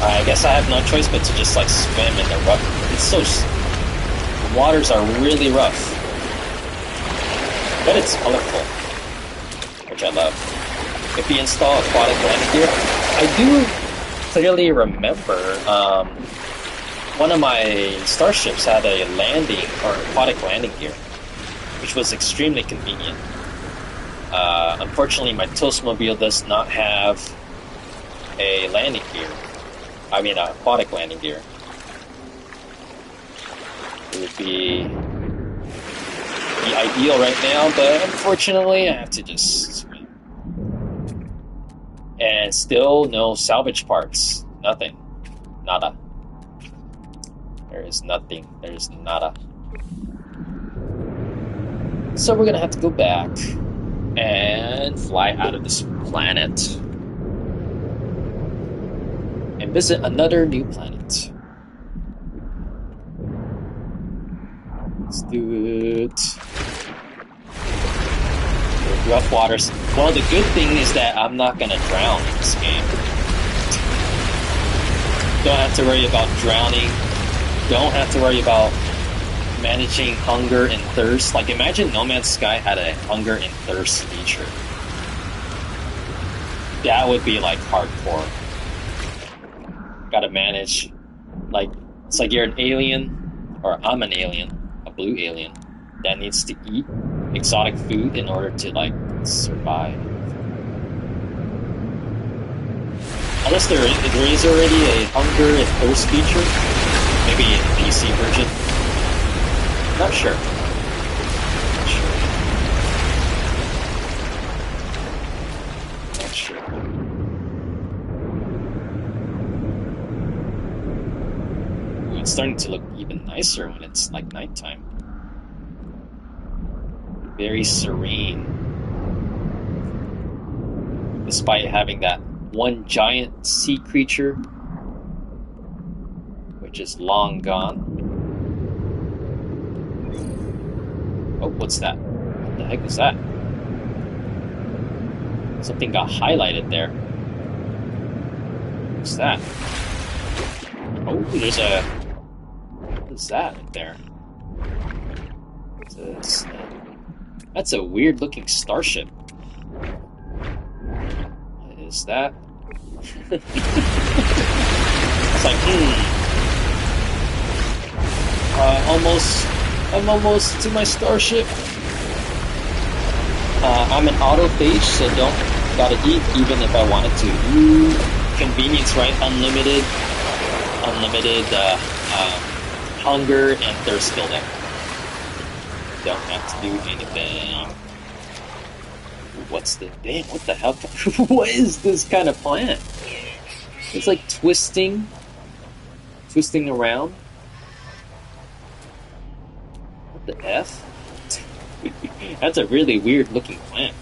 I guess I have no choice but to just like swim in the rough. It's so... The waters are really rough. But it's colorful. Which I love. If you install aquatic landing gear, I do clearly remember one of my starships had a landing or aquatic landing gear, which was extremely convenient. Unfortunately, my Toastmobile does not have a landing gear. I mean, aquatic landing gear. It would be ideal right now, but unfortunately, I have to just swim. And still no salvage parts. Nothing. Nada. There is nothing. There is nada. So we're gonna have to go back and fly out of this planet and visit another new planet. Let's do it. Rough waters. Well, the good thing is that I'm not gonna drown in this game. Don't have to worry about drowning. Don't have to worry about managing hunger and thirst. Like, imagine No Man's Sky had a hunger and thirst feature. That would be like hardcore. Gotta manage, like, it's like you're an alien, or I'm an alien, a blue alien, that needs to eat exotic food in order to, like, survive. Unless there is already a hunger and thirst feature, maybe in the PC version. Not sure. Not sure. Ooh, it's starting to look even nicer when it's like nighttime. Very serene. Despite having that one giant sea creature, which is long gone. Oh, what's that? What the heck was that? Something got highlighted there. What's that? Oh, there's a... What is that right there? What's this? That's a weird looking starship. What is that? It's like, I'm almost to my starship. I'm an autophage, so gotta eat even if I wanted to. Ooh, convenience, right? Unlimited hunger and thirst building. Don't have to do anything. What's the damn? What the hell? What is this kind of plant? It's like twisting around. What the F? That's a really weird looking plant.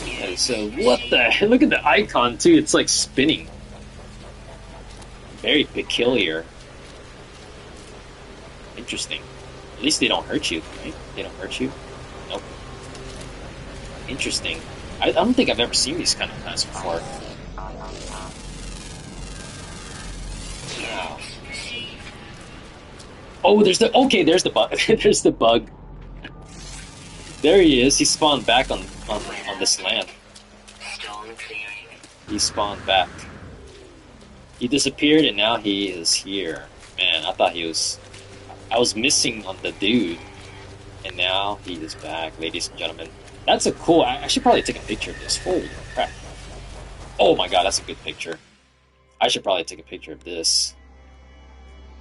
Okay, so what the? Look at the icon too. It's like spinning. Very peculiar. Interesting. At least they don't hurt you, right? They don't hurt you? Nope. Interesting. I don't think I've ever seen these kind of plants before. Wow. Oh, there's the bug. There's the bug. There he is. He spawned back on this land. He spawned back. He disappeared and now he is here. Man, I thought I was missing on the dude. And now he is back, ladies and gentlemen. That's a cool... I should probably take a picture of this. Holy crap. Oh my god, that's a good picture. I should probably take a picture of this.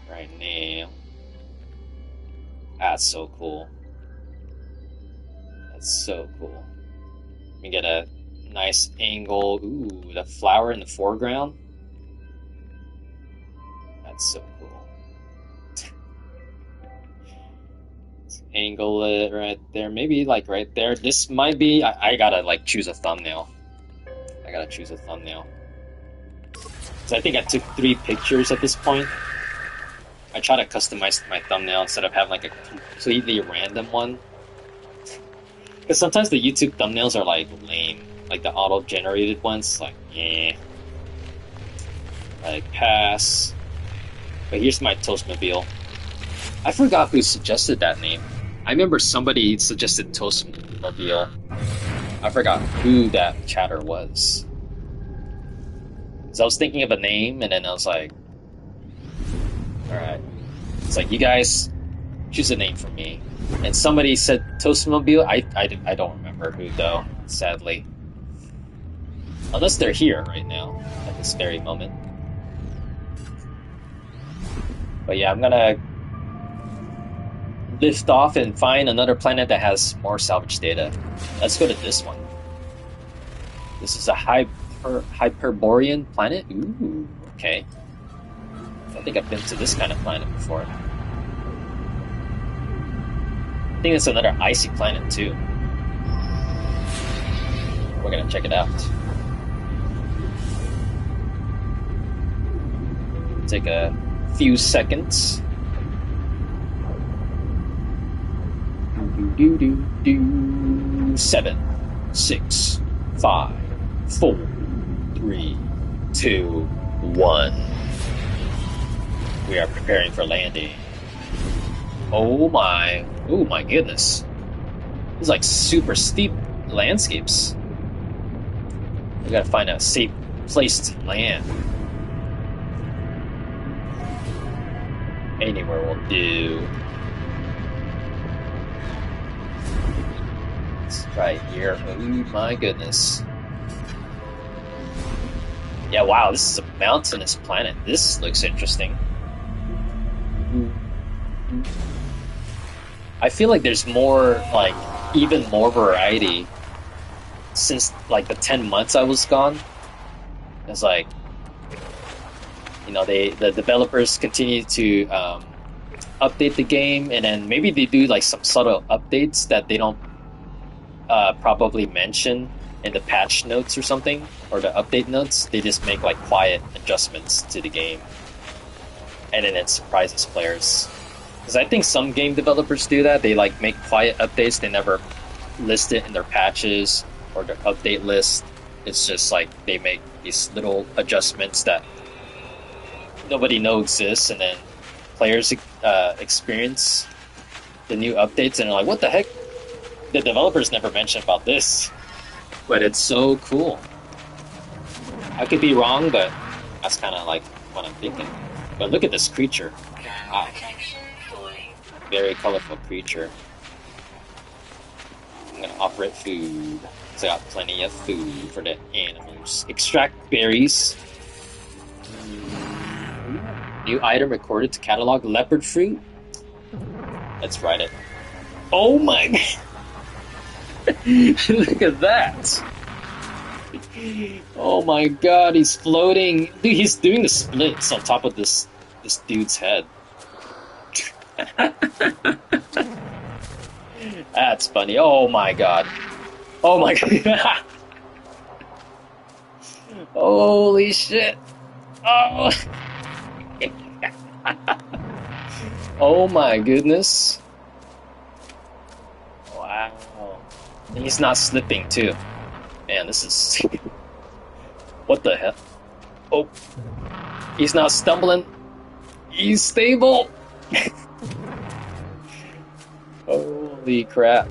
Right now. That's so cool. That's so cool. Let me get a nice angle. Ooh, the flower in the foreground. That's so cool. Angle it right there, maybe like right there. This might be. I gotta like choose a thumbnail. So I think I took 3 pictures at this point. I try to customize my thumbnail instead of having like a completely random one. Because sometimes the YouTube thumbnails are like lame, like the auto-generated ones. Like, yeah, like pass. But here's my Toastmobile. I forgot who suggested that name. I remember somebody suggested Toastmobile. I forgot who that chatter was. So I was thinking of a name, and then I was like, alright. It's like, you guys choose a name for me. And somebody said Toastmobile. I don't remember who, though, sadly. Unless they're here right now, at this very moment. But yeah, I'm gonna lift off and find another planet that has more salvage data. Let's go to this one. This is a Hyperborean planet. Ooh, okay. I think I've been to this kind of planet before. I think it's another icy planet too. We're gonna check it out. Take a few seconds. 7, 6, 5, 4, 3, 2, 1. We are preparing for landing. Oh my goodness. It's like super steep landscapes. We gotta find a safe place to land. Anywhere will do. It's right here. Oh my goodness. Yeah, wow, this is a mountainous planet. This looks interesting. I feel like there's more, like, even more variety since, like, the 10 months I was gone. It's like, you know, the developers continue to update the game, and then maybe they do, like, some subtle updates that they don't probably mention in the patch notes or something, or the update notes. They just make, like, quiet adjustments to the game. and then it surprises players. Because I think some game developers do that. They like make quiet updates. They never list it in their patches or their update list. It's just like they make these little adjustments that nobody knows exists, and then players experience the new updates and they're like, what the heck? The developers never mentioned about this. But it's so cool. I could be wrong, but that's kind of like what I'm thinking. But look at this creature. Wow. Very colorful creature. I'm gonna offer it food, because I got plenty of food for the animals. Extract berries. New item recorded to catalog leopard fruit. Let's write it. Oh my god! Look at that! Oh my god, he's floating. Dude, he's doing the splits on top of this dude's head. That's funny. Oh my god. Oh my god. Holy shit. Oh. Oh my goodness. Wow. And he's not slipping too. Man, this is... What the hell? Oh. He's not stumbling. He's stable. Holy crap.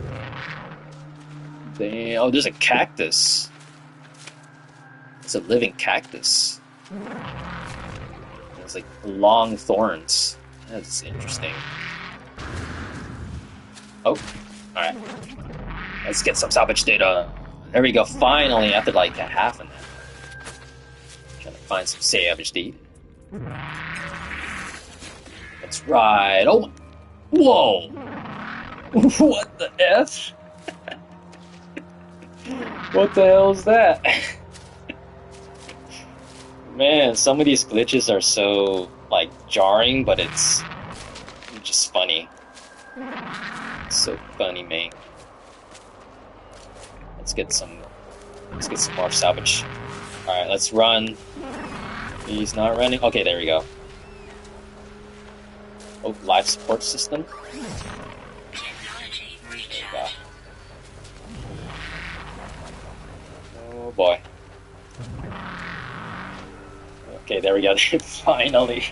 Damn. Oh, there's a cactus. It's a living cactus. It's like long thorns. That's interesting. Oh, alright. Let's get some salvage data. There we go, finally, after like a half an hour. Trying to find some salvage data. Let's ride. Oh, whoa! What the F? What the hell is that? Man, some of these glitches are so, like, jarring, but it's just funny. It's so funny, man. Let's get some more salvage. Alright, let's run. He's not running. Okay, there we go. Oh, life support system. Oh boy. Okay, there we go. Finally.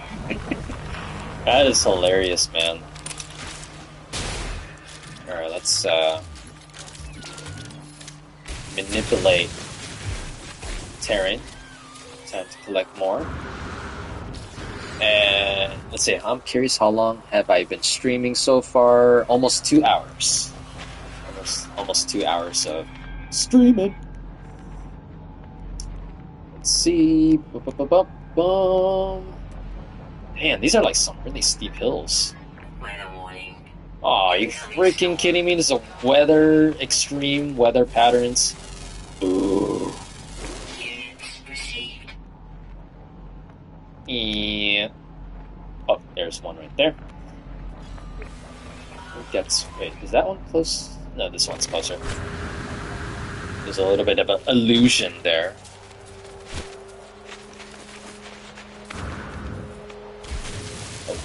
That is hilarious, man. Alright, let's manipulate terrain. Time to collect more. And let's see, I'm curious, how long have I been streaming so far? Almost 2 hours. Almost 2 hours of streaming. Let's see. Man, these are like some really steep hills. Oh, are you freaking kidding me? There's a extreme weather patterns. Ooh. Yeah. Oh, there's one right there. Wait, is that one close? No, this one's closer. There's a little bit of an illusion there. Oh.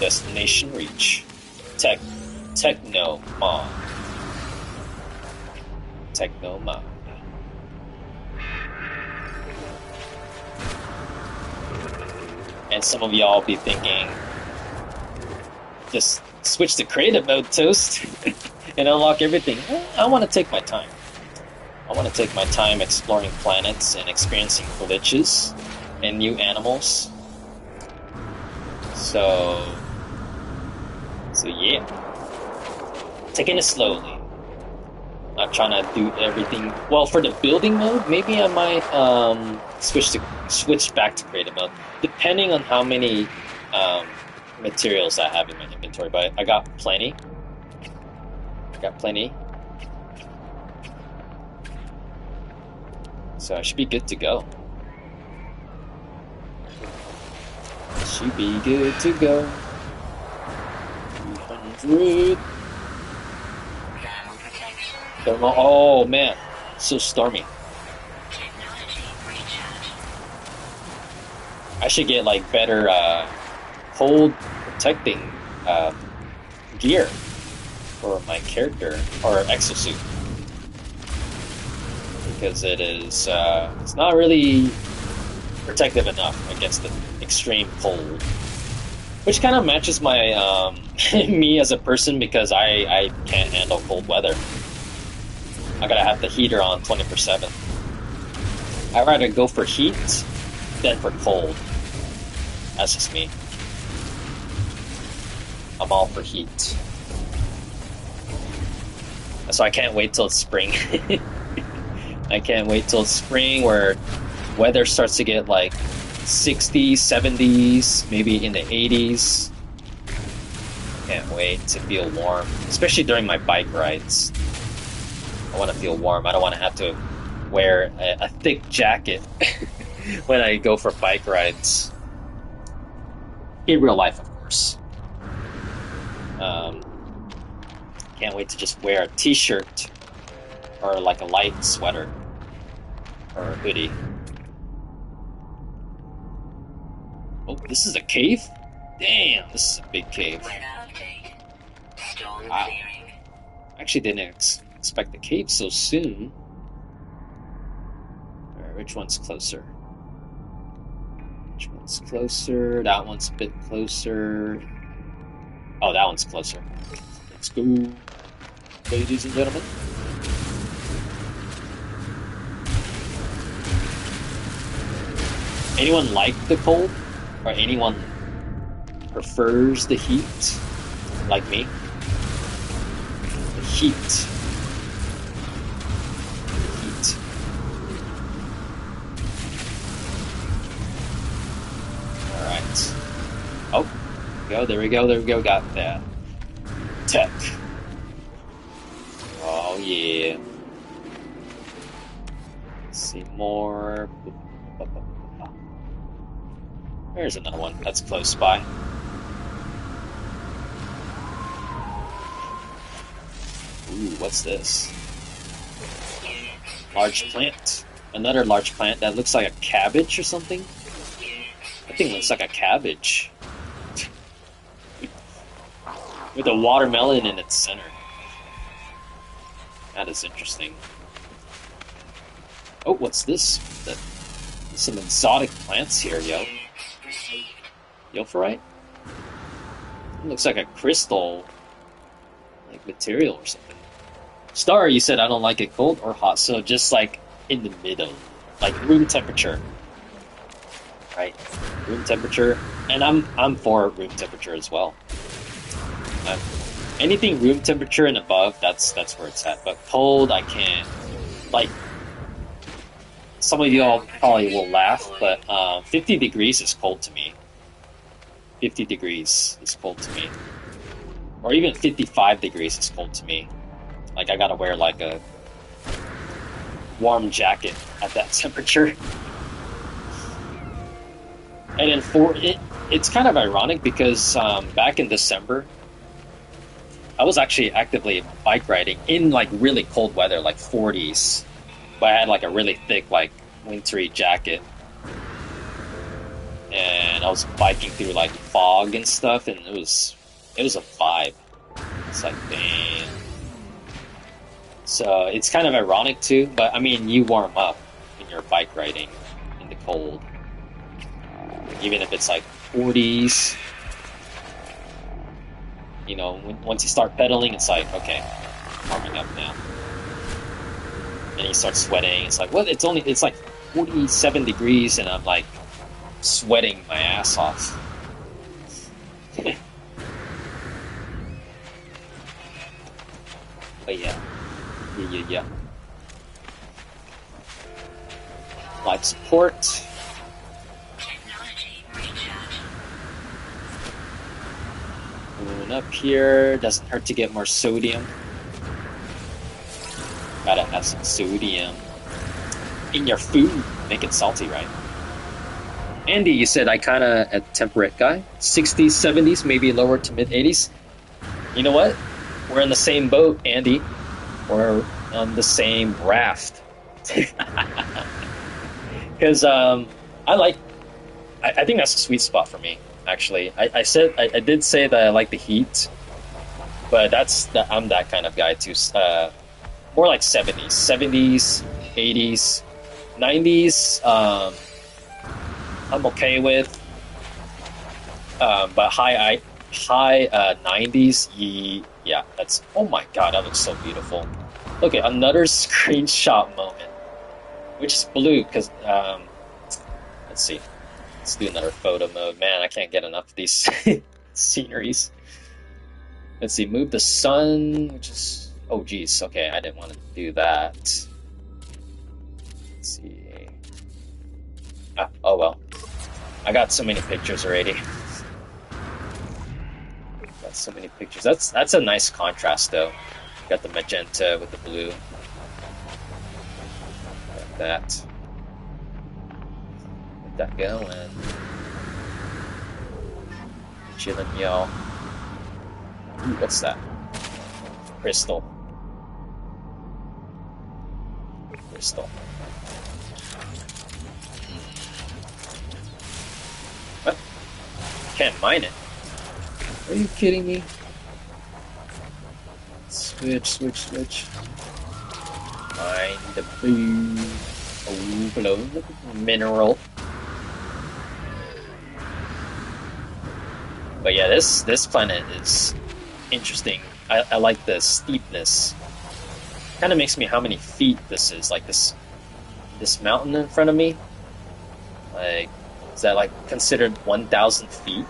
Destination reach. Techno mod. Techno mod. And some of y'all be thinking, just switch to creative mode, Toast, and unlock everything. Well, I want to take my time. I want to take my time exploring planets and experiencing glitches and new animals. So yeah. Taking it slowly. Not trying to do everything. Well, for the building mode, maybe I might switch back to creative mode, depending on how many materials I have in my inventory. But I got plenty. So I should be good to go. Should be good to go. 300. Thermal. Oh man, so stormy. I should get like better cold protecting gear for my character or exosuit, because it is it's not really protective enough against the extreme cold, which kind of matches my me as a person, because I can't handle cold weather. I gotta have the heater on 24/7. I'd rather go for heat than for cold. That's just me. I'm all for heat. So I can't wait till it's spring. I can't wait till it's spring, where weather starts to get like 60s, 70s, maybe in the 80s. Can't wait to feel warm, especially during my bike rides. I want to feel warm. I don't want to have to wear a thick jacket when I go for bike rides. In real life, of course. Can't wait to just wear a t-shirt or like a light sweater or a hoodie. Oh, this is a cave? Damn, this is a big cave. Wow. Actually didn't expect the cave so soon. Alright, which one's closer? Which one's closer? That one's a bit closer. Oh, that one's closer. Let's go, ladies and gentlemen. Anyone like the cold? Or anyone prefers the heat? Like me? The heat. Heat. Alright. Oh, there we go, got that. Tech. Oh yeah. Let's see more. There's another one that's close by. Ooh, what's this? Large plant. Another large plant that looks like a cabbage or something. That thing looks like a cabbage. With a watermelon in its center. That is interesting. Oh, what's this? Some exotic plants here, yo. Yophorite? It looks like a crystal, like material or something. Star, you said I don't like it cold or hot, so just like in the middle, like room temperature, right? Room temperature, and I'm for room temperature as well. Anything room temperature and above, that's where it's at. But cold, I can't. Like, some of y'all probably will laugh, but 50 degrees is cold to me. 50 degrees is cold to me. Or even 55 degrees is cold to me. Like, I gotta wear like a warm jacket at that temperature. And then for it, it's kind of ironic because back in December, I was actually actively bike riding in like really cold weather, like 40s. But I had like a really thick, like wintry jacket. And I was biking through like fog and stuff, and it was a vibe. It's like, damn. So it's kind of ironic too, but I mean, you warm up when you're bike riding in the cold. Even if it's like 40s. You know, once you start pedaling, it's like, okay, I'm warming up now. And you start sweating. It's like, what? It's like 47 degrees, and I'm like sweating my ass off. But yeah. Life support. Moving up here, doesn't hurt to get more sodium. Gotta have some sodium in your food. Make it salty, right? Andy, you said I kinda a temperate guy. 60s, 70s, maybe lower to mid 80s. You know what? We're in the same boat, Andy. We're on the same raft. Because I think that's a sweet spot for me. Actually, I did say that I like the heat, but I'm that kind of guy too. More like 70s, 80s, 90s. I'm okay with, but high 90s. Yeah, that's, oh my god, that looks so beautiful. Okay, another screenshot moment, which is blue because let's see. Let's do another photo mode. Man, I can't get enough of these sceneries. Let's see, move the sun, which is... Oh, geez. Okay, I didn't want to do that. Let's see. Oh, well. I got so many pictures already. Got so many pictures. That's a nice contrast, though. Got the magenta with the blue. Like that. Get that going. Chilling, y'all. Ooh, what's that? Crystal. Crystal. What? Can't mine it. Are you kidding me? Switch. Mine the blue. Oh, below the mineral. But yeah, this planet is interesting. I like the steepness. Kind of makes me how many feet this is. Like this mountain in front of me. Like, is that like considered 1,000 feet?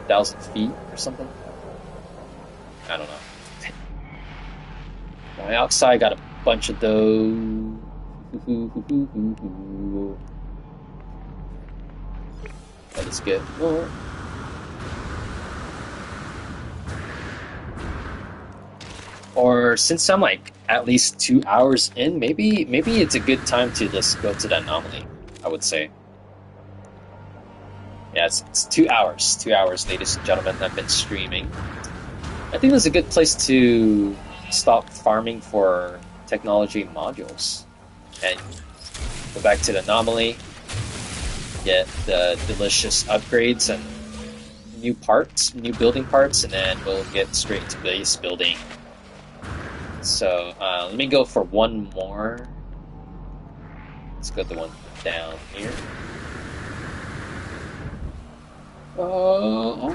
1,000 feet or something? I don't know. My outside got a bunch of those. That is good. Oh. Or since I'm like at least 2 hours in, maybe it's a good time to just go to the anomaly, I would say. Yeah, it's 2 hours. 2 hours, ladies and gentlemen. I've been streaming. I think this is a good place to stop farming for technology modules and go back to the anomaly, get the delicious upgrades and new parts, new building parts, and then we'll get straight to base building. So let me go for one more. Let's go the one down here. Oh.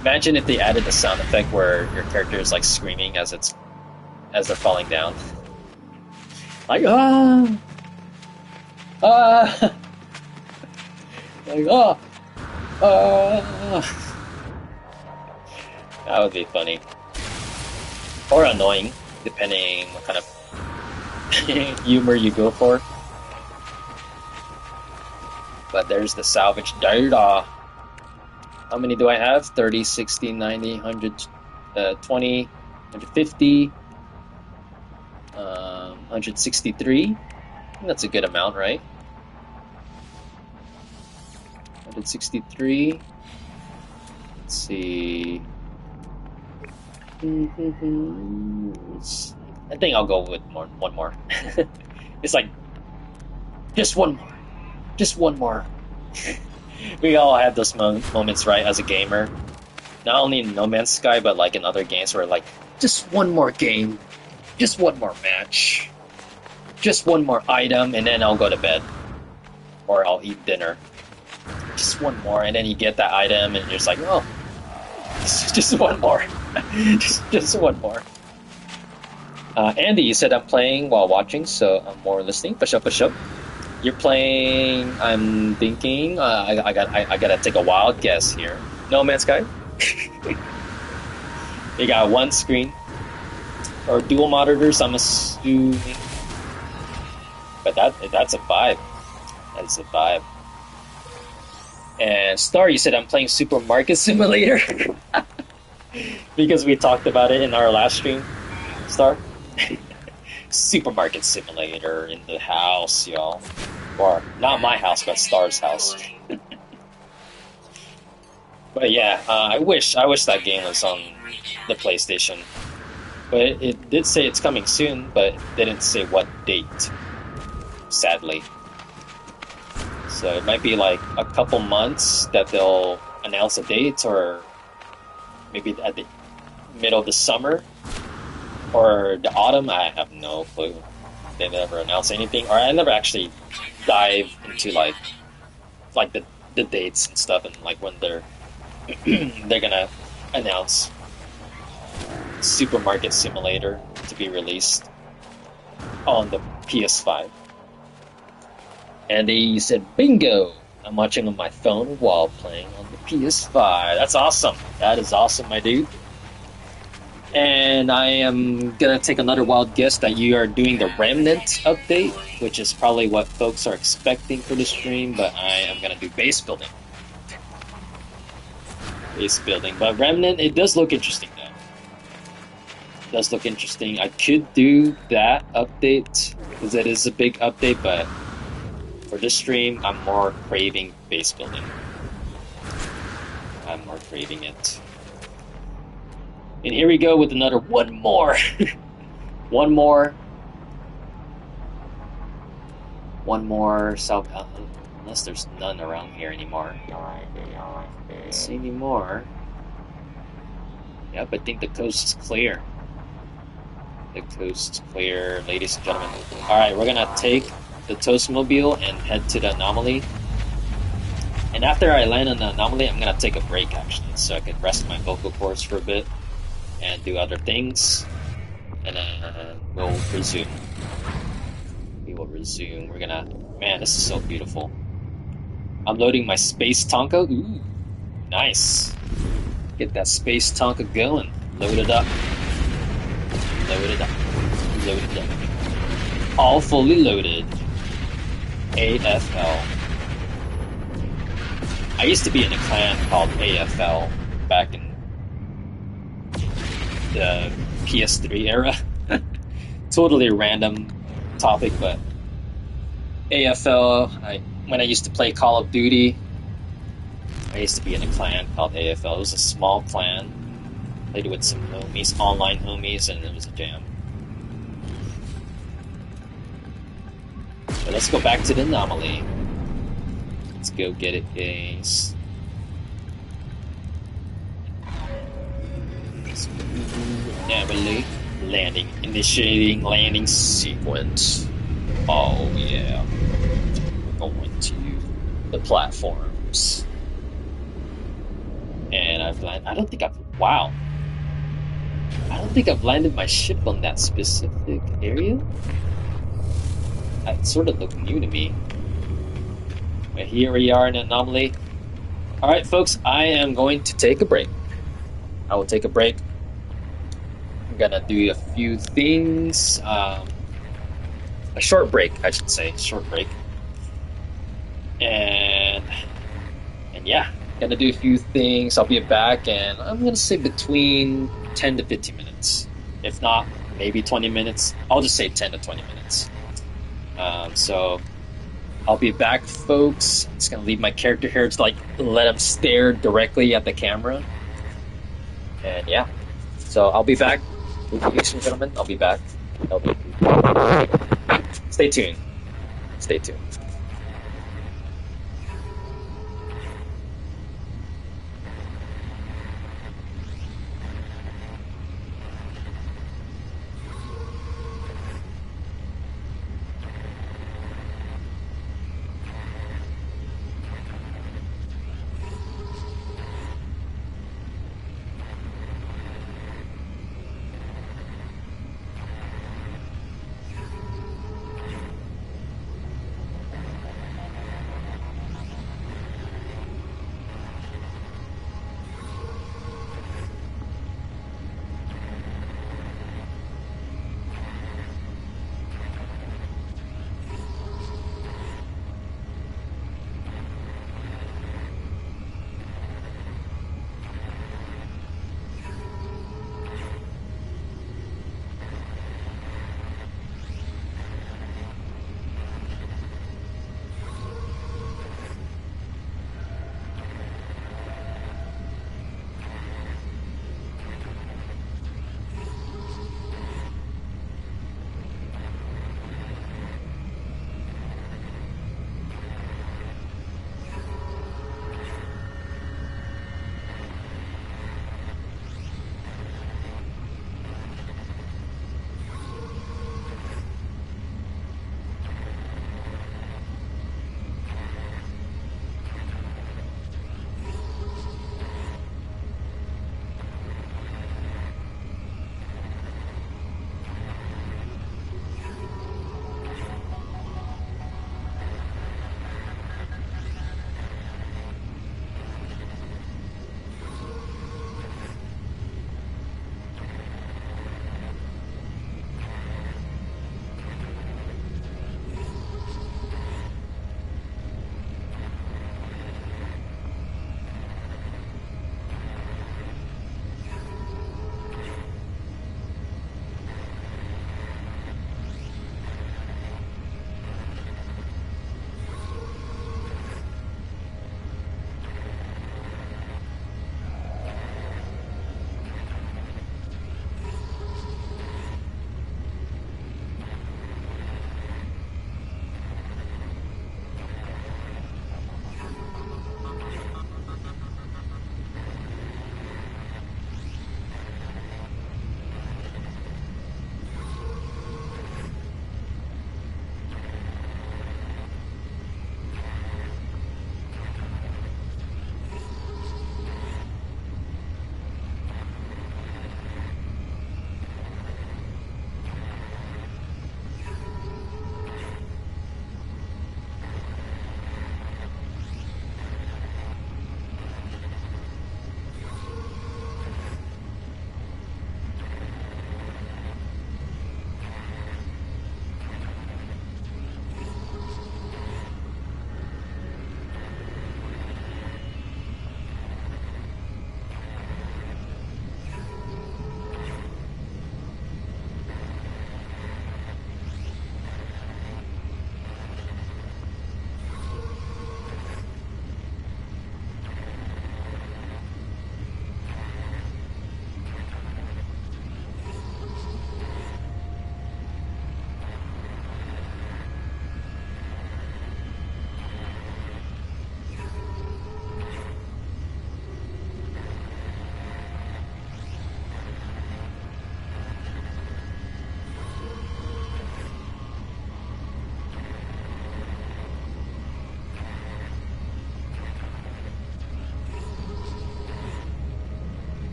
Imagine if they added a sound effect where your character is like screaming as they're falling down. Like like that would be funny. Or annoying, depending what kind of humor you go for. But there's the salvage data. How many do I have? 30, 60, 90, 100, 20, 150, 163. I think that's a good amount, right? 163. Let's see. I think I'll go with one more. It's like, just one more. Just one more. We all have those moments, right, as a gamer. Not only in No Man's Sky, but like in other games where like, just one more game. Just one more match. Just one more item, and then I'll go to bed. Or I'll eat dinner. Just one more, and then you get that item, and you're just like, oh, just one more. just one more. Andy, you said I'm playing while watching, so I'm more listening. Push up. You're playing. I'm thinking. I gotta take a wild guess here. No Man's Sky. You got one screen or dual monitors. I'm assuming, but that's a vibe. That's a vibe. And Star, you said I'm playing Supermarket Simulator because we talked about it in our last stream. Star. Supermarket Simulator in the house, y'all. Or not my house, but Star's house. But yeah, I wish that game was on the PlayStation. But it did say it's coming soon, but it didn't say what date, sadly. So it might be like a couple months that they'll announce a date, or maybe at the middle of the summer or the autumn. I have no clue. They never announced anything, or I never actually dive into like the dates and stuff, and like when they're they're gonna announce Supermarket Simulator to be released on the PS5. And they said, bingo! I'm watching on my phone while playing on the PS5. That's awesome. That is awesome, my dude. And I am gonna take another wild guess that you are doing the Remnant update, which is probably what folks are expecting for the stream, but I am gonna do base building. Base building. But Remnant, it does look interesting though. It does look interesting. I could do that update, because it is a big update, but for this stream, I'm more craving base building. I'm more craving it. And here we go with another one more. One more South, unless there's none around here anymore. Don't see any more. Yep, I think the coast is clear. The coast is clear, ladies and gentlemen. Alright, we're gonna take the Toastmobile and head to the anomaly. And after I land on the anomaly, I'm gonna take a break actually, so I can rest my vocal cords for a bit and do other things, and then we'll resume. We will resume. We're gonna... Man, this is so beautiful. I'm loading my Space Tonka. Ooh, nice. Get that Space Tonka going. Load it up. Load it up. Load it up. All fully loaded. AFL. I used to be in a clan called AFL back in the PS3 era. Totally random topic, but AFL, when I used to play Call of Duty, I used to be in a clan called AFL. It was a small clan. Played with some homies, online homies, and it was a jam. But let's go back to the anomaly. Let's go get it, guys. Anomaly. Landing. Initiating landing sequence. Oh, yeah. We're going to the platforms. And I've landed. I don't think I've. Wow. I don't think I've landed my ship on that specific area. That sort of looked new to me. But here we are in an anomaly. Alright, folks, I am going to take a break. I will take a break. I'm gonna do a few things. A short break, I should say. Short break. And yeah, gonna do a few things. I'll be back, and I'm gonna say between 10 to 15 minutes. If not, maybe 20 minutes. I'll just say 10 to 20 minutes. So I'll be back, folks. I'm just gonna leave my character here to like let him stare directly at the camera. And yeah, so I'll be back. Ladies and gentlemen, I'll be back. Stay tuned. Stay tuned.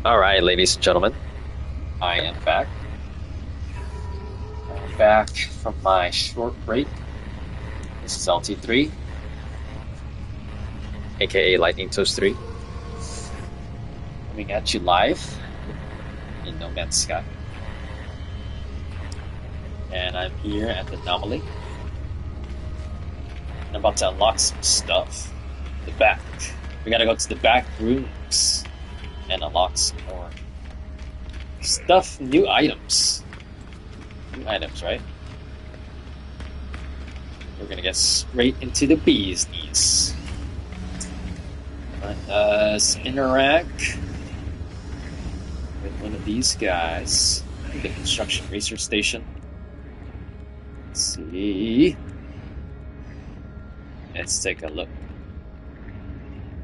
Alright, ladies and gentlemen, I am back. I'm back from my short break. This is LT3, aka Lightning Toast 3, coming at you live in NoMan'sSky. And I'm here at the anomaly. I'm about to unlock some stuff. The back. We gotta go to the back rooms and unlock some more stuff, new items. New items, right? We're gonna get straight into the bee's knees. Let us interact with one of these guys. The construction research station. Let's see. Let's take a look.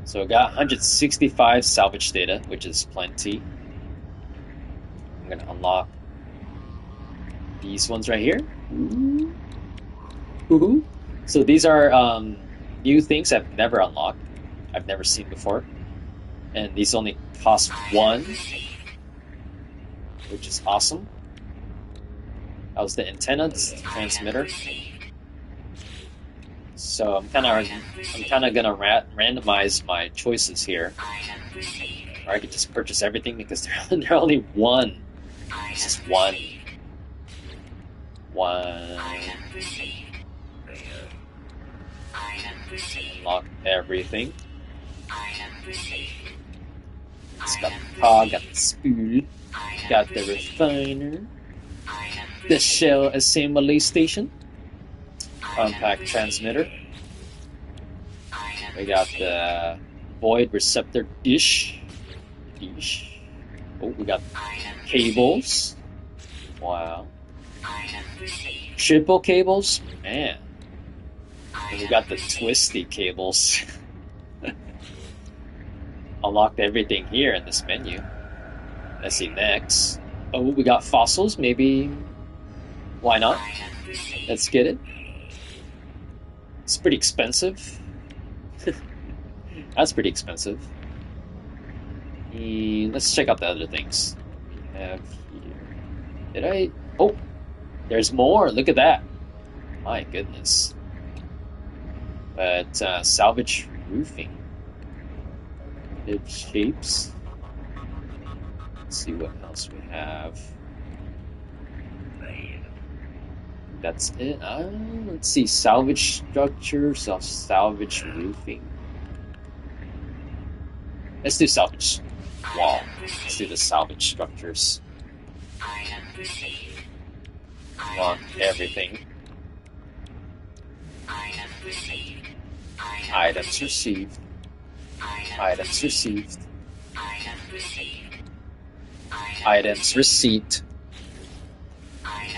So I got 165 salvage data, which is plenty. I'm gonna unlock these ones right here. Ooh. So these are new things I've never unlocked. I've never seen before. And these only cost 1, which is awesome. That was the antenna, this is the transmitter. So I'm kind of gonna randomize my choices here, or I could just purchase everything because they're only 1. It's just one. Unlock everything. It's got the cog, got the spool, got the refiner, the shell assembly station. Compact transmitter. We got the void receptor dish. Oh, we got cables. Wow. Triple cables? Man. And we got the twisty cables. Unlocked everything here in this menu. Let's see next. Oh, we got fossils. Maybe. Why not? Let's get it. It's pretty expensive. That's pretty expensive. And let's check out the other things we have here. Oh, there's more. Look at that. My goodness. But salvage roofing. It shapes. Let's see what else we have. That's it. Let's see. Salvage structures of salvage roofing. Let's do salvage wall. Let's do the salvage structures. Want everything. Items received. Items received. Items receipt.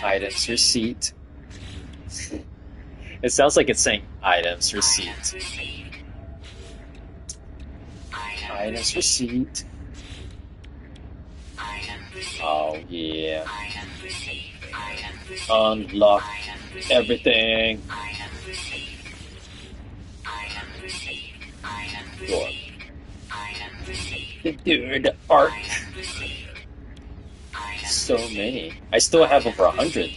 Items receipt. It sounds like it's saying items receipt. Items receipt. Oh yeah. Unlock everything. Door. The arc. So many. I still have over 100.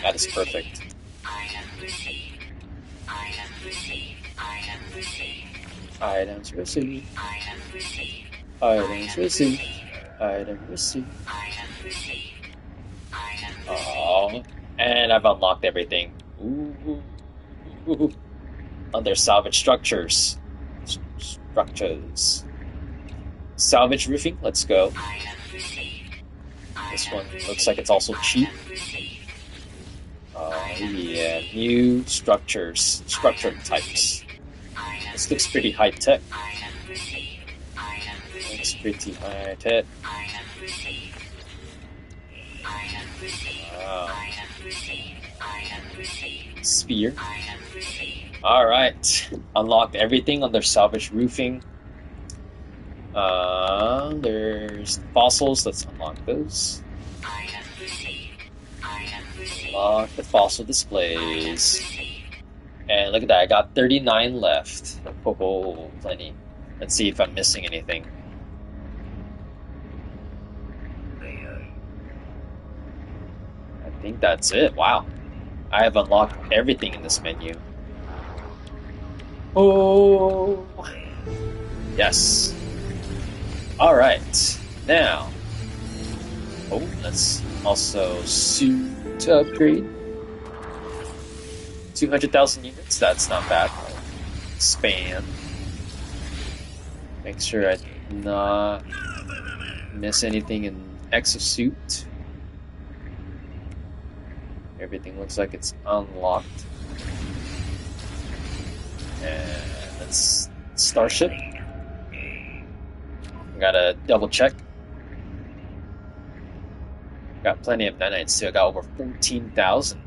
That is perfect. Items received. Items received. Item received. Oh, and I've unlocked everything. Ooh. Under salvage structures. Salvage roofing. Let's go. This one looks like it's also cheap. Oh yeah, new structure types. This looks pretty high tech. Looks pretty high tech. Wow. Sphere. Alright. Unlocked everything under salvage roofing. There's fossils. Let's unlock those. Unlock the fossil displays. And look at that, I got 39 left. Oh, plenty. Let's see if I'm missing anything. think that's it. Wow. I have unlocked everything in this menu. Oh, yes. All right. Now, let's also suit upgrade. 200,000 units. That's not bad. Expand. Make sure I not miss anything in exosuit. Everything looks like it's unlocked. And that's Starship. Gotta double check. Got plenty of nanites too. I got over 14,000.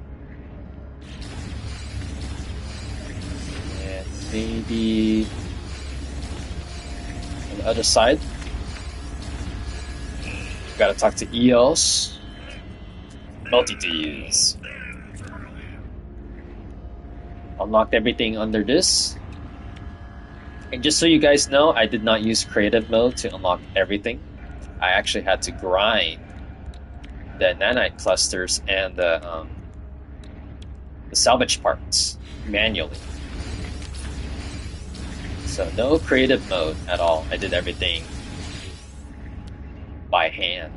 And maybe on the other side, gotta talk to EOS. LT3's. Unlocked everything under this. And just so you guys know, I did not use creative mode to unlock everything. I actually had to grind the nanite clusters and the salvage parts manually. So no creative mode at all. I did everything by hand.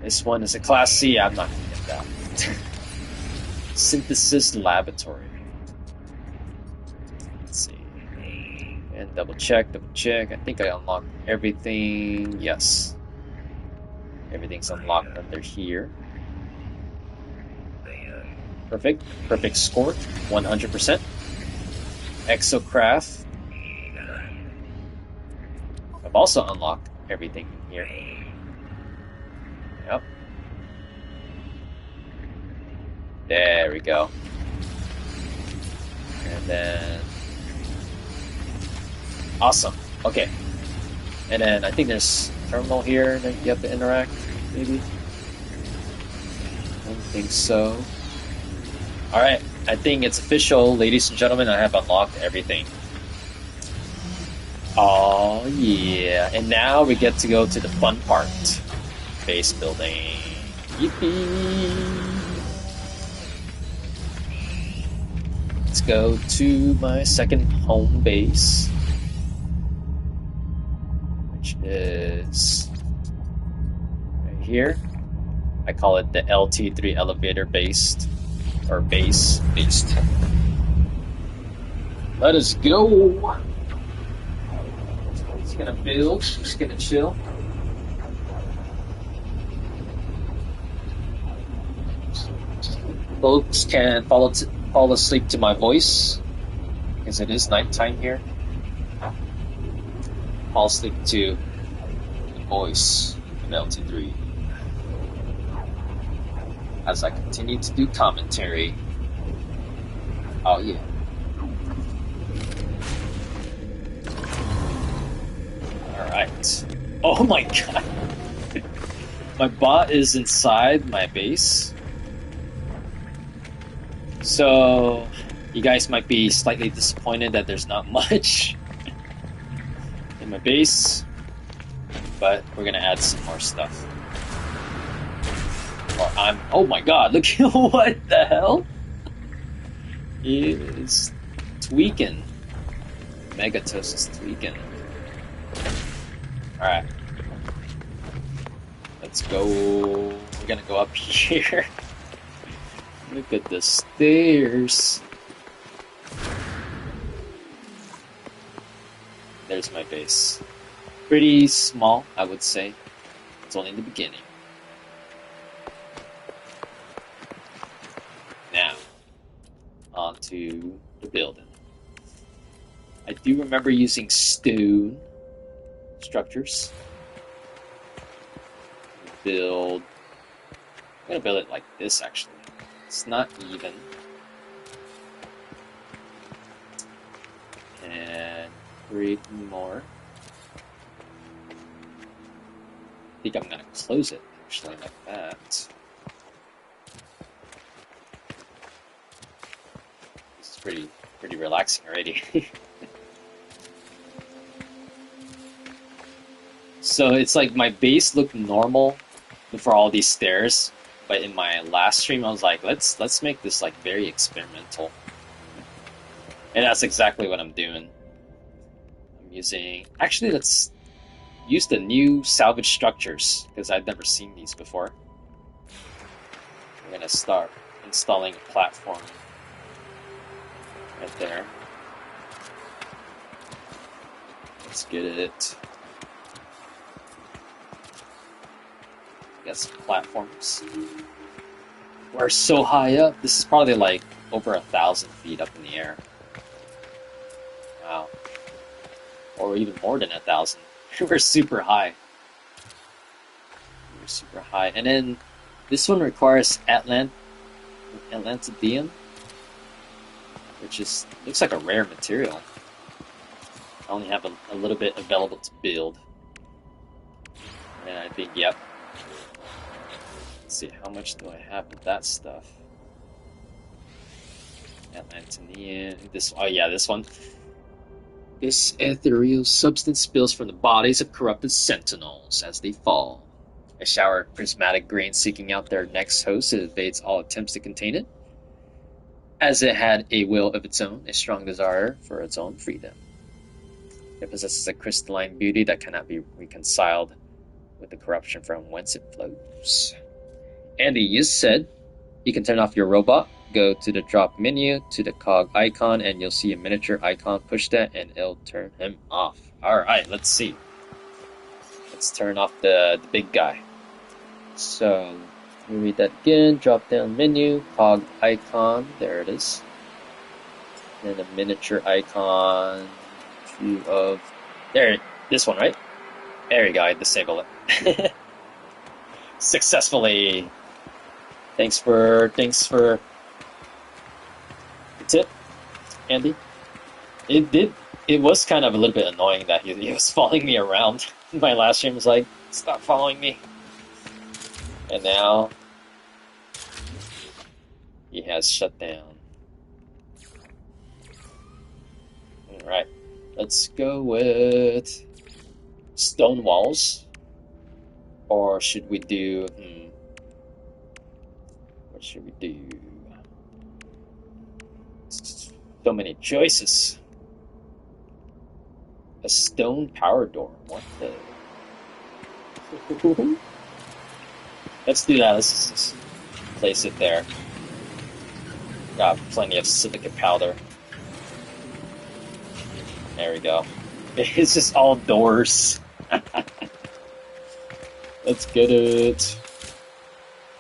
This one is a Class C. I'm not gonna get that. Synthesis laboratory. Let's see. And double check. I think I unlocked everything. Yes. Everything's unlocked under here. Perfect. Perfect score. 100%. Exocraft. I've also unlocked everything here. Yep. There we go. And then... Awesome. Okay. And then I think there's a terminal here that you have to interact, maybe? I don't think so. Alright, I think it's official, ladies and gentlemen. I have unlocked everything. Oh yeah. And now we get to go to the fun part. Base building. Yippee! Let's go to my second home base, which is right here. I call it the LT3 elevator based, or based. Let us go. Just gonna build, just gonna chill. Folks can fall asleep to my voice, because it is nighttime here. Fall asleep to the voice of LT3 as I continue to do commentary. Oh yeah. Alright. Oh my god. My bot is inside my base. So, you guys might be slightly disappointed that there's not much in my base, but we're gonna add some more stuff. Or oh my god, look at what the hell is tweaking. Megatos is tweaking. Alright. Let's go. We're gonna go up here. Look at the stairs. There's my base. Pretty small, I would say. It's only in the beginning. Now, onto the building. I do remember using stone structures. I'm gonna build it like this, actually. It's not even. And create more. I think I'm gonna close it actually like that. This is pretty relaxing already. So it's like my base looked normal for all these stairs. But in my last stream, I was like, let's make this like very experimental, and that's exactly what I'm doing. I'm using let's use the new salvage structures because I've never seen these before. I'm gonna start installing a platform right there. Let's get it. Got some platforms. We're so high up. This is probably like over 1,000 feet up in the air. Wow. Or even more than 1,000. We're super high. We're super high. And then this one requires Atlantidium, which looks like a rare material. I only have a little bit available to build. And I think, yep. Let's see, how much do I have of that stuff? Atlantidium. Oh yeah, this one. This ethereal substance spills from the bodies of corrupted sentinels as they fall. A shower of prismatic grain seeking out their next host, it evades all attempts to contain it. As it had a will of its own, a strong desire for its own freedom. It possesses a crystalline beauty that cannot be reconciled with the corruption from whence it flows. Andy, you said you can turn off your robot. Go to the drop menu, to the cog icon, and you'll see a miniature icon. Push that, and it'll turn him off. Alright, let's see. Let's turn off the big guy. So, let me read that again. Drop down menu, cog icon. There it is. And a miniature icon. This one, right? There you go, I disable it. Successfully. Thanks for the tip, Andy. It was kind of a little bit annoying that he was following me around. My last stream was like, stop following me. And now he has shut down. Alright. Let's go with stone walls. Or should we do what should we do? So many choices. A stone power door. What the? Let's do that. Let's just place it there. Got plenty of silicate powder. There we go. It's just all doors. Let's get it.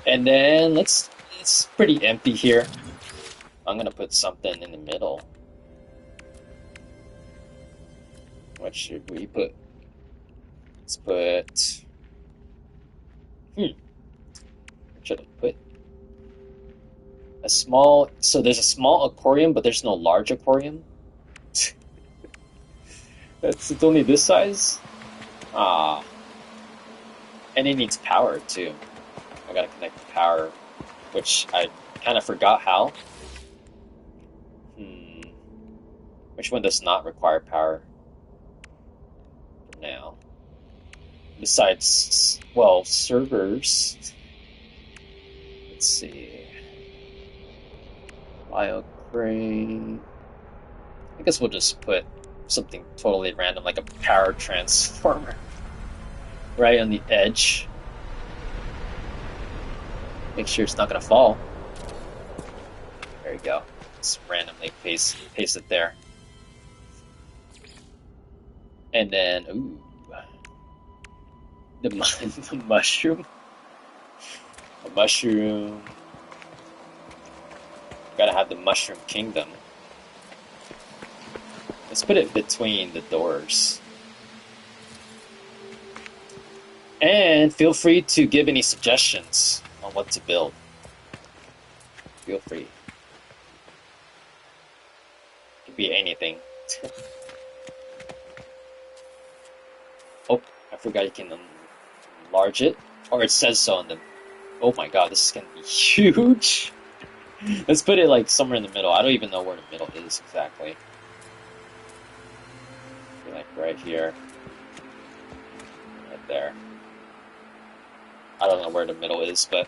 And then it's pretty empty here. I'm gonna put something in the middle. What should we put? Let's put... What should I put? A small... So there's a small aquarium, but there's no large aquarium. It's only this size? Ah. And it needs power, too. I gotta connect the power, which I kind of forgot how. Which one does not require power? Now. Besides, well, servers. Let's see. Biocrane. I guess we'll just put something totally random, like a power transformer, right on the edge. Make sure it's not gonna fall. There you go. Just randomly paste it there. And then, ooh, the mushroom. A mushroom. Gotta have the mushroom kingdom. Let's put it between the doors. And feel free to give any suggestions on what to build. Feel free. It could be anything. Oh, I forgot you can enlarge it. Or it says so in the... Oh my god, this is gonna be huge! Let's put it like somewhere in the middle. I don't even know where the middle is exactly. Like right here. Right there. I don't know where the middle is, but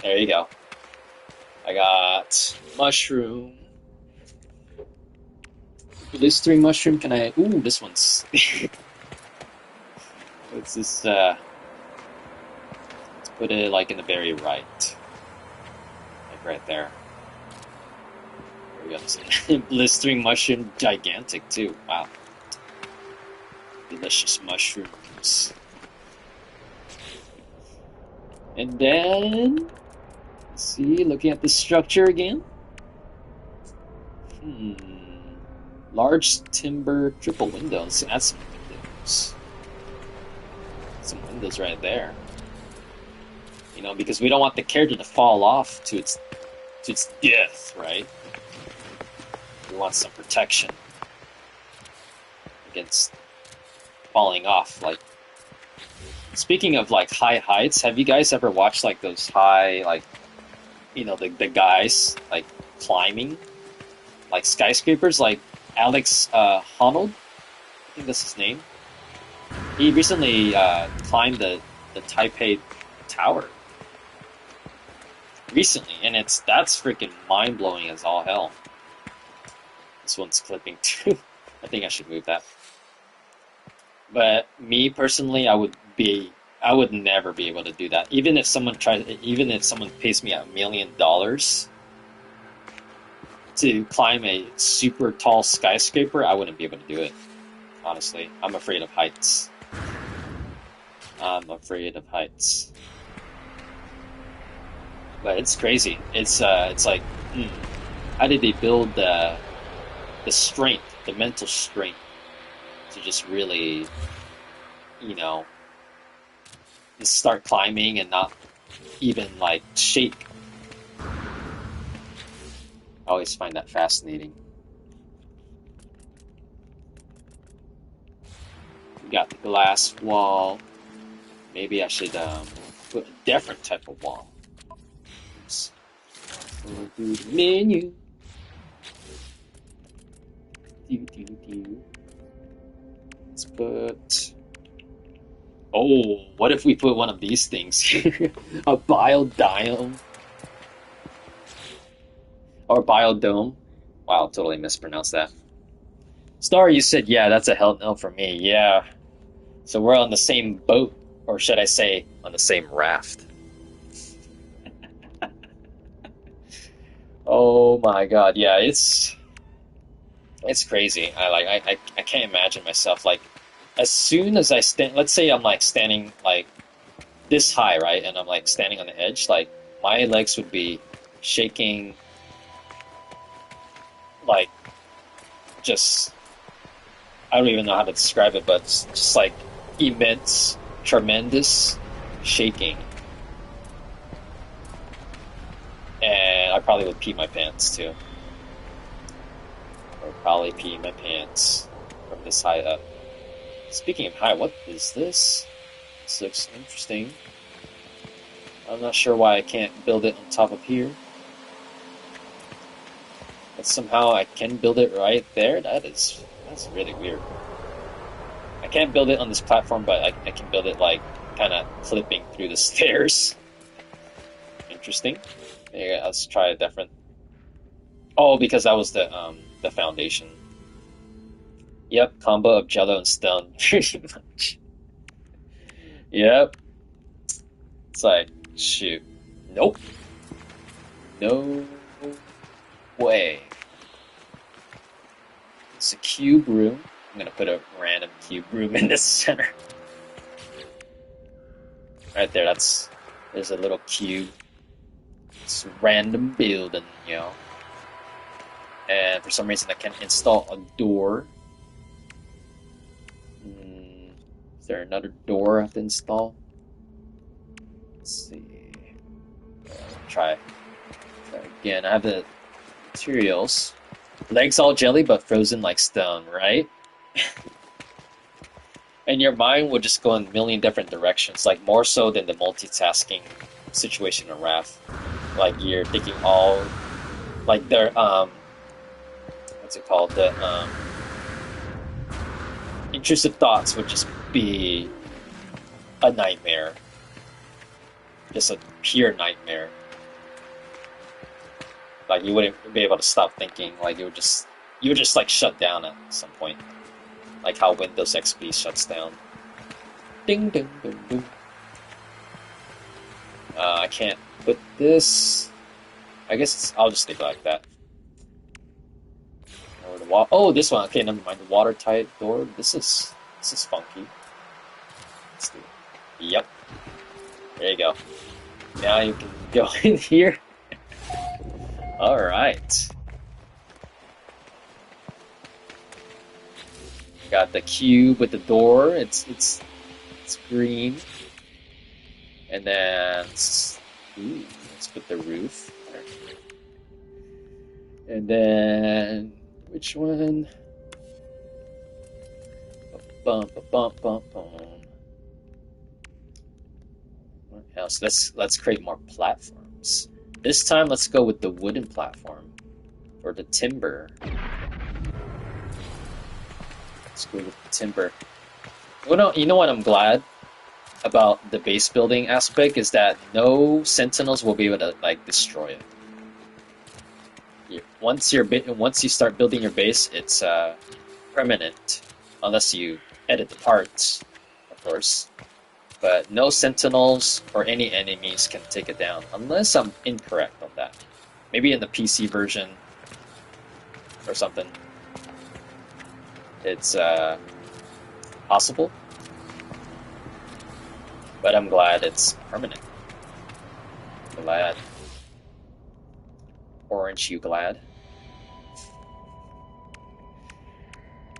there you go. I got mushroom. Blistering mushroom, can I... Ooh, this one's... What's this, let's put it, like, in the very right. Like, right there. There we go. Blistering mushroom, gigantic, too. Wow. Delicious mushrooms. And then... Let's see, looking at the structure again. Large timber triple windows. That's some windows. Some windows right there. You know, because we don't want the character to fall off to its death, right? We want some protection against falling off. Like, speaking of like high heights, have you guys ever watched like those high, like, you know, the guys like climbing like skyscrapers, like Alex Honnold, I think that's his name. He recently climbed the Taipei Tower recently, and that's freaking mind blowing as all hell. This one's clipping too. I think I should move that. But me personally, I would never be able to do that. Even if someone pays me $1 million to climb a super tall skyscraper, I wouldn't be able to do it. Honestly, I'm afraid of heights. I'm afraid of heights. But it's crazy. It's like, how did they build the strength, the mental strength, to just really, you know, just start climbing and not even like shake? I always find that fascinating. We got the glass wall. Maybe I should put a different type of wall. Oops. Go through the menu. Let's put... Oh, what if we put one of these things here? A biodome. Or biodome. Wow, totally mispronounced that. Star, you said, yeah, that's a hell no for me. Yeah. So we're on the same boat. Or should I say, on the same raft. Oh my god, yeah, it's crazy. I can't imagine myself, like, as soon as I stand, let's say I'm like standing like this high, right? And I'm like standing on the edge, like my legs would be shaking, like, just, I don't even know how to describe it, but it's just like immense, tremendous shaking. And I probably would pee my pants too. Or probably pee my pants from this high up. Speaking of high, what is this? This looks interesting. I'm not sure why I can't build it on top of here. But somehow I can build it right there. That's really weird. I can't build it on this platform, but I can build it like kind of clipping through the stairs. Interesting. Yeah, let's try a different. Oh, because that was the foundation. Yep, combo of Jello and stone, pretty much. Yep. It's like, shoot, nope, no way. It's a cube room. I'm gonna put a random cube room in the center. Right there. There's a little cube. It's a random building, you know. And for some reason I can't install a door. Is there another door I have to install? Let's see. Try again. I have the materials. Legs all jelly but frozen like stone, right? And your mind would just go in a million different directions, like more so than the multitasking situation in Wrath. Like you're thinking all, like they're what's it called? The intrusive thoughts would just be a nightmare. just a pure nightmare. Like you wouldn't be able to stop thinking. Like you would just like shut down at some point. Like how Windows XP shuts down. Ding ding ding ding. I can't put this. I guess I'll just leave it like that. Or the oh, this one. Okay, never mind. The watertight door. This is funky. Let's do it. Yep. There you go. Now you can go in here. All right. Got the cube with the door. It's green. And then ooh, let's put the roof. And then which one? Bump, bump, bump, bump. What else? Let's create more platforms. This time, let's go with the wooden platform or the timber. Let's go with the timber. Well, you know what? I'm glad about the base building aspect is that no sentinels will be able to like destroy it. Once you start building your base, it's permanent, unless you edit the parts, of course. But no sentinels or any enemies can take it down, unless I'm incorrect on that. Maybe in the PC version or something, it's possible. But I'm glad it's permanent. Glad. Orange, you glad?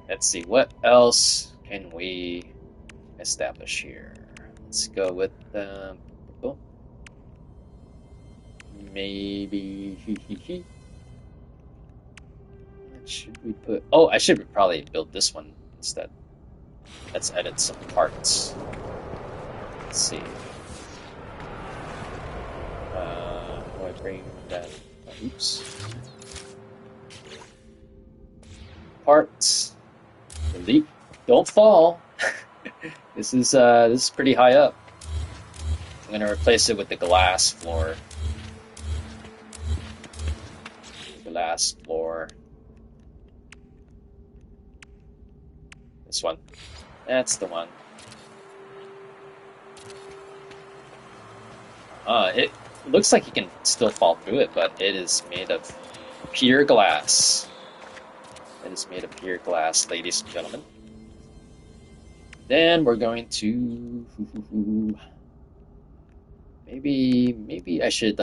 Let's see, what else can we establish here? Let's go with maybe what should we put? Oh, I should probably build this one instead. Let's edit some parts. Let's see. Do I bring that? Oops. Parts. Delete. Don't fall. This is pretty high up. I'm gonna replace it with the glass floor. Glass floor. This one. That's the one. It looks like you can still fall through it, but it is made of pure glass. It is made of pure glass, ladies and gentlemen. Then we're going to maybe I should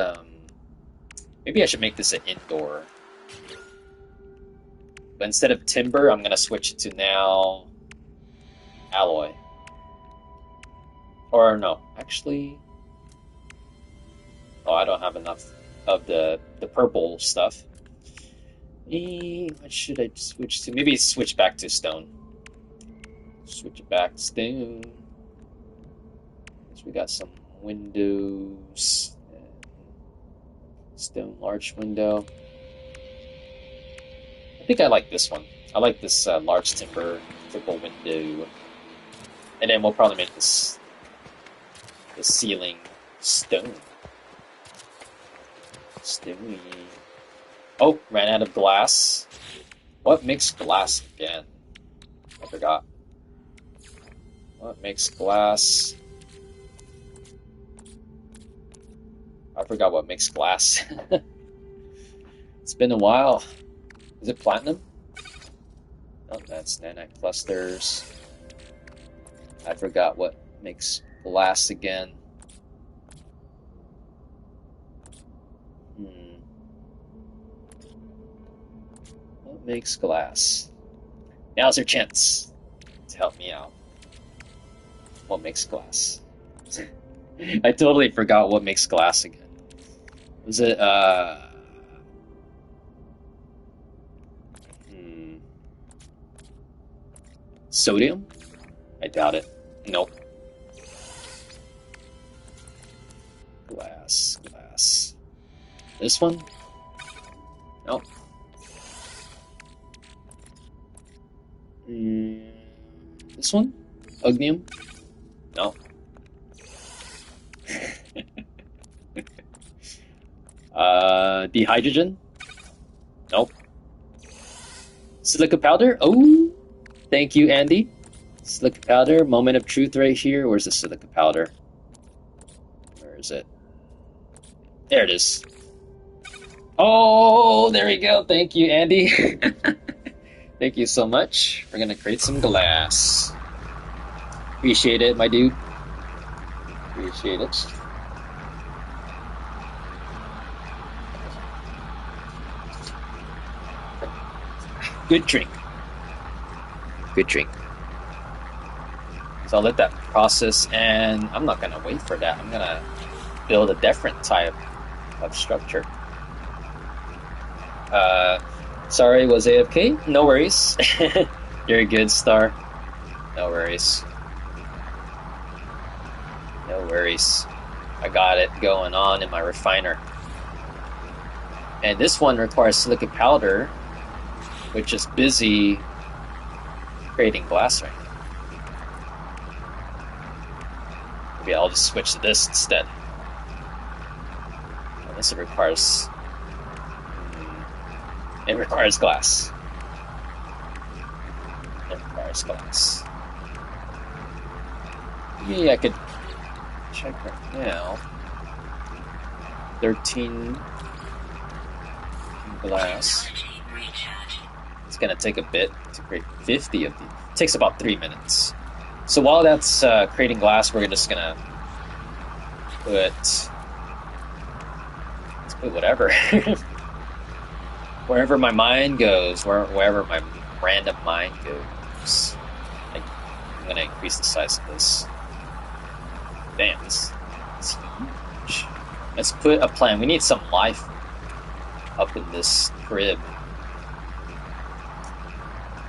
make this an indoor. But instead of timber, I'm gonna switch it to now alloy. Or no, actually, oh, I don't have enough of the purple stuff. What should I switch to? Maybe switch back to stone. Switch it back to stone. So we got some windows. Stone large window. I think I like this one. I like this large timber triple window. And then we'll probably make this the ceiling stone. Stony. Oh, ran out of glass. What makes glass again? I forgot. What makes glass? I forgot what makes glass. It's been a while. Is it platinum? Oh, that's nanite clusters. I forgot what makes glass again. What makes glass? Now's your chance to help me out. What makes glass? I totally forgot what makes glass again. Was it, sodium? I doubt it. Nope. Glass. This one? Nope. This one? Ugnium? No. Dehydrogen? Nope. Silica powder? Oh, thank you, Andy. Silica powder, moment of truth right here. Where's the silica powder? Where is it? There it is. Oh, there we go. Thank you, Andy. Thank you so much. We're gonna create some glass. Appreciate it, my dude. Appreciate it. Good drink. Good drink. So I'll let that process, and I'm not gonna wait for that. I'm gonna build a different type of structure. Sorry, was AFK? No worries. You're a good star. No worries. No worries. I got it going on in my refiner. And this one requires silica powder, which is busy creating glass right now. Maybe I'll just switch to this instead. And this requires... It requires glass. It requires glass. Maybe I could check right now. 13 glass. It's gonna take a bit to create 50 of these. It takes about 3 minutes. So while that's creating glass, we're just gonna put... Let's put whatever. Wherever my mind goes, wherever my random mind goes. I'm gonna increase the size of this. Damn, this is huge. Let's put a plant. We need some life up in this crib.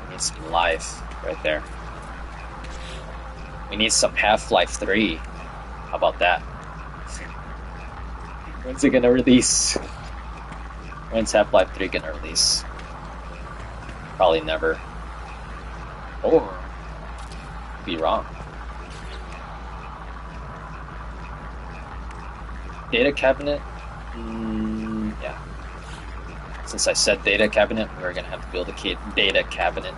We need some life right there. We need some Half-Life 3. How about that? When's it gonna release? When's Half-Life 3 gonna release? Probably never. Or be wrong. Data cabinet? Yeah. Since I said data cabinet, we're gonna have to build a data cabinet.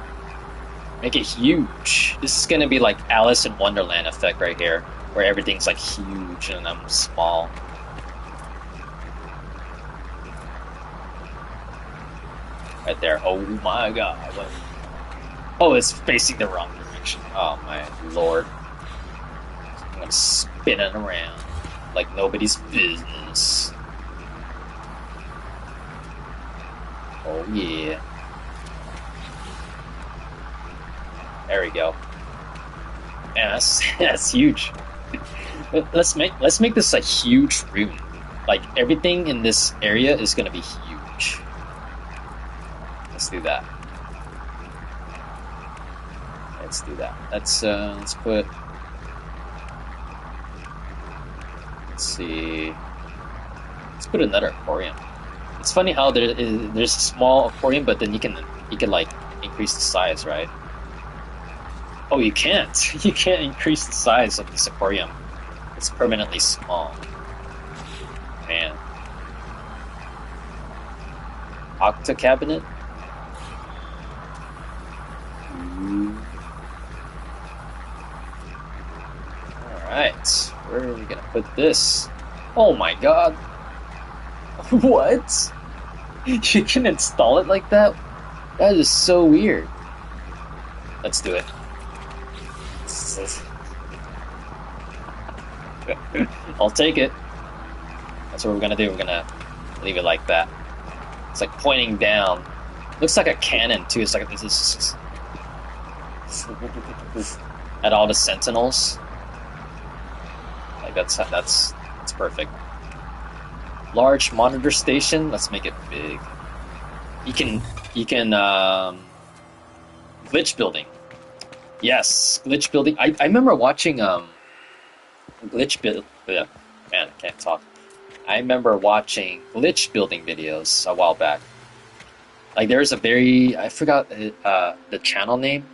Make it huge. This is gonna be like Alice in Wonderland effect right here, where everything's like huge and I'm small. Right there. Oh my god. Oh, it's facing the wrong direction. Oh my lord. I'm gonna spin it around like nobody's business. Oh yeah. There we go. Man, that's huge. Let's make this a huge room. Like everything in this area is gonna be huge. Let's do that. Let's do that. Let's put. Let's see. Let's put another aquarium. It's funny how there's a small aquarium, but then you can like increase the size, right? Oh, you can't. You can't increase the size of this aquarium. It's permanently small. Man. Octa cabinet. Alright, where are we gonna put this? Oh my god! What? You can install it like that? That is so weird. Let's do it. I'll take it. That's what we're gonna do. We're gonna leave it like that. It's like pointing down. Looks like a cannon too. It's like this is at all the sentinels. Like that's perfect. Large monitor station. Let's make it big. You can glitch building. Yes, glitch building. I remember watching glitch build. Man, I can't talk. I remember watching glitch building videos a while back. Like there's a very I forgot the channel name.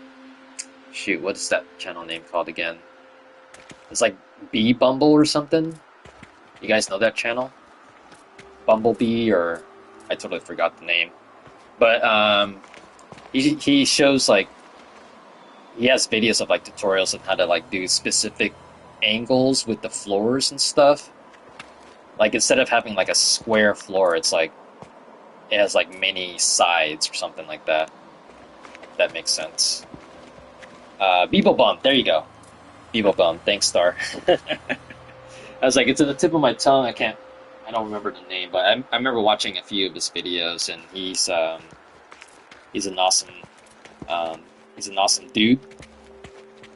Shoot, what is that channel name called again? It's like Bee Bumble or something. You guys know that channel? Bumblebee, or I totally forgot the name. But he shows like he has videos of like tutorials of how to like do specific angles with the floors and stuff. Like instead of having like a square floor, it's like it has like many sides or something like that. If that makes sense. Beeble Bum, there you go. Beeble Bum, thanks, Star. I was like, it's in the tip of my tongue. I don't remember the name, but I remember watching a few of his videos, and he's um, he's an awesome dude.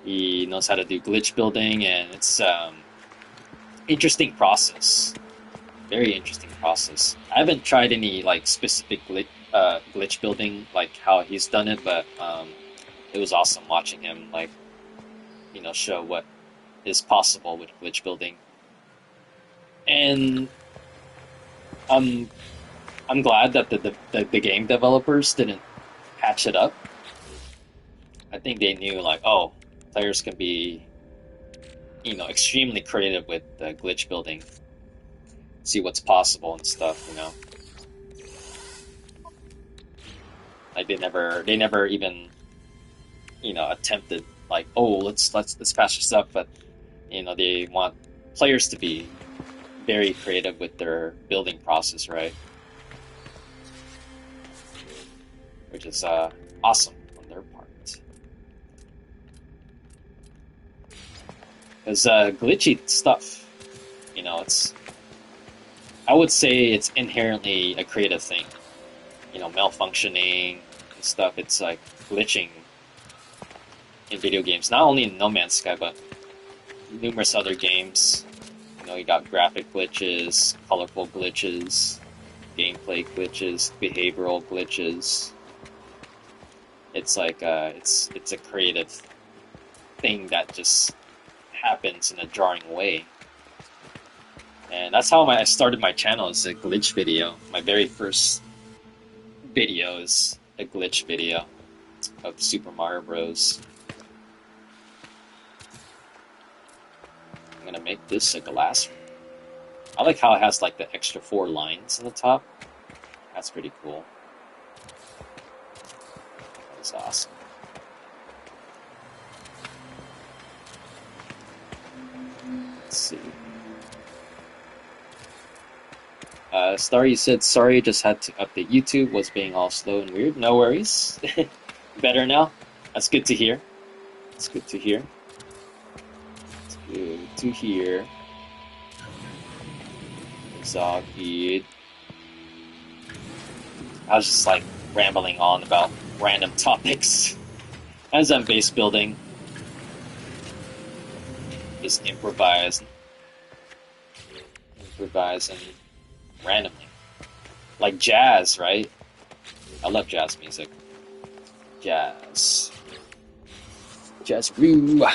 He knows how to do glitch building, and it's interesting process. Very interesting process. I haven't tried any like specific glitch building like how he's done it, but it was awesome watching him like show what is possible with glitch building. And I'm glad that the game developers didn't patch it up. I think they knew like, oh, players can be extremely creative with glitch building, see what's possible and stuff. Like they never even attempted like, oh, let's patch this up, but they want players to be very creative with their building process, right? Which is awesome on their part. Because glitchy stuff, I would say it's inherently a creative thing. Malfunctioning and stuff. It's like glitching in video games, not only in No Man's Sky, but numerous other games. You got graphic glitches, colorful glitches, gameplay glitches, behavioral glitches. It's like it's a creative thing that just happens in a jarring way. And that's how I started my channel, as a glitch video. My very first video is a glitch video of Super Mario Bros. I'm gonna make this a glass. I like how it has like the extra 4 lines on the top. That's pretty cool. That's awesome. Let's see. Star, you said sorry, just had to update YouTube, was being all slow and weird. No worries. Better now? That's good to hear. It's good to hear. It's good to hear. It's all good. I was just like rambling on about random topics as I'm base building. Just improvising randomly. Like jazz, right? I love jazz music. Jazz brew.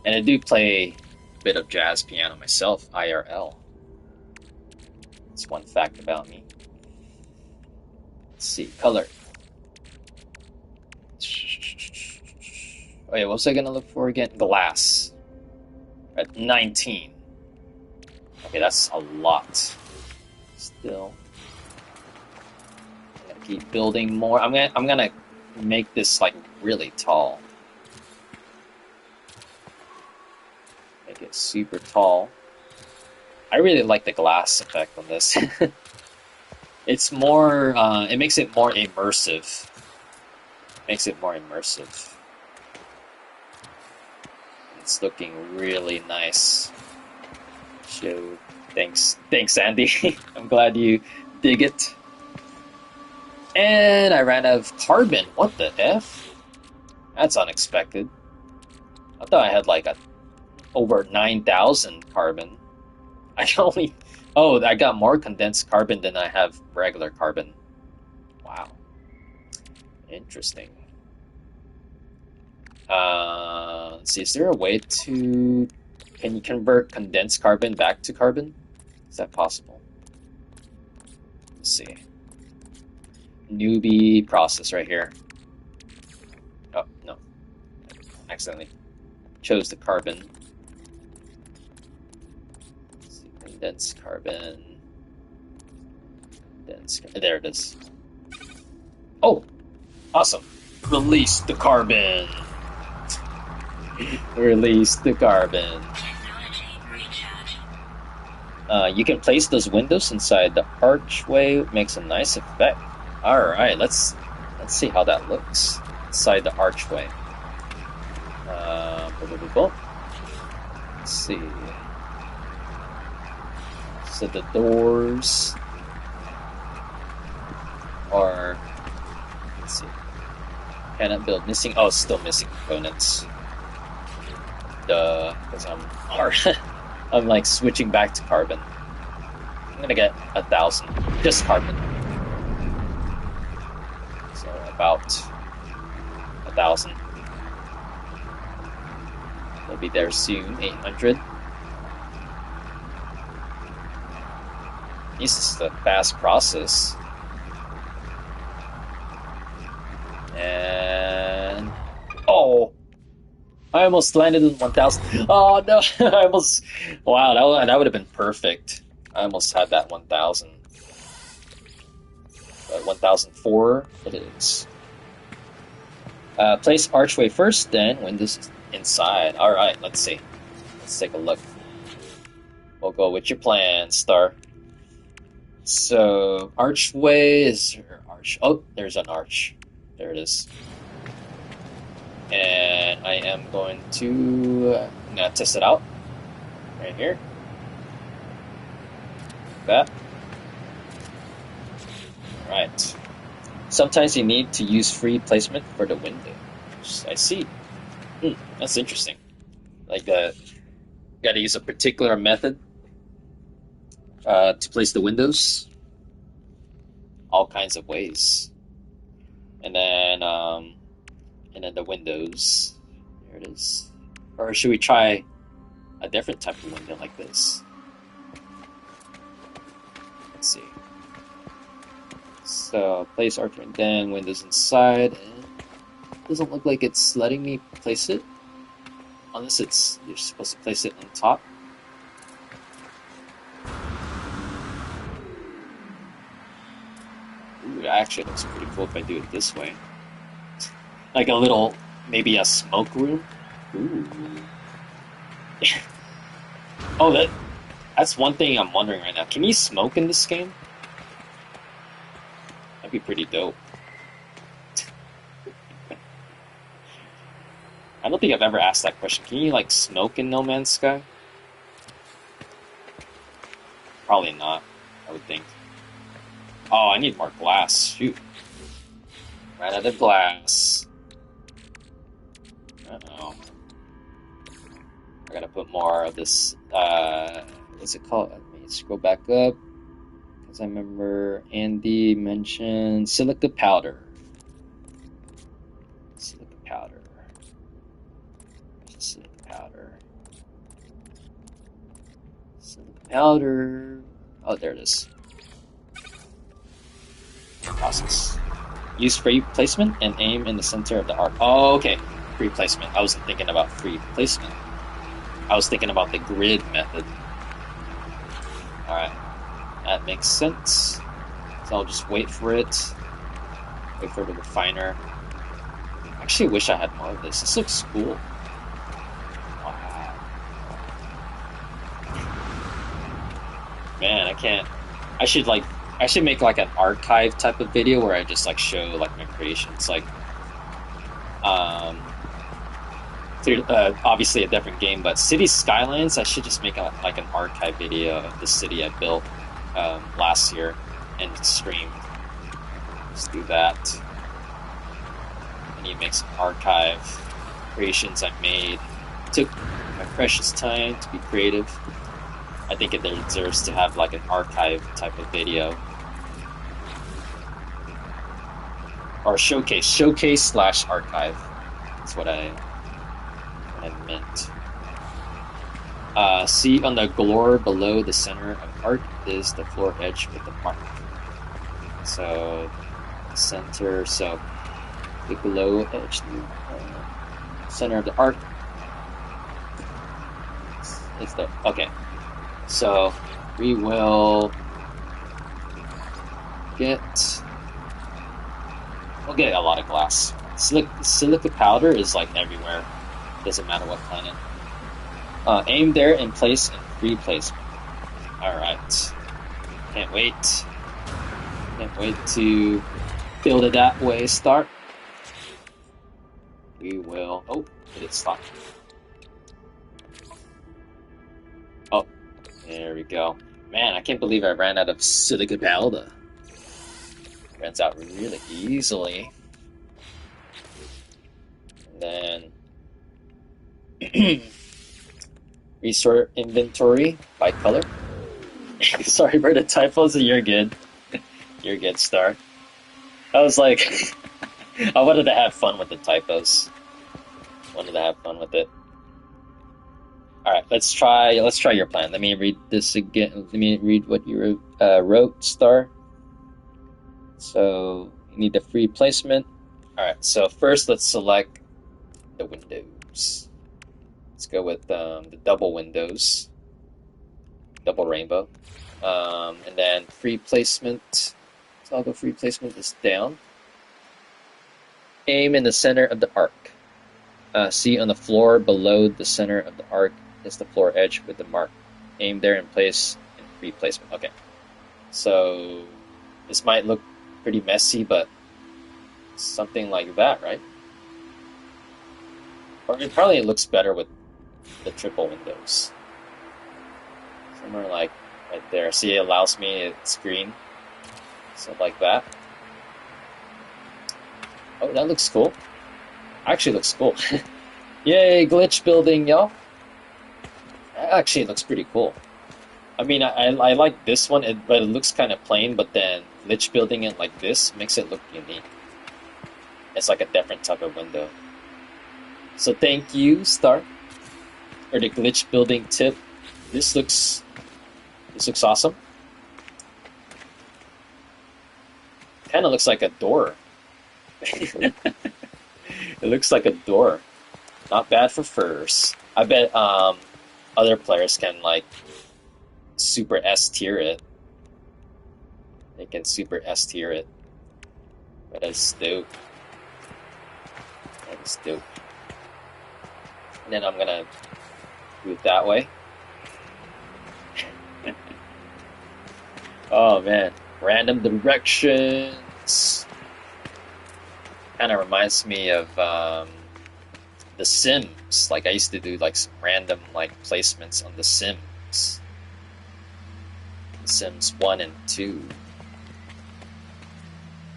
And I do play a bit of jazz piano myself, IRL. That's one fact about me. Let's see, color. Oh yeah, what was I gonna look for again? Glass. At 19. Okay, that's a lot. Still. I gotta keep building more. I'm gonna make this like really tall. Make it super tall. I really like the glass effect on this. It's more, it makes it more immersive. It's looking really nice. Thanks, Andy. I'm glad you dig it. And I ran out of carbon. What the F? That's unexpected. I thought I had like over 9,000 carbon. I got more condensed carbon than I have regular carbon. Wow. Interesting. Let's see, is there a way to... Can you convert condensed carbon back to carbon? Is that possible? Let's see. Newbie process right here. Oh, no. I accidentally chose the carbon. Let's see, Dense carbon. There it is. Oh, awesome! Release the carbon. Release the carbon. You can place those windows inside the archway. Makes a nice effect. All right, let's see how that looks inside the archway. Let's see. So the doors are. Let's see. Cannot build missing. Oh, still missing components. Because I'm like switching back to carbon. I'm gonna get 1,000, just carbon. So about 1,000. They'll be there soon. 800. This is a fast process. And oh. I almost landed in 1,000. Oh no! I almost. Wow, that would have been perfect. I almost had that 1,000. But 1,004 it is. Place archway first, then windows inside. All right, let's see. Let's take a look. We'll go with your plan, Star. So archway is there arch? Oh, there's an arch. There it is. And I am going to I'm gonna test it out right here. That. Right. Sometimes you need to use free placement for the windows. I see. That's interesting. Like gotta use a particular method to place the windows. All kinds of ways. And then the windows. There it is. Or should we try a different type of window like this? Let's see. So place arch and then windows inside. And it doesn't look like it's letting me place it. Unless you're supposed to place it on top. Ooh, it actually looks pretty cool if I do it this way. Like a little, maybe a smoke room. Ooh. Oh, that's one thing I'm wondering right now. Can you smoke in this game? That'd be pretty dope. I don't think I've ever asked that question. Can you like smoke in No Man's Sky? Probably not, I would think. Oh, I need more glass. Shoot. Ran out of glass. Uh-oh. I gotta put more of this, what's it called? Let me scroll back up. Because I remember Andy mentioned silica powder. Silica powder. Where's the silica powder? Silica powder. Oh, there it is. Process. Use free placement and aim in the center of the arc. Oh, okay. Free placement. I wasn't thinking about free placement. I was thinking about the grid method. Alright. That makes sense. So I'll just wait for it. Wait for the refiner. I actually wish I had more of this. This looks cool. Wow. Man, I can't. I should make like an archive type of video where I just like show like my creations, like obviously a different game, but City Skylines. I should just make like an archive video of the city I built last year and streamed. Let's do that. I need to make some archive creations I made. It took my precious time to be creative. I think it deserves to have like an archive type of video. Or showcase/archive. That's what I meant. See on the globe below the center of arc is the floor edge with the mark. So center, so the below edge, center of the arc is the okay. So We will get... We'll get a lot of glass. Silica powder is like everywhere. Doesn't matter what planet. Aim there and place and free placement. Alright. Can't wait. Can't wait to build it that way. Start. We will... Oh, did it stop? Oh, there we go. Man, I can't believe I ran out of silica powder. Runs out really easily. And then resort inventory by color. Sorry for the typos. You're good. You're good, Star. I was like, I wanted to have fun with the typos. Wanted to have fun with it. All right, let's try your plan. Let me read this again. Let me read what you wrote, Star. So you need the free placement. All right. So first, let's select the windows. Let's go with the double windows, double rainbow, and then free placement. So I'll go free placement is down. Aim in the center of the arc. See on the floor below the center of the arc is the floor edge with the mark. Aim there and place in free placement. Okay. So this might look pretty messy, but something like that, right? Or it probably looks better with the triple windows. Somewhere like right there. See, it allows me it's green. So like that. Oh, that looks cool. Actually looks cool. Yay, glitch building, y'all. Actually, it looks pretty cool. I mean, I like this one, but it looks kind of plain, but then glitch building it like this makes it look unique. It's like a different type of window. So thank you, Star, for the glitch building tip. This looks awesome. Kind of looks like a door. It looks like a door. Not bad for furs. I bet other players can like super S tier it. They can super S tier it. But that's dope. That is dope. And then I'm gonna do it that way. Oh man, random directions. Kind of reminds me of The Sims. Like I used to do like some random like placements on The Sims. The Sims 1 and 2.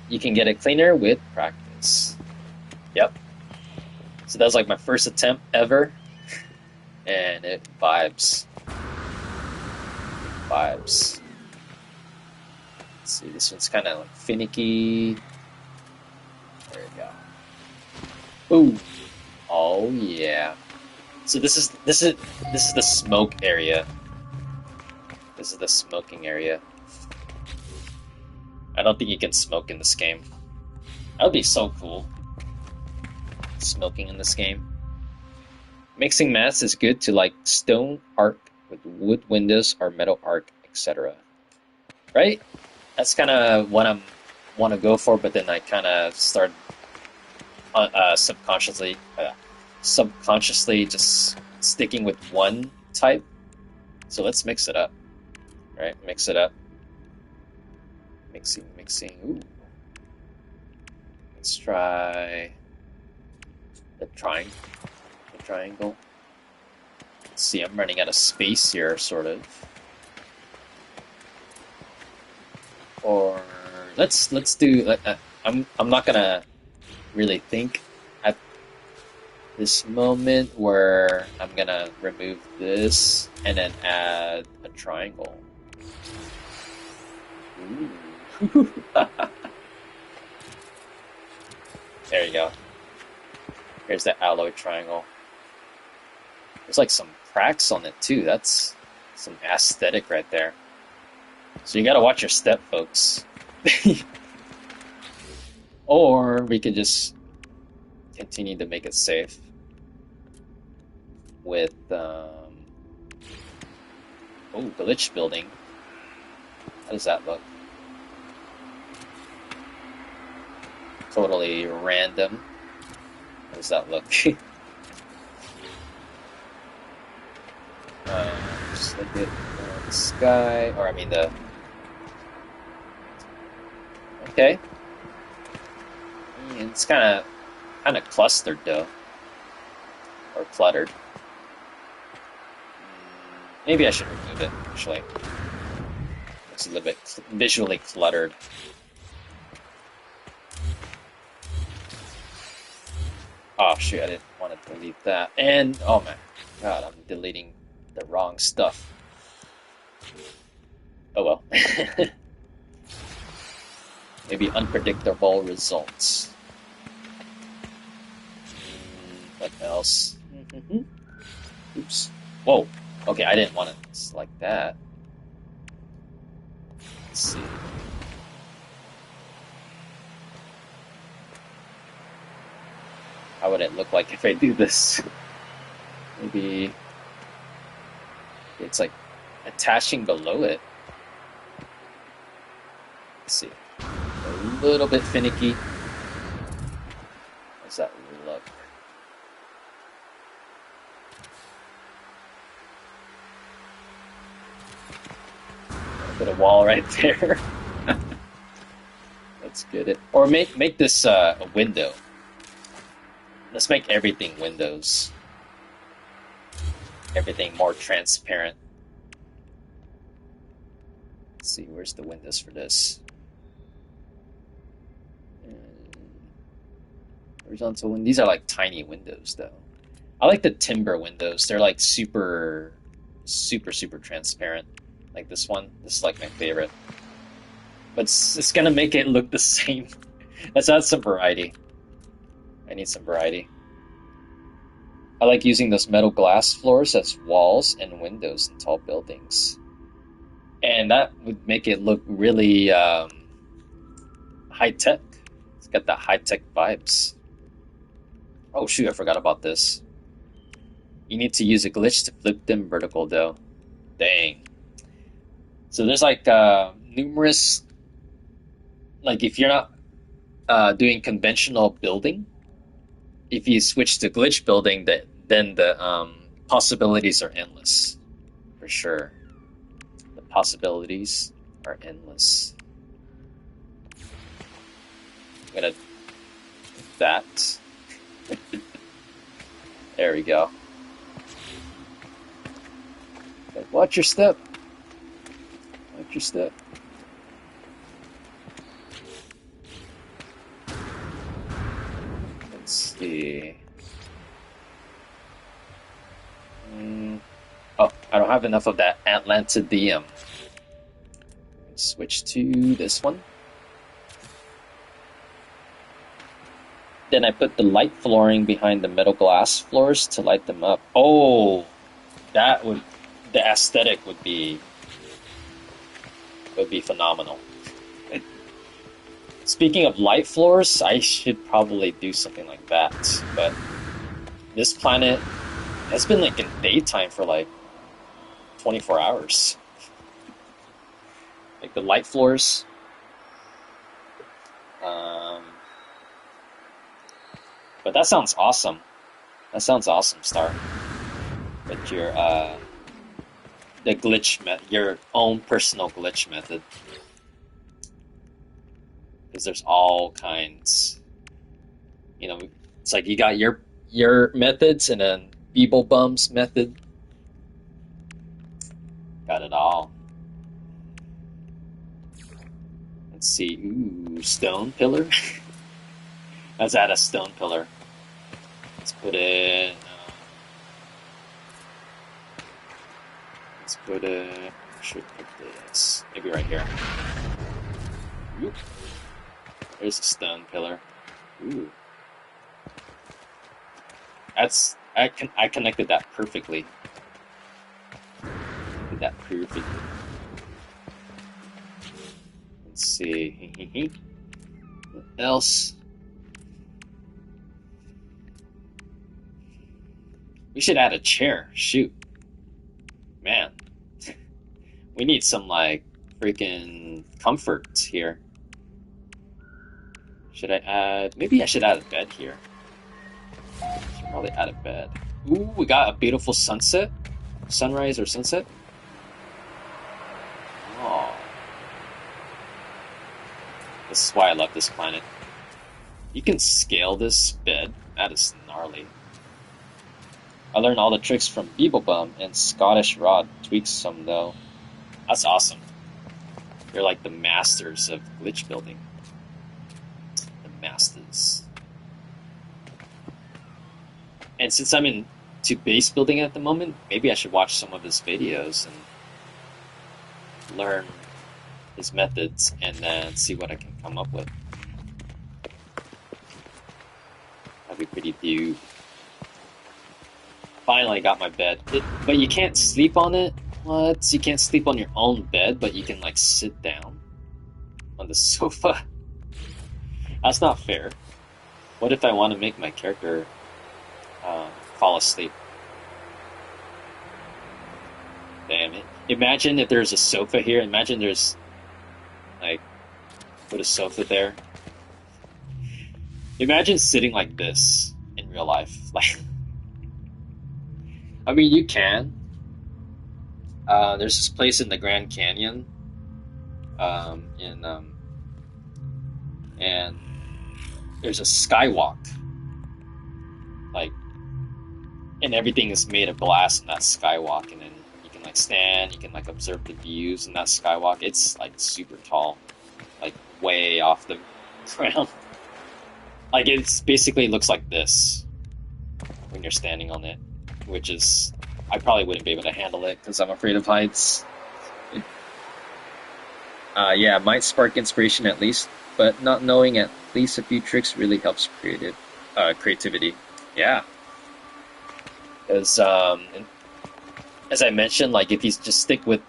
You can get it cleaner with practice. Yep. So that was like my first attempt ever. And it vibes. Vibes. Let's see, this one's kind of like finicky. There we go. Ooh. Oh yeah. So this is the smoke area. This is the smoking area. I don't think you can smoke in this game. That would be so cool. Smoking in this game. Mixing mats is good to like stone arc with wood windows or metal arc, etc. Right? That's kind of what I want to go for, but then I kind of start subconsciously just sticking with one type. So let's mix it up. Right? Mix it up. Mixing. Ooh. Let's try the triangle. Let's see, I'm running out of space here, sort of. Or let's do. I'm not gonna really think at this moment where I'm gonna remove this and then add a triangle. Ooh. There you go. Here's the alloy triangle. There's like some cracks on it too. That's some aesthetic right there. So you gotta watch your step, folks. Or we could just continue to make it safe with glitch building. How does that look? Totally random. How does that look? Just look at the sky, or I mean the. Okay. It's kind of clustered though, or cluttered. Maybe I should remove it. Actually, it's a little bit visually cluttered. Oh shoot! I didn't want to delete that. And oh my god, I'm deleting the wrong stuff. Oh well. Maybe unpredictable results. What else? Oops. Whoa. Okay, I didn't want to select that. Let's see. How would it look like if I do this? Maybe it's like attaching below it. Let's see. A little bit finicky. How's that look? Put a wall right there. Let's get it. Or make this a window. Let's make everything windows. Everything more transparent. Let's see, where's the windows for this? Horizontal windows. These are like tiny windows though. I like the timber windows. They're like super transparent. Like this one. This is like my favorite. But it's gonna make it look the same. Let's add some variety. I need some variety. I like using those metal glass floors as walls and windows in tall buildings. And that would make it look really high-tech. It's got the high-tech vibes. Oh shoot, I forgot about this. You need to use a glitch to flip them vertical though. Dang. So there's like numerous, like if you're not doing conventional building, if you switch to glitch building, then the possibilities are endless, for sure. The possibilities are endless. I'm gonna do that. There we go. Watch your step. Watch your step. Let's see. Oh, I don't have enough of that Atlantidium. Switch to this one. Then I put the light flooring behind the metal glass floors to light them up. Oh, the aesthetic would be phenomenal. Speaking of light floors, I should probably do something like that. But this planet has been like in daytime for like 24 hours. Like the light floors. But that sounds awesome. That sounds awesome, Star. But your the glitch your own personal glitch method. Because there's all kinds. You know, it's like you got your methods and then Beeblebum's method. Got it all. Let's see. Ooh, stone pillar. Let's add a stone pillar. Let's put it. Let's put it. Should put this maybe right here. Oop. There's a stone pillar. Ooh. I connected that perfectly. Did that perfectly. Let's see. What else? We should add a chair. Shoot. Man. We need some like freaking comfort here. Should I add... Maybe I should add a bed here. Should probably add a bed. Ooh, we got a beautiful sunset. Sunrise or sunset. Oh. This is why I love this planet. You can scale this bed. That is gnarly. I learned all the tricks from Beeblebum and Scottish Rod tweaks some though. That's awesome. You're like the masters of glitch building. The masters. And since I'm into base building at the moment, maybe I should watch some of his videos and learn his methods and then see what I can come up with. That'd be pretty dope. Finally got my bed. But you can't sleep on it? What? You can't sleep on your own bed, but you can like sit down on the sofa? That's not fair. What if I want to make my character fall asleep? Damn it. Imagine if there's a sofa here. Imagine there's like, put a sofa there. Imagine sitting like this in real life. Like, I mean, you can. There's this place in the Grand Canyon, and there's a skywalk, like, and everything is made of glass in that skywalk, and then you can like stand, you can like observe the views in that skywalk. It's like super tall, like way off the ground. Like it's basically looks like this when you're standing on it, which is, I probably wouldn't be able to handle it because I'm afraid of heights. Yeah, it might spark inspiration at least, but not knowing at least a few tricks really helps creativity. Yeah. Because, as I mentioned, like if you just stick with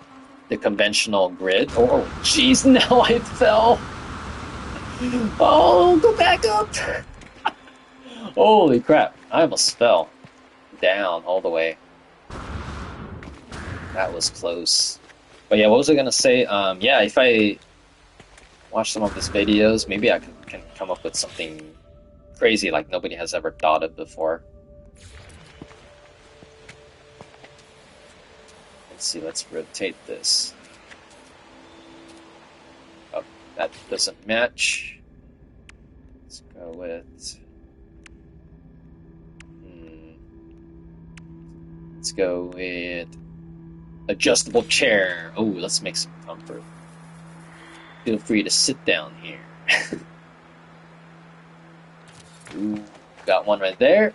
the conventional grid... Oh, jeez, no, I fell! Oh, go back up! Holy crap, I almost fell down all the way. That was close. But yeah, what was I gonna say? Yeah, if I watch some of his videos, maybe I can come up with something crazy like nobody has ever thought of before. Let's see, let's rotate this. Oh, that doesn't match. Let's go with... Let's go with adjustable chair. Oh, let's make some comfort. Feel free to sit down here. Ooh, got one right there.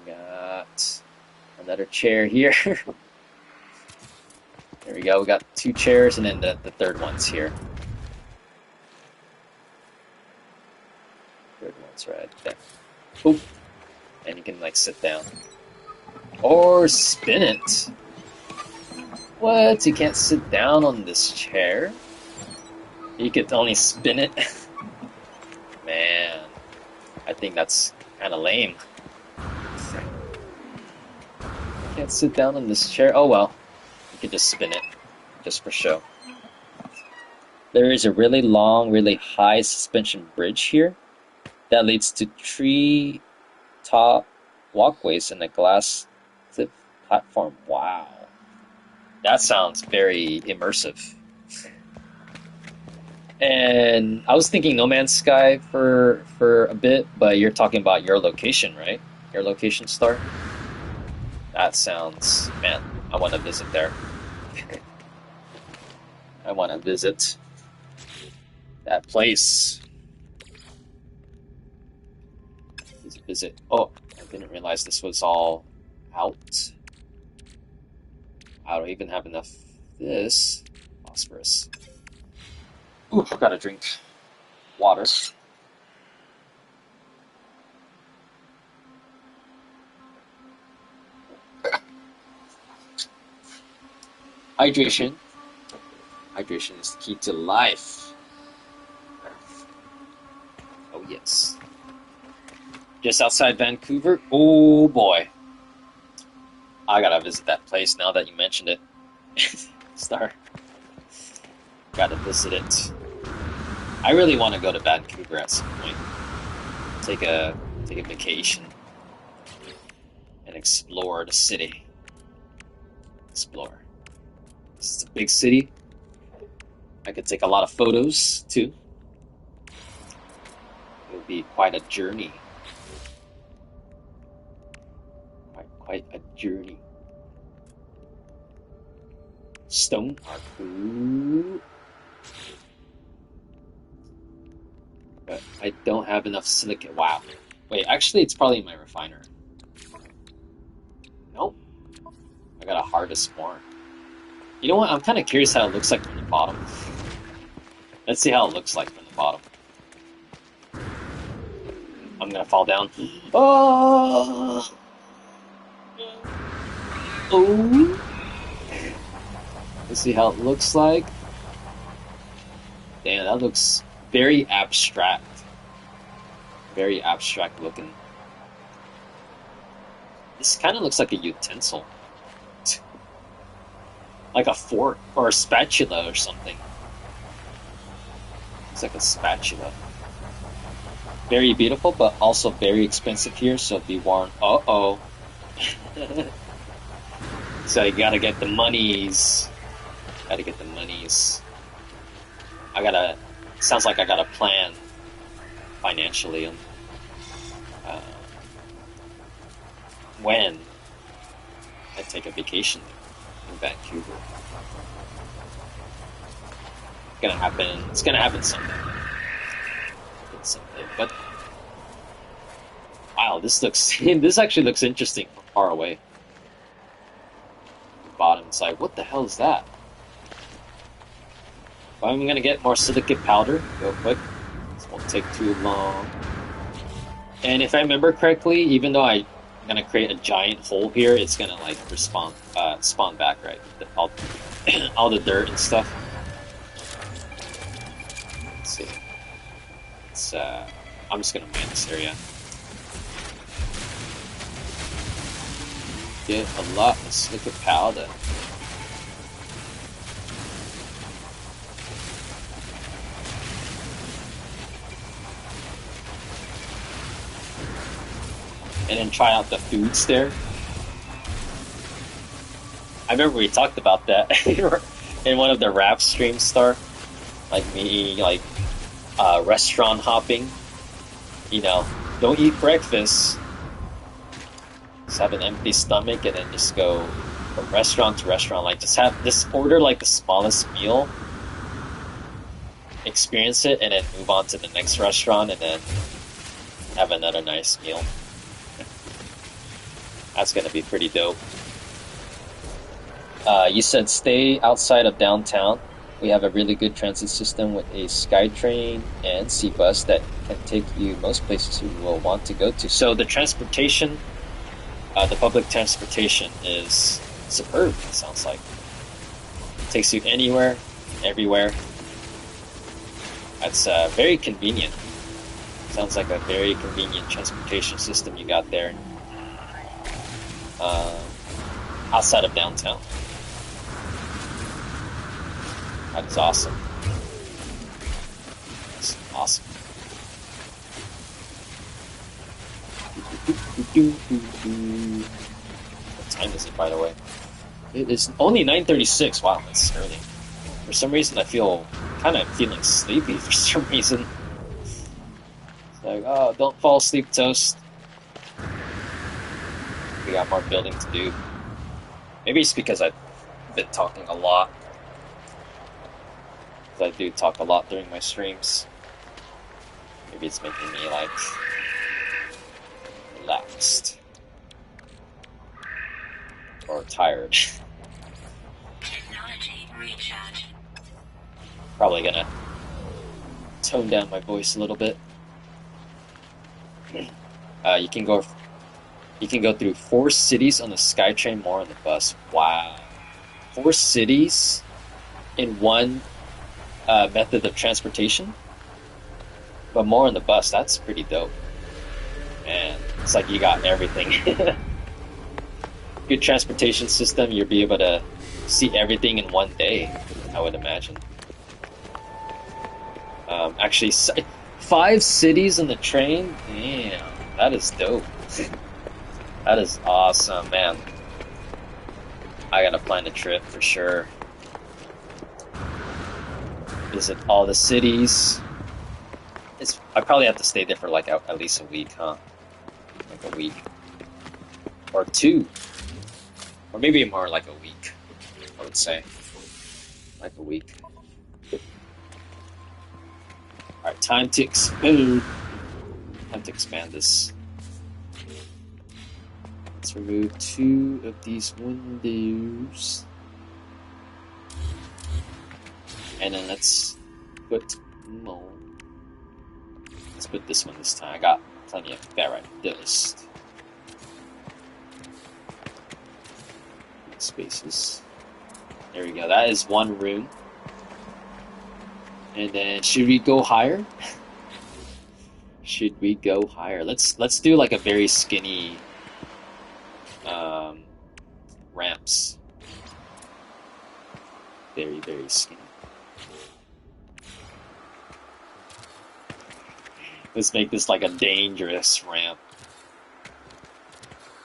We got another chair here. There we go. We got two chairs, and then the third one's here. Third one's right there. Oop. And you can like sit down. Or spin it. What? You can't sit down on this chair? You could only spin it? Man, I think that's kind of lame. Can't sit down on this chair? Oh well. You could just spin it, just for show. There is a really long, really high suspension bridge here that leads to tree top walkways and a glass cliff platform. Wow. That sounds very immersive. And I was thinking No Man's Sky for a bit, but you're talking about your location, right? Your location star? That sounds... Man, I want to visit there. I want to visit that place. Visit... Oh, I didn't realize this was all out. I don't even have enough of this. Phosphorus. Ooh, I gotta drink water. Hydration. Hydration is the key to life. Oh yes. Just outside Vancouver. Oh boy. I gotta visit that place now that you mentioned it. Star. Gotta visit it. I really want to go to Vancouver at some point. Take a vacation and explore the city. Explore. This is a big city. I could take a lot of photos too. It would be quite a journey. Quite a journey. Stone harpoon. But I don't have enough silicon. Wow. Wait, actually, it's probably in my refiner. Nope. I got a hardest more. You know what? I'm kind of curious how it looks like from the bottom. Let's see how it looks like from the bottom. I'm gonna fall down. Oh! Oh! Let's see how it looks like. Damn, that looks very abstract. Very abstract looking. This kind of looks like a utensil. Like a fork or a spatula or something. It's like a spatula. Very beautiful, but also very expensive here, so be warned. Uh-oh. So you gotta get the monies. Gotta get the monies. Sounds like I gotta plan financially on when I take a vacation in Vancouver. It's gonna happen someday. But wow, this actually looks interesting from far away. The bottom side, what the hell is that? Well, I'm gonna get more silicate powder real quick. This won't take too long. And if I remember correctly, even though I'm gonna create a giant hole here, it's gonna like spawn back, right? All the dirt and stuff. Let's see. I'm just gonna mine this area. Get a lot of silicate powder. And then try out the foods there. I remember we talked about that in one of the rap streams, like me, restaurant hopping. You know, don't eat breakfast. Just have an empty stomach and then just go from restaurant to restaurant. Like just order like the smallest meal, experience it, and then move on to the next restaurant and then have another nice meal. That's gonna be pretty dope. You said stay outside of downtown. We have a really good transit system with a SkyTrain and SeaBus that can take you most places you will want to go to. So the transportation, the public transportation is superb, it sounds like. It takes you anywhere, everywhere. That's very convenient. Sounds like a very convenient transportation system you got there. Outside of downtown. That's awesome. That's awesome. What time is it, by the way? It is only 9:36. Wow, that's early. For some reason, I feel kind of feeling sleepy. For some reason, it's like, oh, don't fall asleep, Toast. We got more building to do. Maybe it's because I've been talking a lot. Because I do talk a lot during my streams. Maybe it's making me like relaxed or tired. Technology recharge. Probably gonna tone down my voice a little bit. You can go through 4 cities on the SkyTrain, more on the bus. Wow. 4 cities in one method of transportation? But more on the bus, that's pretty dope. And it's like you got everything. Good transportation system, you'll be able to see everything in one day, I would imagine. Actually, 5 cities in the train? Damn, that is dope. That is awesome, man. I gotta plan a trip for sure. Visit all the cities. I probably have to stay there for like at least a week, huh? Like a week. Or 2. Or maybe more like a week, I would say. Like a week. Alright, time to expand. Time to expand this. Let's remove 2 of these windows. And then let's put more. Let's put this one this time. I got plenty of ferrite dust. Spaces. There we go. That is 1 room. And then should we go higher? Should we go higher? Let's do like a very skinny ramps. Very, very skinny. Let's make this like a dangerous ramp.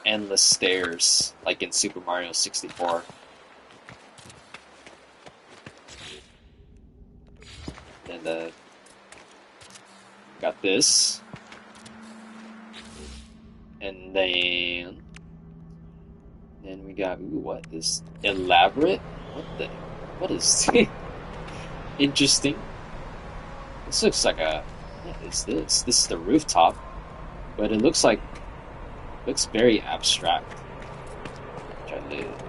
Endless stairs, like in Super Mario 64. And got this. And then we got, ooh, what is elaborate? What is interesting. This looks like what is this? This is the rooftop, but it looks very abstract. Which I live.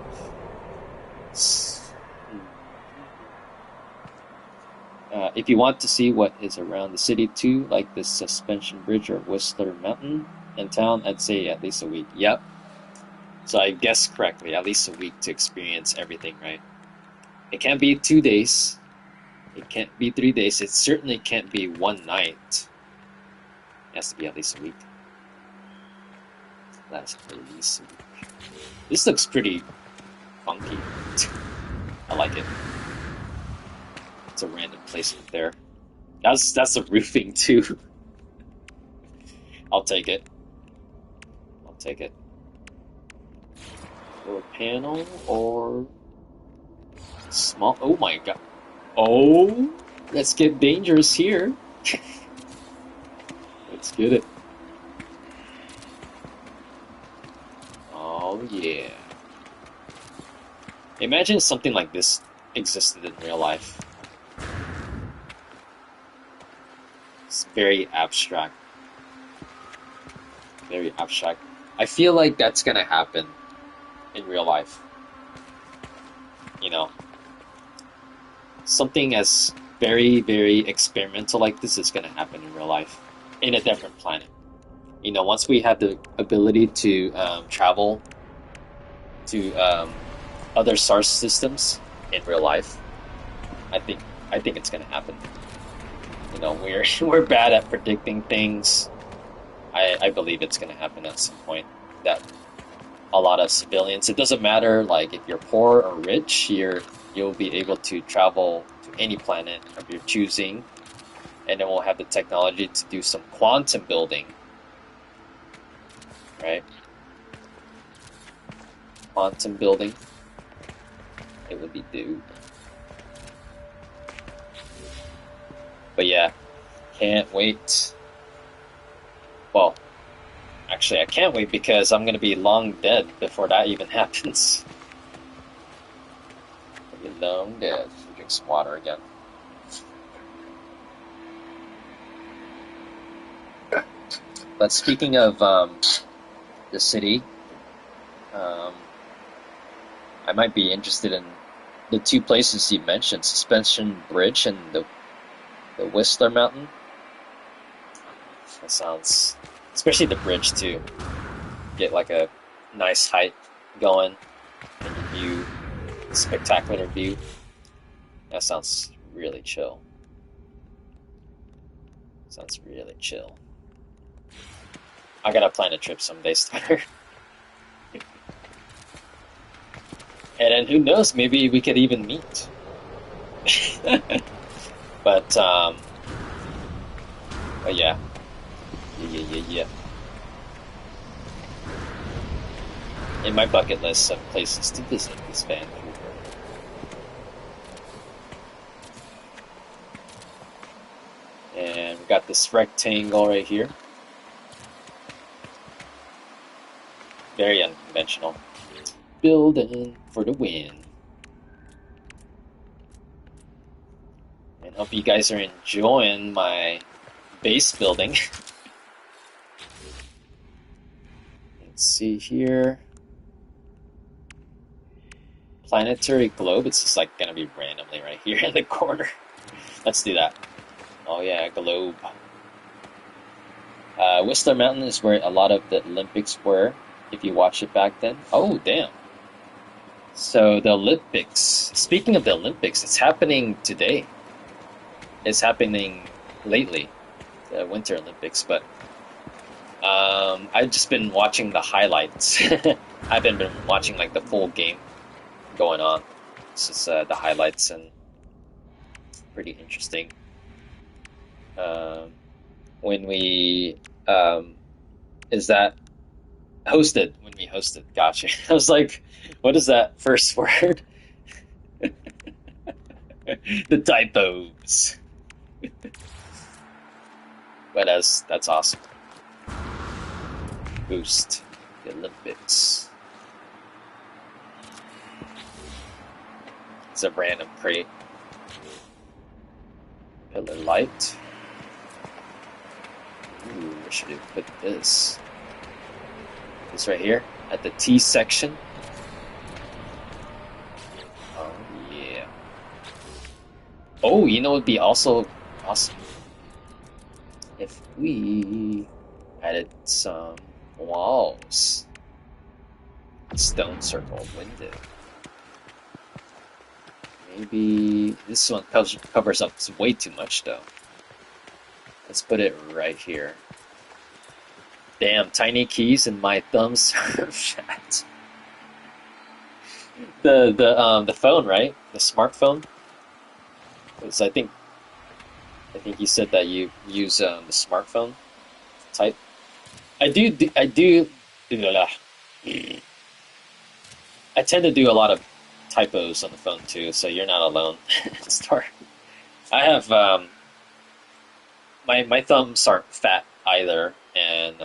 If you want to see what is around the city too, like the suspension bridge or Whistler Mountain in town, I'd say at least a week. Yep. So I guessed correctly, at least a week to experience everything, right? It can't be 2 days. It can't be 3 days. It certainly can't be 1 night. It has to be at least a week. That's at least a week. This looks pretty funky. I like it. It's a random placement there. That's the roofing too. I'll take it. I'll take it. Or panel or small. Oh my god. Oh, let's get dangerous here. Let's get it. Oh yeah. Imagine something like this existed in real life. It's very abstract. Very abstract. I feel like that's gonna happen in real life. You know, something as very, very experimental like this is gonna happen in real life, in a different planet. You know, once we have the ability to travel to other star systems in real life, I think it's gonna happen. You know, we're bad at predicting things. I believe it's gonna happen at some point. That a lot of civilians, it doesn't matter like if you're poor or rich, you'll be able to travel to any planet of your choosing, and then we'll have the technology to do some quantum building. Right? Quantum building. It would be due. But yeah, can't wait. Well, actually I can't wait because I'm gonna be long dead before that even happens. I'll be long dead. Drink some water again. But speaking of the city, I might be interested in the 2 places you mentioned, Suspension Bridge and the Whistler Mountain. That sounds, especially the bridge too. Get like a nice height going and view, spectacular view. That sounds really chill. Sounds really chill. I gotta plan a trip someday, Star. And then who knows, maybe we could even meet. But But yeah. Yeah. In my bucket list of places to visit is Vancouver. And we got this rectangle right here. Very unconventional. Building for the win. And hope you guys are enjoying my base building. Let's see here. Planetary globe. It's just like gonna be randomly right here in the corner. Let's do that. Oh yeah, globe. Whistler Mountain is where a lot of the Olympics were, if you watched it back then. Oh, damn. So the Olympics, speaking of the Olympics, it's happening today. It's happening lately, the Winter Olympics, but I've just been watching the highlights. I haven't been watching like the full game going on. It's just the highlights, and pretty interesting. When we is that hosted? When we hosted, gotcha. I was like, what is that first word? The typos. But that's awesome. Boost the Olympics. It's a random crate. Pillar light. Ooh, where should we put this? This right here at the T section. Oh yeah. Oh, you know, it'd be also awesome if we added some walls. Stone circle window. Maybe this one covers up way too much though. Let's put it right here. Damn, tiny keys and my thumbs are fat. The phone, right? The smartphone. Because I think you said that you use the smartphone type. I tend to do a lot of typos on the phone too, so you're not alone. Start. I have my thumbs aren't fat either, and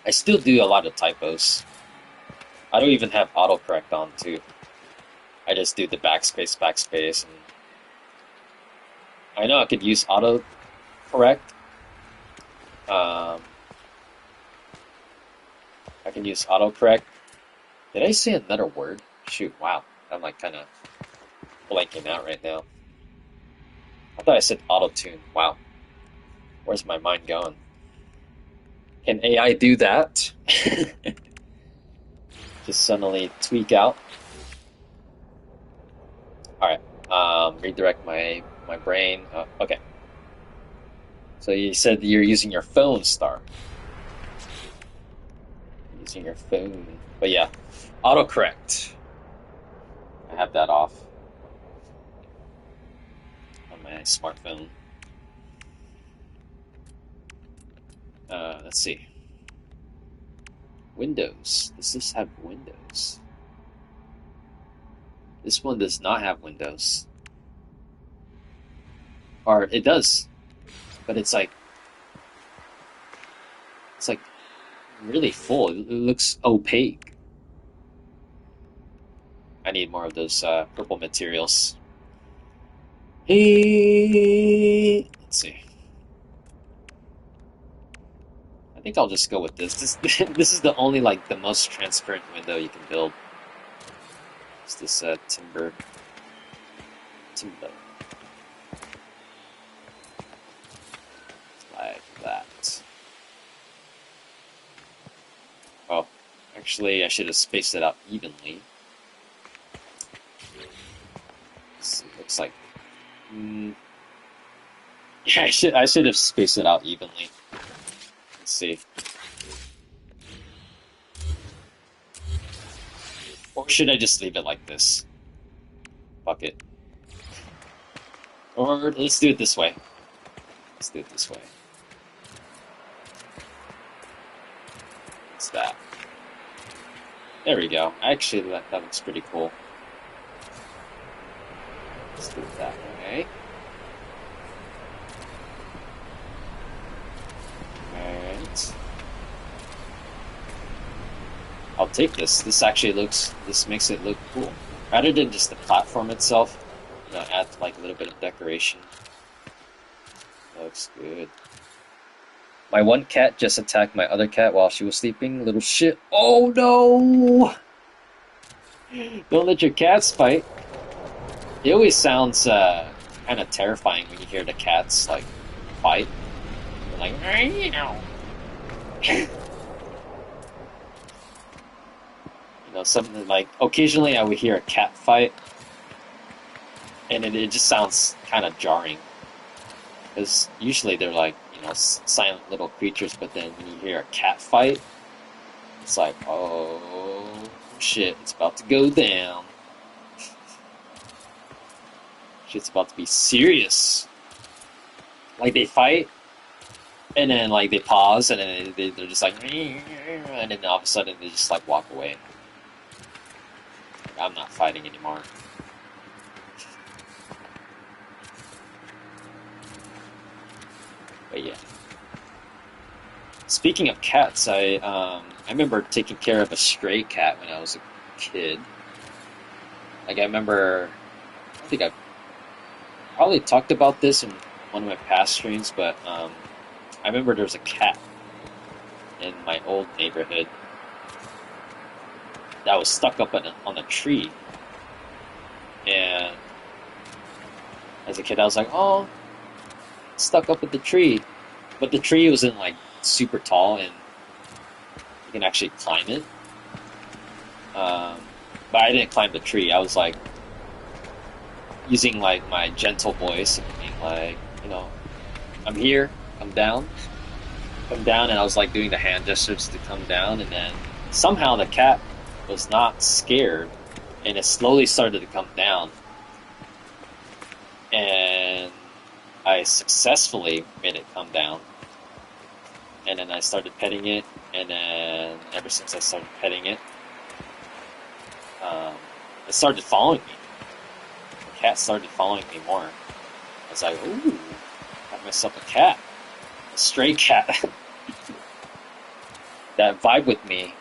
I still do a lot of typos. I don't even have autocorrect on too. I just do the backspace, and I know I could use autocorrect. I can use autocorrect. Did I say another word? Shoot, wow. I'm like kind of blanking out right now. I thought I said auto-tune. Wow. Where's my mind going? Can AI do that? Just suddenly tweak out. Alright. Redirect my brain. Okay. So you said you're using your phone, Star. Using your phone. But yeah, autocorrect. I have that off on my smartphone. Let's see. Windows. Does this have Windows? This one does not have Windows. Or it does, but it's like really full. It looks opaque. I need more of those purple materials. Hey, let's see. I think I'll just go with this. This is the only like the most transparent window you can build. It's this timber. Like that. Oh, actually, I should have spaced it out evenly. This looks like. Yeah, I should have spaced it out evenly. Let's see. Or should I just leave it like this? Fuck it. Or let's do it this way. Let's do it this way. What's that? There we go. Actually, that looks pretty cool. Let's do it that way. Alright. I'll take this. This makes it look cool. Rather than just the platform itself, you know, add like a little bit of decoration. Looks good. My one cat just attacked my other cat while she was sleeping. Little shit. Oh no! Don't let your cats fight. It always sounds kind of terrifying when you hear the cats like fight. They're like, you know, something like occasionally I would hear a cat fight, and it just sounds kind of jarring. Because usually they're like, you know, silent little creatures, but then when you hear a cat fight, it's like, oh shit, it's about to go down. Shit's about to be serious. Like they fight, and then like they pause, and then they're just like, and then all of a sudden they just like walk away. Like, I'm not fighting anymore. But yeah. Speaking of cats, I remember taking care of a stray cat when I was a kid. Like I think I probably talked about this in one of my past streams, but I remember there was a cat in my old neighborhood that was stuck up on a tree. And as a kid, I was like, oh, stuck up at the tree. But the tree wasn't like super tall and you can actually climb it. But I didn't climb the tree. I was like using like my gentle voice and being like, you know, I'm here, come down, and I was like doing the hand gestures to come down, and then somehow the cat was not scared and it slowly started to come down, and I successfully made it come down, and then I started petting it, and then ever since I started petting it, it started following me. The cat started following me more. I was like, ooh, got myself a cat. A stray cat. That vibed with me.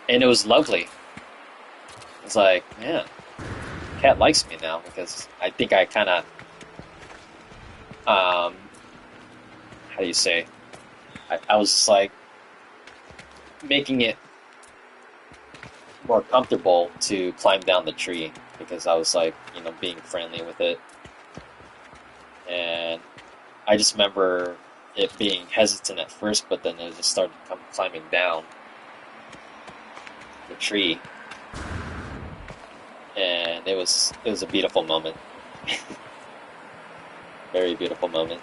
And it was lovely. I was like, man, cat likes me now, because I think I kind of, how do you say? I was just like making it more comfortable to climb down the tree, because I was like, you know, being friendly with it. And I just remember it being hesitant at first, but then it just started climbing down the tree. And it was a beautiful moment. Very beautiful moment.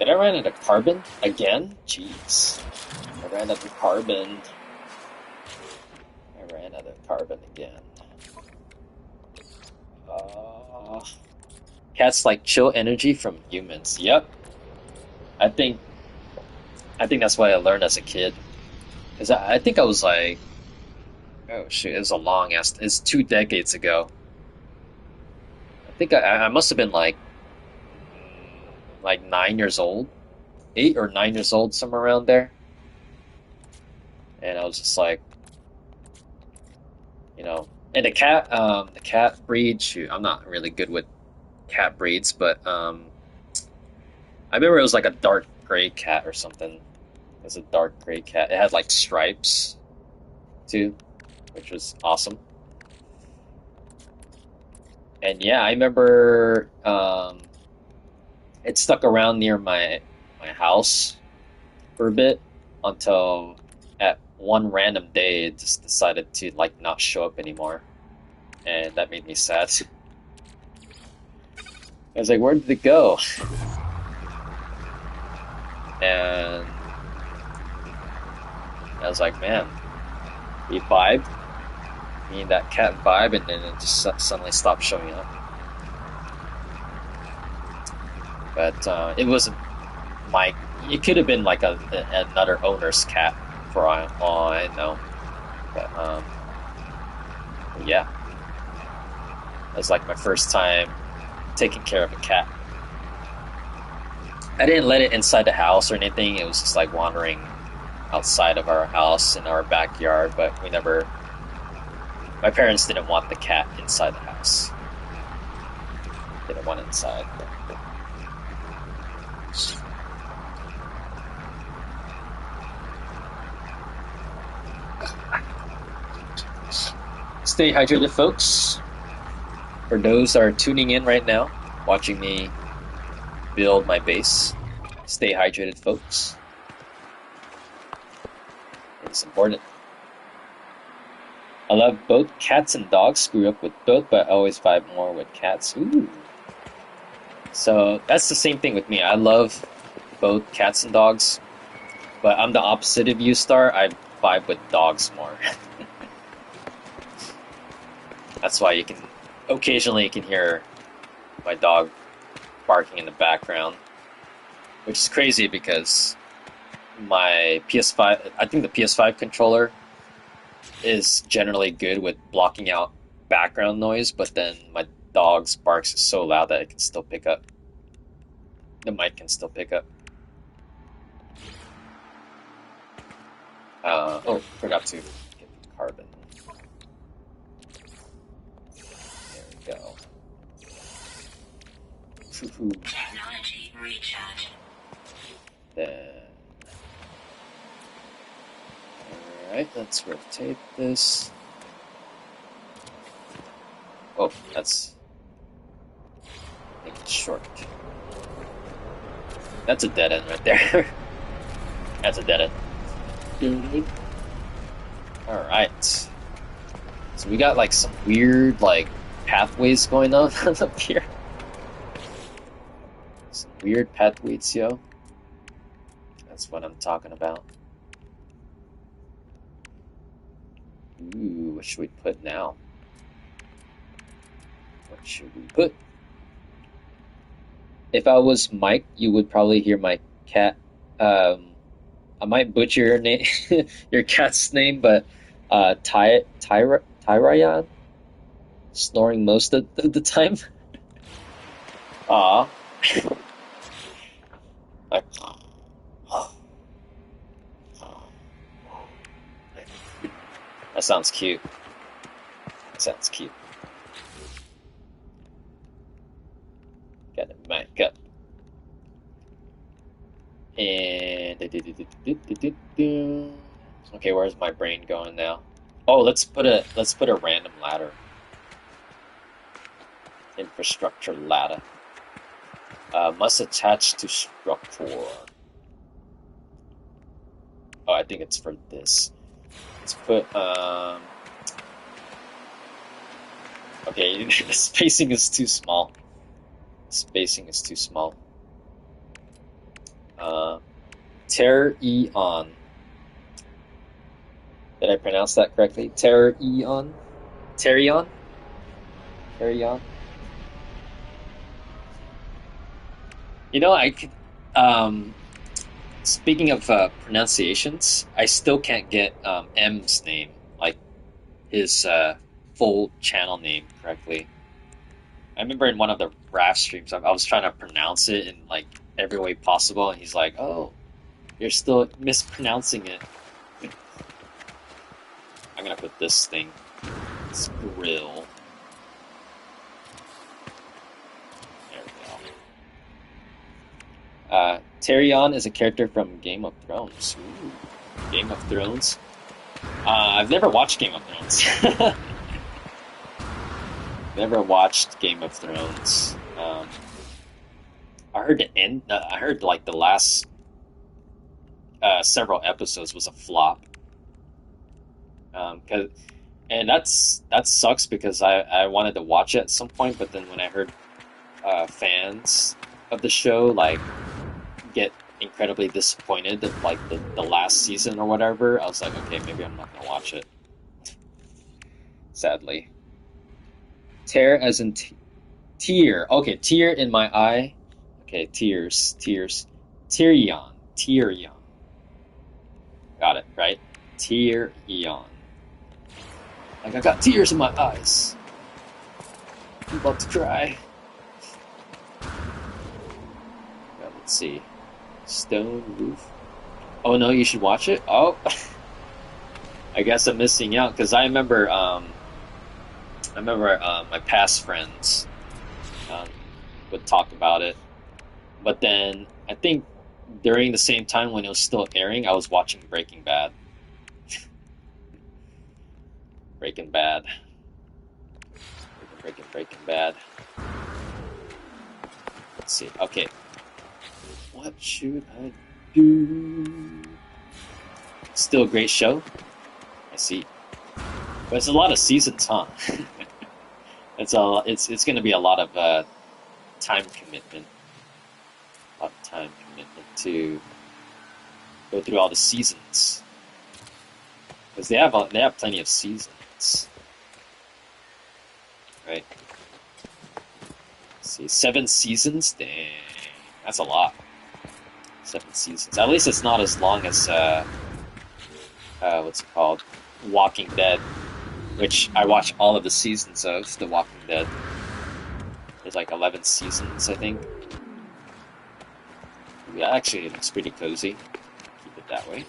Did I run out of carbon again? Jeez. I ran out of carbon. Again. Cats like chill energy from humans. Yep. I think that's what I learned as a kid. Because I think I was like, oh shit, it was a long ass, it's 2 decades ago. I think I must have been like 9 years old. 8 or 9 years old, somewhere around there. And I was just like, you know, and the cat breed, shoot, I'm not really good with cat breeds, but I remember it was like a dark gray cat or something. It was a dark gray cat. It had like stripes too, which was awesome. And yeah, I remember it stuck around near my house for a bit, until at one random day it just decided to like not show up anymore, and that made me sad. I was like, where did it go? And I was like, man, he vibed. Me and that cat vibe, and then it just suddenly stopped showing up. but it wasn't my. It could have been like another owner's cat for all I know. But yeah, it was like my first time taking care of a cat. I didn't let it inside the house or anything. It was just like wandering outside of our house in our backyard, but we never. My parents didn't want the cat inside the house. Didn't want it inside. Stay hydrated, folks. For those that are tuning in right now, watching me build my base, stay hydrated, folks. It's important. I love both cats and dogs. Grew up with both, but I always vibe more with cats. Ooh. So that's the same thing with me. I love both cats and dogs, but I'm the opposite of you, Star. I vibe with dogs more. That's why occasionally you can hear my dog barking in the background, which is crazy because my PS5, I think the PS5 controller is generally good with blocking out background noise, but then my dog's barks is so loud that it can still pick up. The mic can still pick up. Oh, forgot to get the carbon. There we go. Technology recharge. Then, alright, let's rotate this. Oh, that's make it short. That's a dead end right there. That's a dead end. Alright. So we got like some weird like pathways going on up here. Some weird pathways, yo. That's what I'm talking about. Ooh, what should we put now? What should we put? If I was Mike, you would probably hear my cat. I might butcher your name, your cat's name, but Tyrayan, snoring most of the time. Aw. Like, that sounds cute. That sounds cute. Got it mic up. And okay, where's my brain going now? Oh, let's put a random ladder. Infrastructure ladder. Must attach to structure. Oh, I think it's for this. Let's put okay, the spacing is too small. Spacing is too small. Ter-Eon. Did I pronounce that correctly? Ter-Eon? Terion? Terion? You know, I could, speaking of pronunciations, I still can't get M's name, like his full channel name correctly. I remember in one of the RAF streams, I was trying to pronounce it in like every way possible, and he's like, "Oh, you're still mispronouncing it." I'm gonna put this thing. It's grill. There we go. Tyrion is a character from Game of Thrones. Ooh, Game of Thrones. I've never watched Game of Thrones. Never watched Game of Thrones. I heard the end. I heard like the last several episodes was a flop. And that sucks because I wanted to watch it at some point, but then when I heard fans of the show like get incredibly disappointed at like the last season or whatever, I was like, okay, maybe I'm not gonna watch it. Sadly. Tear as in tear. Okay, tear in my eye. Okay, Okay, Tyrion. Got it, right? Tyrion. Like, I got tears in my eyes. I'm about to cry. Now, let's see. Stone roof. Oh no, you should watch it? Oh. I guess I'm missing out, because I remember my past friends would talk about it. But then, I think during the same time when it was still airing, I was watching Breaking Bad. Breaking Bad. Breaking Bad. Let's see. Okay. What should I do? Still a great show. I see. But it's a lot of seasons, huh? It's going to be a lot of time commitment. A lot of time commitment to go through all the seasons. Because they have plenty of seasons. Right? Let's see, 7 seasons? Dang. That's a lot. 7 seasons. At least it's not as long as what's it called? Walking Dead, which I watch all of the seasons of The Walking Dead. There's like 11 seasons, I think. Yeah, actually, it looks pretty cozy. Keep it that way.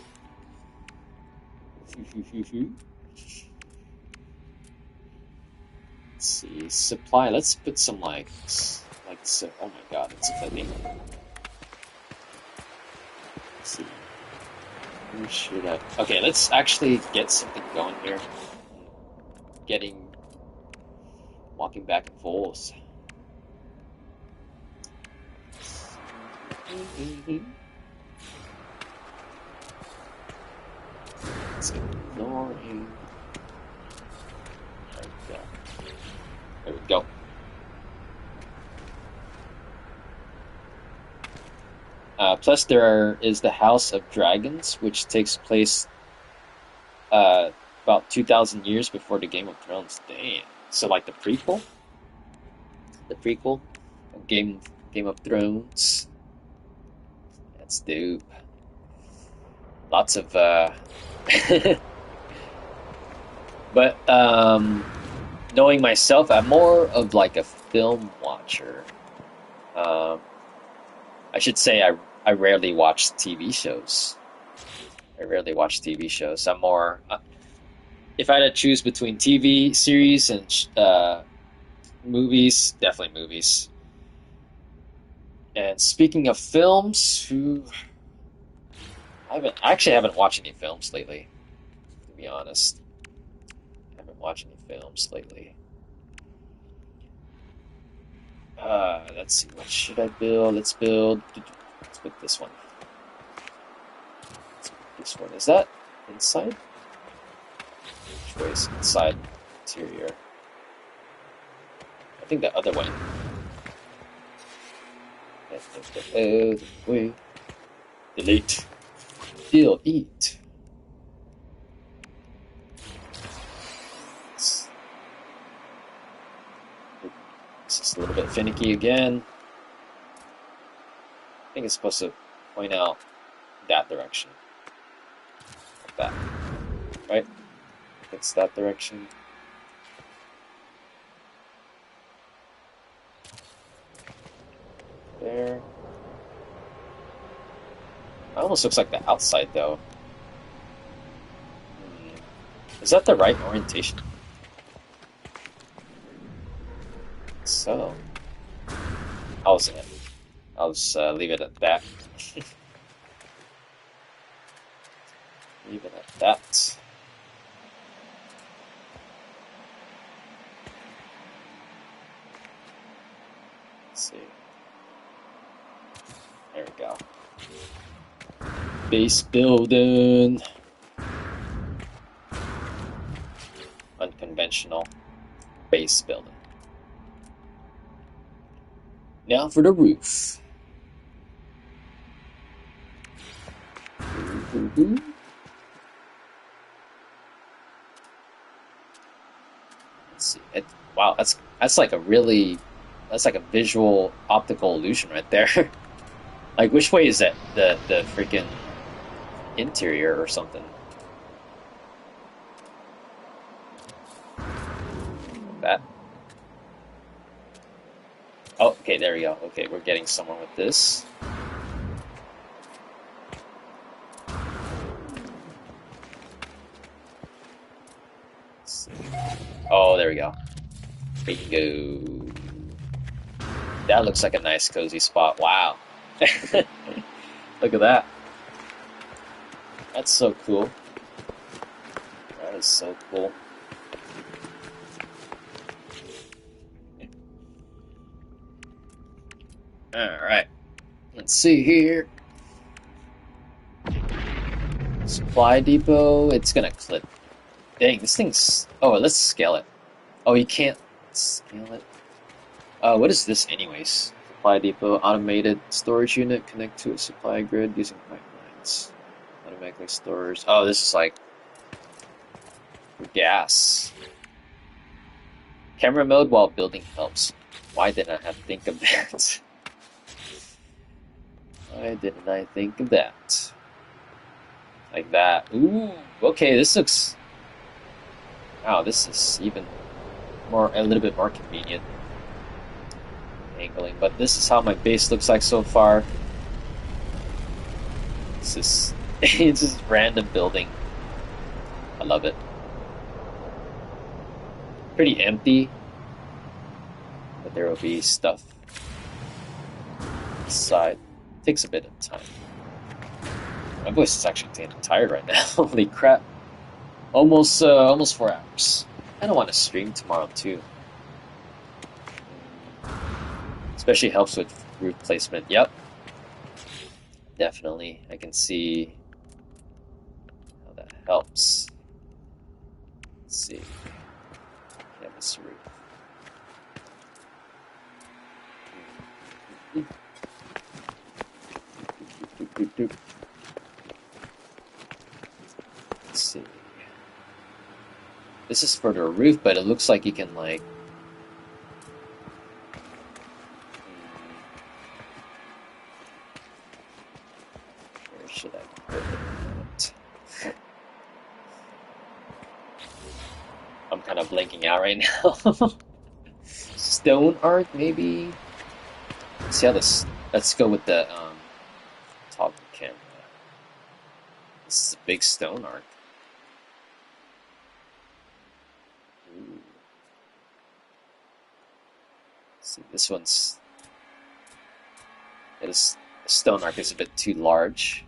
Let's see, supply. Let's put some like so. Oh my God, it's flipping. Let's see. Where should I? Okay, let's actually get something going here. Walking back and forth. Let's ignore him. There we go. Plus, there is the House of Dragons, which takes place about 2,000 years before the Game of Thrones. Damn. So, like the prequel of Game of Thrones. That's dope. Lots of but knowing myself, I'm more of like a film watcher. I should say I rarely watch TV shows. I'm more if I had to choose between TV series and movies, definitely movies. And speaking of films, I haven't watched any films lately, to be honest. I haven't watched any films lately. Let's see, what should I build? Let's put this one. Is that inside? Which way is inside? Interior. I think the other one. The way. Delete. Delete. This is a little bit finicky again. I think it's supposed to point out that direction. Like that. Right? It's that direction. There. It almost looks like the outside, though. Is that the right orientation? So, I'll just leave it at that. Leave it at that. Let's see. There we go. Base building. Unconventional base building. Now for the roof. Let's see. Wow, that's like a really That's like a visual optical illusion right there. Like, which way is that? The freaking interior or something? That. Oh, okay, there we go. Okay, we're getting somewhere with this. Oh, there we go. Bingo. That looks like a nice cozy spot. Wow. Look at that. That's so cool. That is so cool. Alright. Let's see here. Supply depot. It's gonna clip. Dang, this thing's... Oh, let's scale it. Oh, you can't scale it. What is this anyways? Supply depot, automated storage unit, connect to a supply grid using pipelines. Automatically stores. Oh, this is like for gas. Camera mode while building helps. Why didn't I think of that? Why didn't I think of that? Like that. Ooh, okay, this looks... Wow, this is even more, a little bit more convenient angling, but this is how my base looks like so far. This is it's just random building. I love it. Pretty empty, but there will be stuff inside. Takes a bit of time. My voice is actually getting tired right now. Holy crap! Almost 4 hours. I don't want to stream tomorrow too. Especially helps with roof placement. Yep. Definitely. I can see how that helps. Let's see. Yeah, this roof. Let's see. This is for the roof, but it looks like you can like... Where should I put it? I'm kind of blanking out right now. Stone art, maybe? Let's see how this... Let's go with the top camera. This is a big stone art. Ooh. Let's see, this one's... Yeah, this stone arc is a bit too large.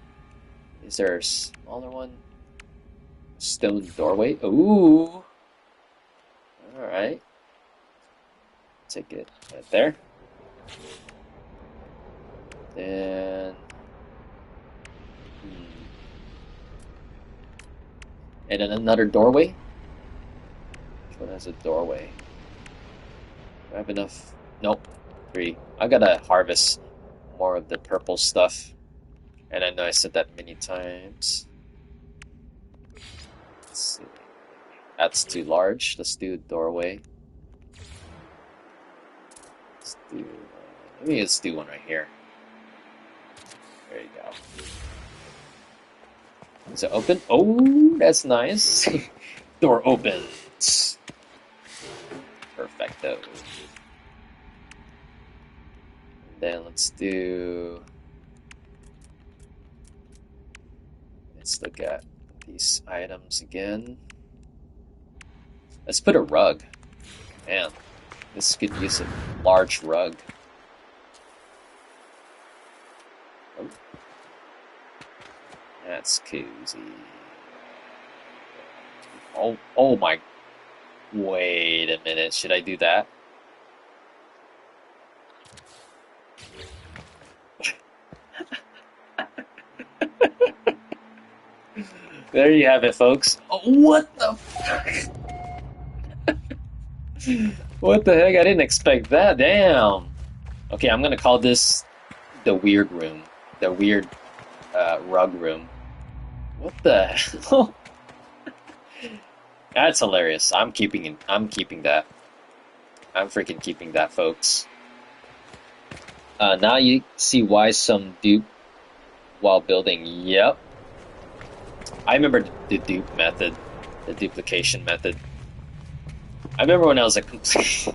Is there a smaller one? Stone doorway? Ooh! Alright. Take it right there. Then... And then another doorway? Which one has a doorway? Do I have enough? Nope. 3. I gotta harvest more of the purple stuff. And I know I said that many times. Let's see. That's too large. Let's do a doorway. Let's do... maybe let's do one right here. There you go. Is it open? Oh, that's nice. Door opens. Perfecto. And then let's do... Let's look at these items again. Let's put a rug. Man, this could use a large rug. Oh. That's cozy. Oh my... Wait a minute, should I do that? There you have it, folks. Oh, what the fuck? What the heck? I didn't expect that. Damn. Okay, I'm gonna call this the weird room. The weird rug room. What the hell? That's hilarious. I'm keeping that. I'm freaking keeping that, folks. Now you see why some dupe while building. Yep. I remember the dupe method, the duplication method. I remember when I was a complete.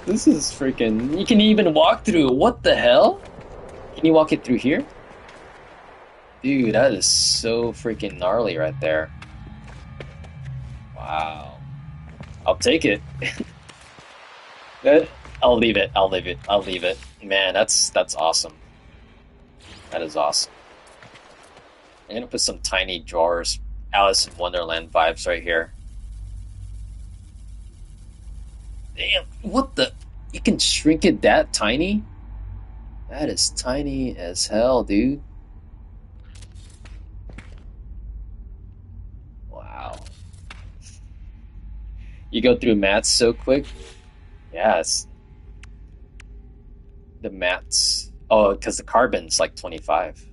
This is freaking. You can even walk through it. What the hell? Can you walk it through here? Dude, that is so freaking gnarly right there. Wow. I'll take it. I'll leave it. I'll leave it. I'll leave it. Man, that's awesome. That is awesome. I'm gonna put some tiny drawers, Alice in Wonderland vibes right here. Damn, what the? You can shrink it that tiny? That is tiny as hell, dude. Wow. You go through mats so quick? Yes. The mats. Oh, because the carbon's like 25.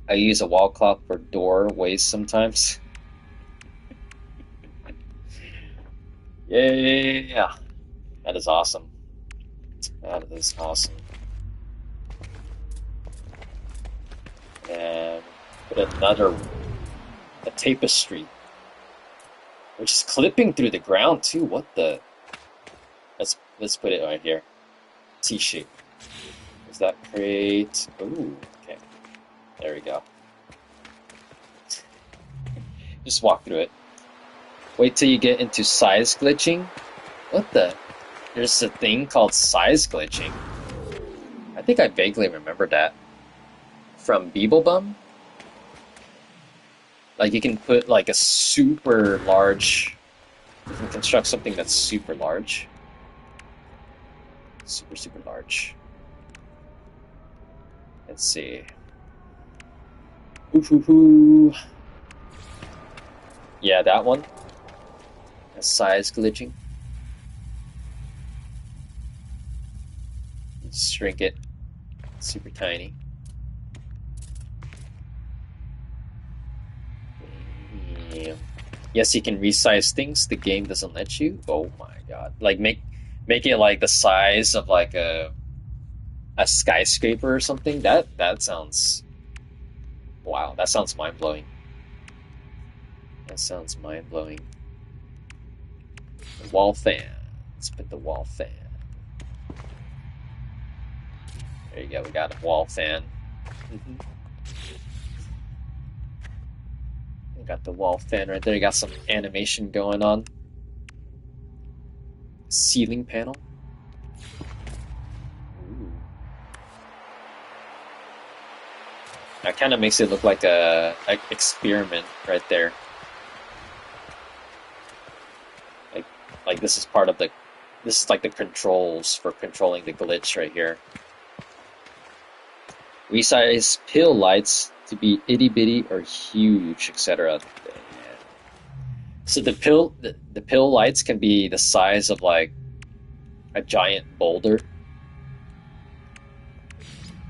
I use a wall clock for doorways sometimes. Yeah. That is awesome. That is awesome. And put a tapestry, which is clipping through the ground too. What the? Let's put it right here. T-shape. Does that create? Ooh, okay. There we go. Just walk through it. Wait till you get into size glitching. What the? There's a thing called size glitching. I think I vaguely remember that from Beeblebum. Like you can put like a super large. You can construct something that's super large. Super large. Let's see. Ooh. Yeah, that one. That's size glitching. Shrink it. Super tiny. Yeah. Yes, you can resize things. The game doesn't let you. Oh my god! Like make it like the size of like a skyscraper or something. That sounds wow. That sounds mind blowing. That sounds mind blowing. The wall fan. Let's put the wall fan. There you go. We got a wall fan. We got the wall fan right there. You got some animation going on. Ceiling panel. Ooh. That kind of makes it look like a experiment right there. Like this is part of the. This is like the controls for controlling the glitch right here. Resize pill lights to be itty bitty or huge, etc. So the pill lights can be the size of like a giant boulder.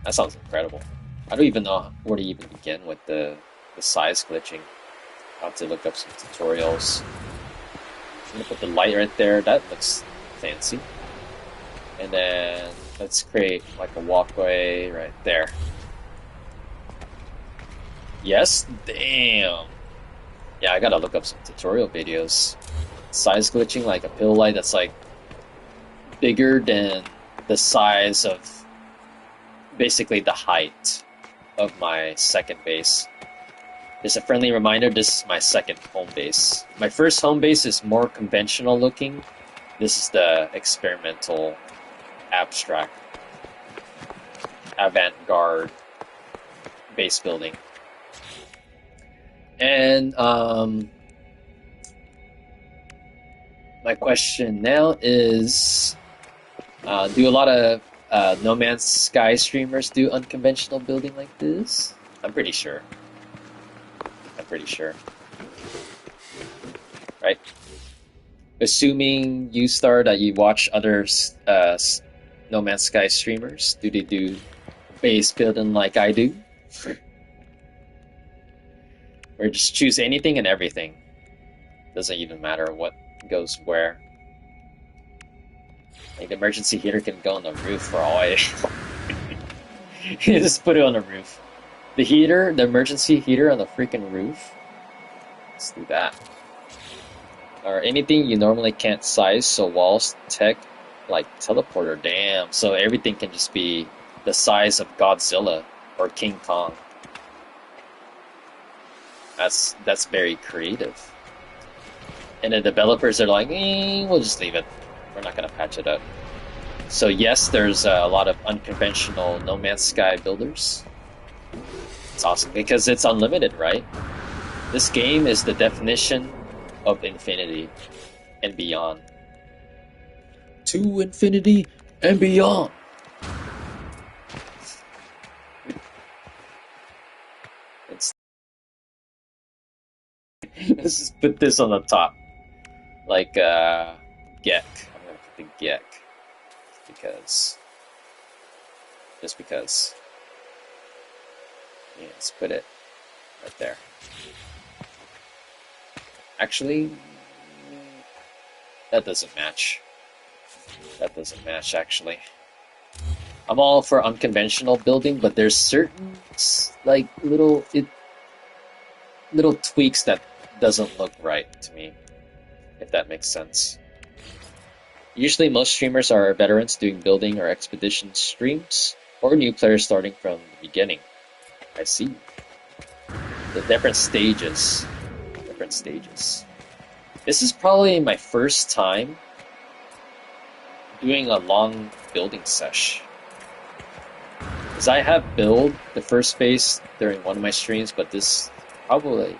That sounds incredible. I don't even know where to even begin with the size glitching. I'll have to look up some tutorials. I'm gonna put the light right there. That looks fancy. And then let's create like a walkway right there. Yes, damn. Yeah, I gotta look up some tutorial videos. Size glitching like a pill light that's like bigger than the size of basically the height of my second base. Just a friendly reminder, this is my second home base. My first home base is more conventional looking. This is the experimental, abstract, avant-garde base building. And my question now is, do a lot of NoMan'sSky streamers do unconventional building like this? I'm pretty sure. Right? Assuming you start that you watch other NoMan'sSky streamers, do they do base building like I do? Or just choose anything and everything. Doesn't even matter what goes where. Like the emergency heater can go on the roof for all I just put it on the roof. The heater, the emergency heater on the freaking roof. Let's do that. Or anything you normally can't size, so walls, tech, like teleporter. Damn. So everything can just be the size of Godzilla or King Kong. That's very creative. And the developers are like, we'll just leave it. We're not gonna patch it up. So yes, there's a lot of unconventional No Man's Sky builders. It's awesome because it's unlimited, right? This game is the definition of infinity and beyond. To infinity and beyond. Let's just put this on the top. Like, Gek. I'm gonna put the Gek. Just because. Yeah, let's put it right there. Actually, that doesn't match. That doesn't match, actually. I'm all for unconventional building, but there's certain, like, little tweaks that doesn't look right to me, if that makes sense. Usually most streamers are veterans doing building or expedition streams, or new players starting from the beginning. I see. The different stages. This is probably my first time doing a long building sesh. Because I have built the first phase during one of my streams, but this is probably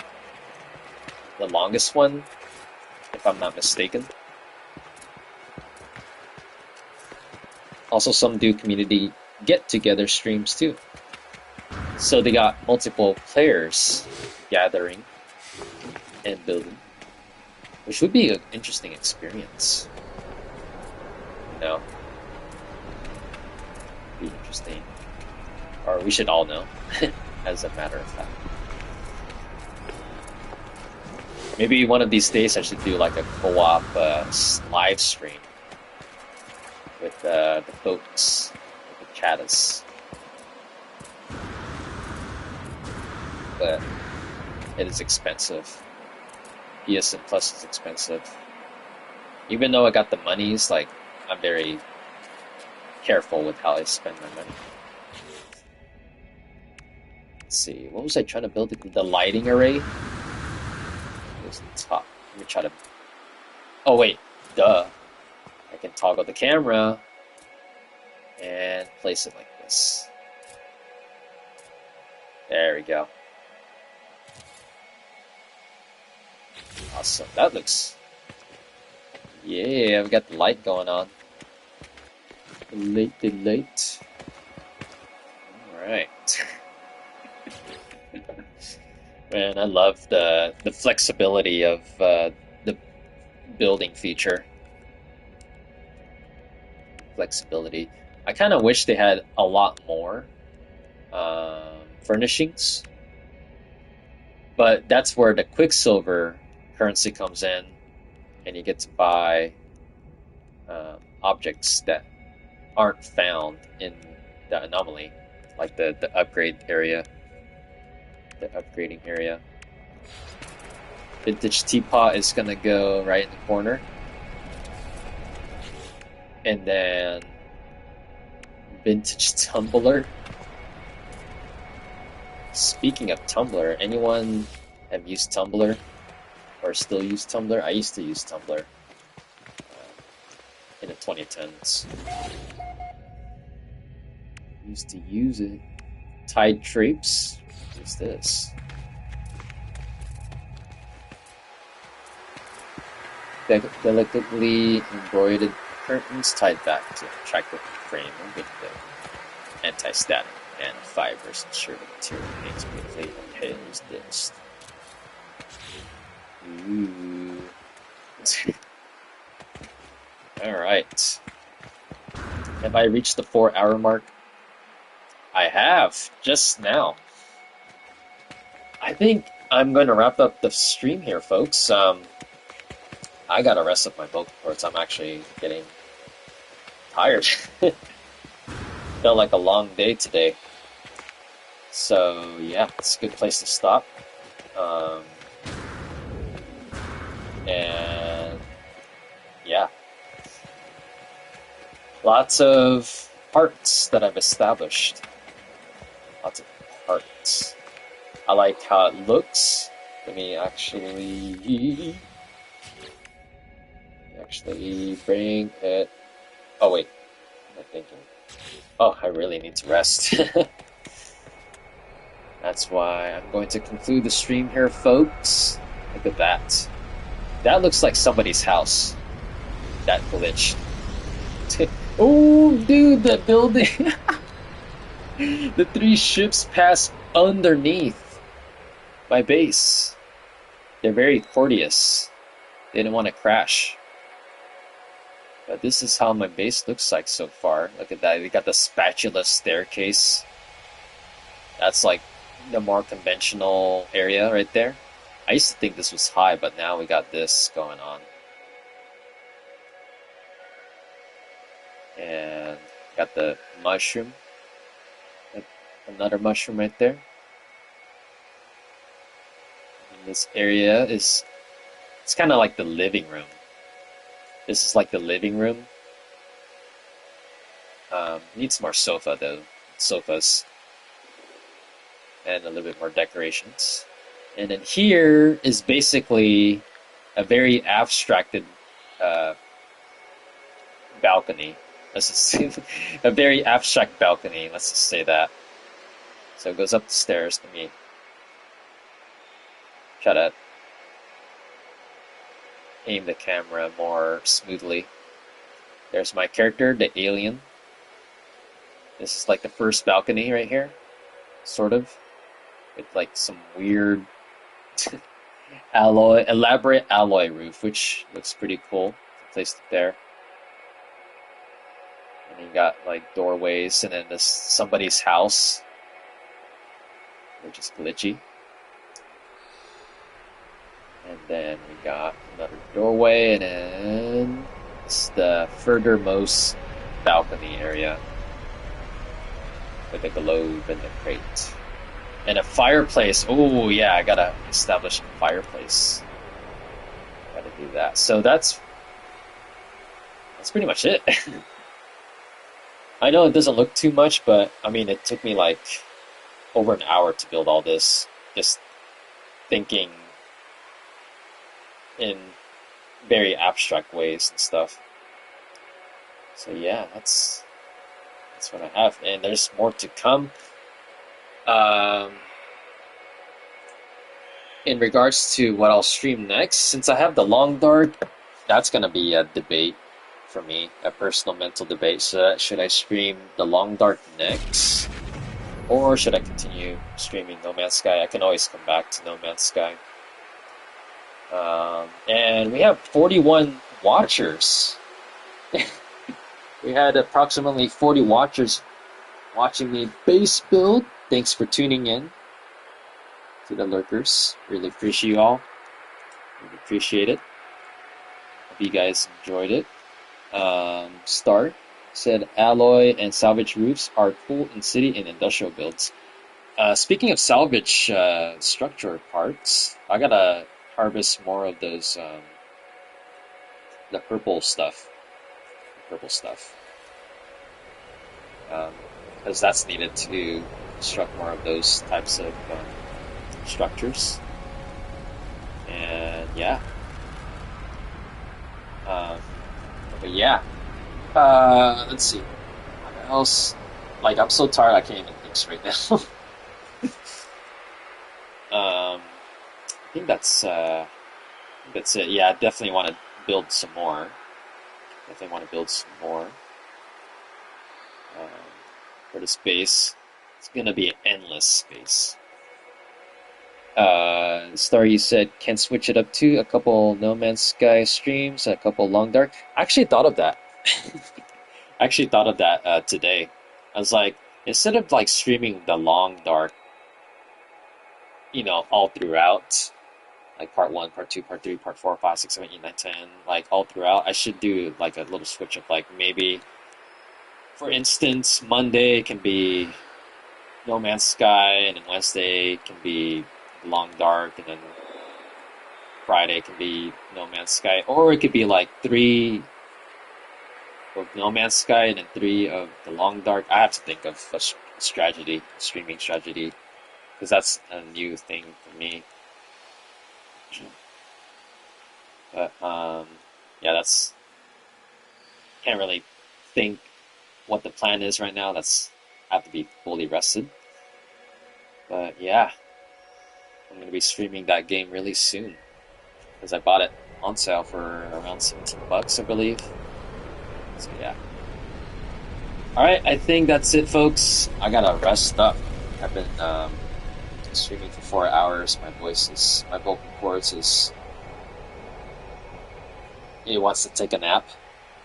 the longest one, if I'm not mistaken. Also, some do community get-together streams too. So they got multiple players gathering and building, which would be an interesting experience. You know? Be interesting. Or we should all know, as a matter of fact. Maybe one of these days I should do like a co-op live stream with the folks, with the chatters. But it is expensive. ESN Plus is expensive. Even though I got the monies, like, I'm very careful with how I spend my money. Let's see, what was I trying to build? The lighting array? It was the top. Let me try to... Oh wait, duh. I can toggle the camera and place it like this. There we go. Awesome. That looks... Yeah, I've got the light going on. The light. Alright. Man, I love the flexibility of the building feature. Flexibility. I kind of wish they had a lot more furnishings. But that's where the Quicksilver currency comes in, and you get to buy objects that aren't found in the anomaly, like the upgrade area, the upgrading area. Vintage teapot is gonna go right in the corner, and then vintage tumbler. Speaking of Tumblr, anyone have used Tumblr or still use Tumblr? I used to use Tumblr in the 2010s. Used to use it. Tide Trapes. What's this? Delicately embroidered curtains tied back to an attractive frame and window. Anti-static and fibers ensure the material makes beautifully and pales this. Ooh. Alright. Have I reached the 4-hour mark? I have, just now. I think I'm going to wrap up the stream here, folks. I gotta rest up my vocal cords. I'm actually getting tired. Felt like a long day today. So yeah, it's a good place to stop. Um, and yeah, lots of parts that I've established. Lots of parts. I like how it looks. Let me actually bring it. Oh wait, what am I thinking? Oh, I really need to rest. That's why I'm going to conclude the stream here, folks. Look at that. That looks like somebody's house. That glitch. Oh, dude, that building. The 3 ships pass underneath my base. They're very courteous. They didn't want to crash. But this is how my base looks like so far. Look at that. We got the spatula staircase. That's like the more conventional area right there. I used to think this was high, but now we got this going on. And got the mushroom. Another mushroom right there. And this area is, it's kind of like the living room. This is like the living room. Needs more sofa though. Sofas. And a little bit more decorations. And then here is basically a very abstracted balcony. Let's just say a very abstract balcony. Let's just say that. So it goes up the stairs. Let me try to aim the camera more smoothly. There's my character, the alien. This is like the first balcony right here, sort of, with like some weird elaborate alloy roof, which looks pretty cool. Placed it there. And you got like doorways, and then this somebody's house, which is glitchy. And then we got another doorway, and then it's the furthermost balcony area with the globe and the crate. And a fireplace. Oh yeah, I gotta establish a fireplace. Gotta do that. So that's pretty much it. I know it doesn't look too much, but I mean it took me like over an hour to build all this. Just thinking in very abstract ways and stuff. So yeah, that's what I have, and there's more to come. In regards to what I'll stream next, since I have the long dark, that's gonna be a debate for me, a personal mental debate. So should I stream the long dark next, or should I continue streaming NoMan'sSky? I can always come back to NoMan'sSky. And we have 41 watchers. We had approximately 40 watchers watching me base build. Thanks for tuning in to the lurkers. Really appreciate you all. Really appreciate it. Hope you guys enjoyed it. Star said alloy and salvage roofs are cool in city and industrial builds. Speaking of salvage structure parts, I gotta harvest more of those the purple stuff. Because that's needed to construct more of those types of structures. And yeah. But yeah. Let's see. What else? Like, I'm so tired I can't even think straight now. I think that's it. Yeah, I definitely want to build some more. For the space. It's gonna be an endless space. Star, you said can switch it up to a couple NoMan'sSky streams, a couple long dark. I actually thought of that. Today. I was like, instead of like streaming the long dark, all throughout, like part 1, part 2, part 3, part 4, 5, 6, 7, 8, 9, 10, like all throughout, I should do like a little switch up, like maybe for instance, Monday can be No Man's Sky, and then Wednesday can be Long Dark, and then Friday can be No Man's Sky, or it could be like 3 of No Man's Sky and then 3 of the Long Dark. I have to think of a strategy, streaming strategy, because that's a new thing for me. But yeah, that's can't really think what the plan is right now. I have to be fully rested. But yeah, I'm gonna be streaming that game really soon because I bought it on sale for around $17, I believe. So yeah. All right, I think that's it, folks. I gotta rest up. I've been streaming for 4 hours. My vocal cords it wants to take a nap,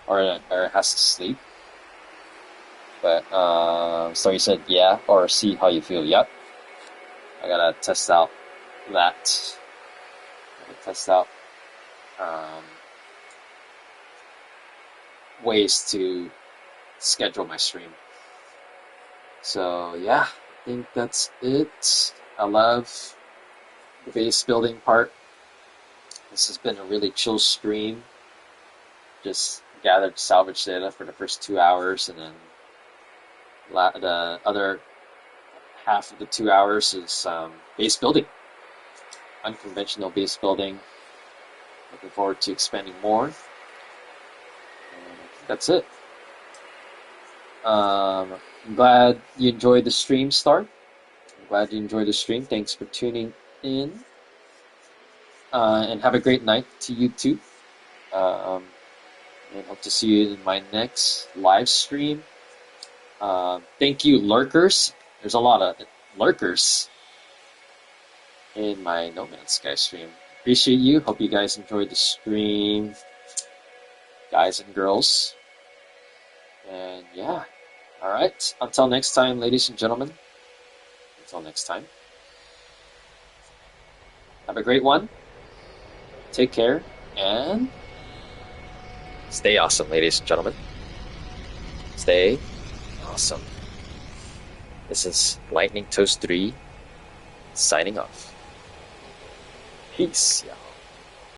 or it has to sleep. But so you said yeah, or see how you feel. Yep. I gotta test out that. Test out ways to schedule my stream. So yeah, I think that's it. I love the base building part. This has been a really chill stream. Just gathered salvage data for the first 2 hours, and then the other half of the 2 hours is base building. Unconventional base building. Looking forward to expanding more. And that's it. I'm glad you enjoyed the stream, Star. I'm glad you enjoyed the stream. Thanks for tuning in. And have a great night to you too. And hope to see you in my next live stream. Thank you, lurkers. There's a lot of lurkers in my No Man's Sky stream. Appreciate you. Hope you guys enjoyed the stream, guys and girls. And yeah. All right. Until next time, ladies and gentlemen. Until next time. Have a great one. Take care and stay awesome, ladies and gentlemen. Stay awesome. This is Lightning Toast 3 signing off. Peace, y'all.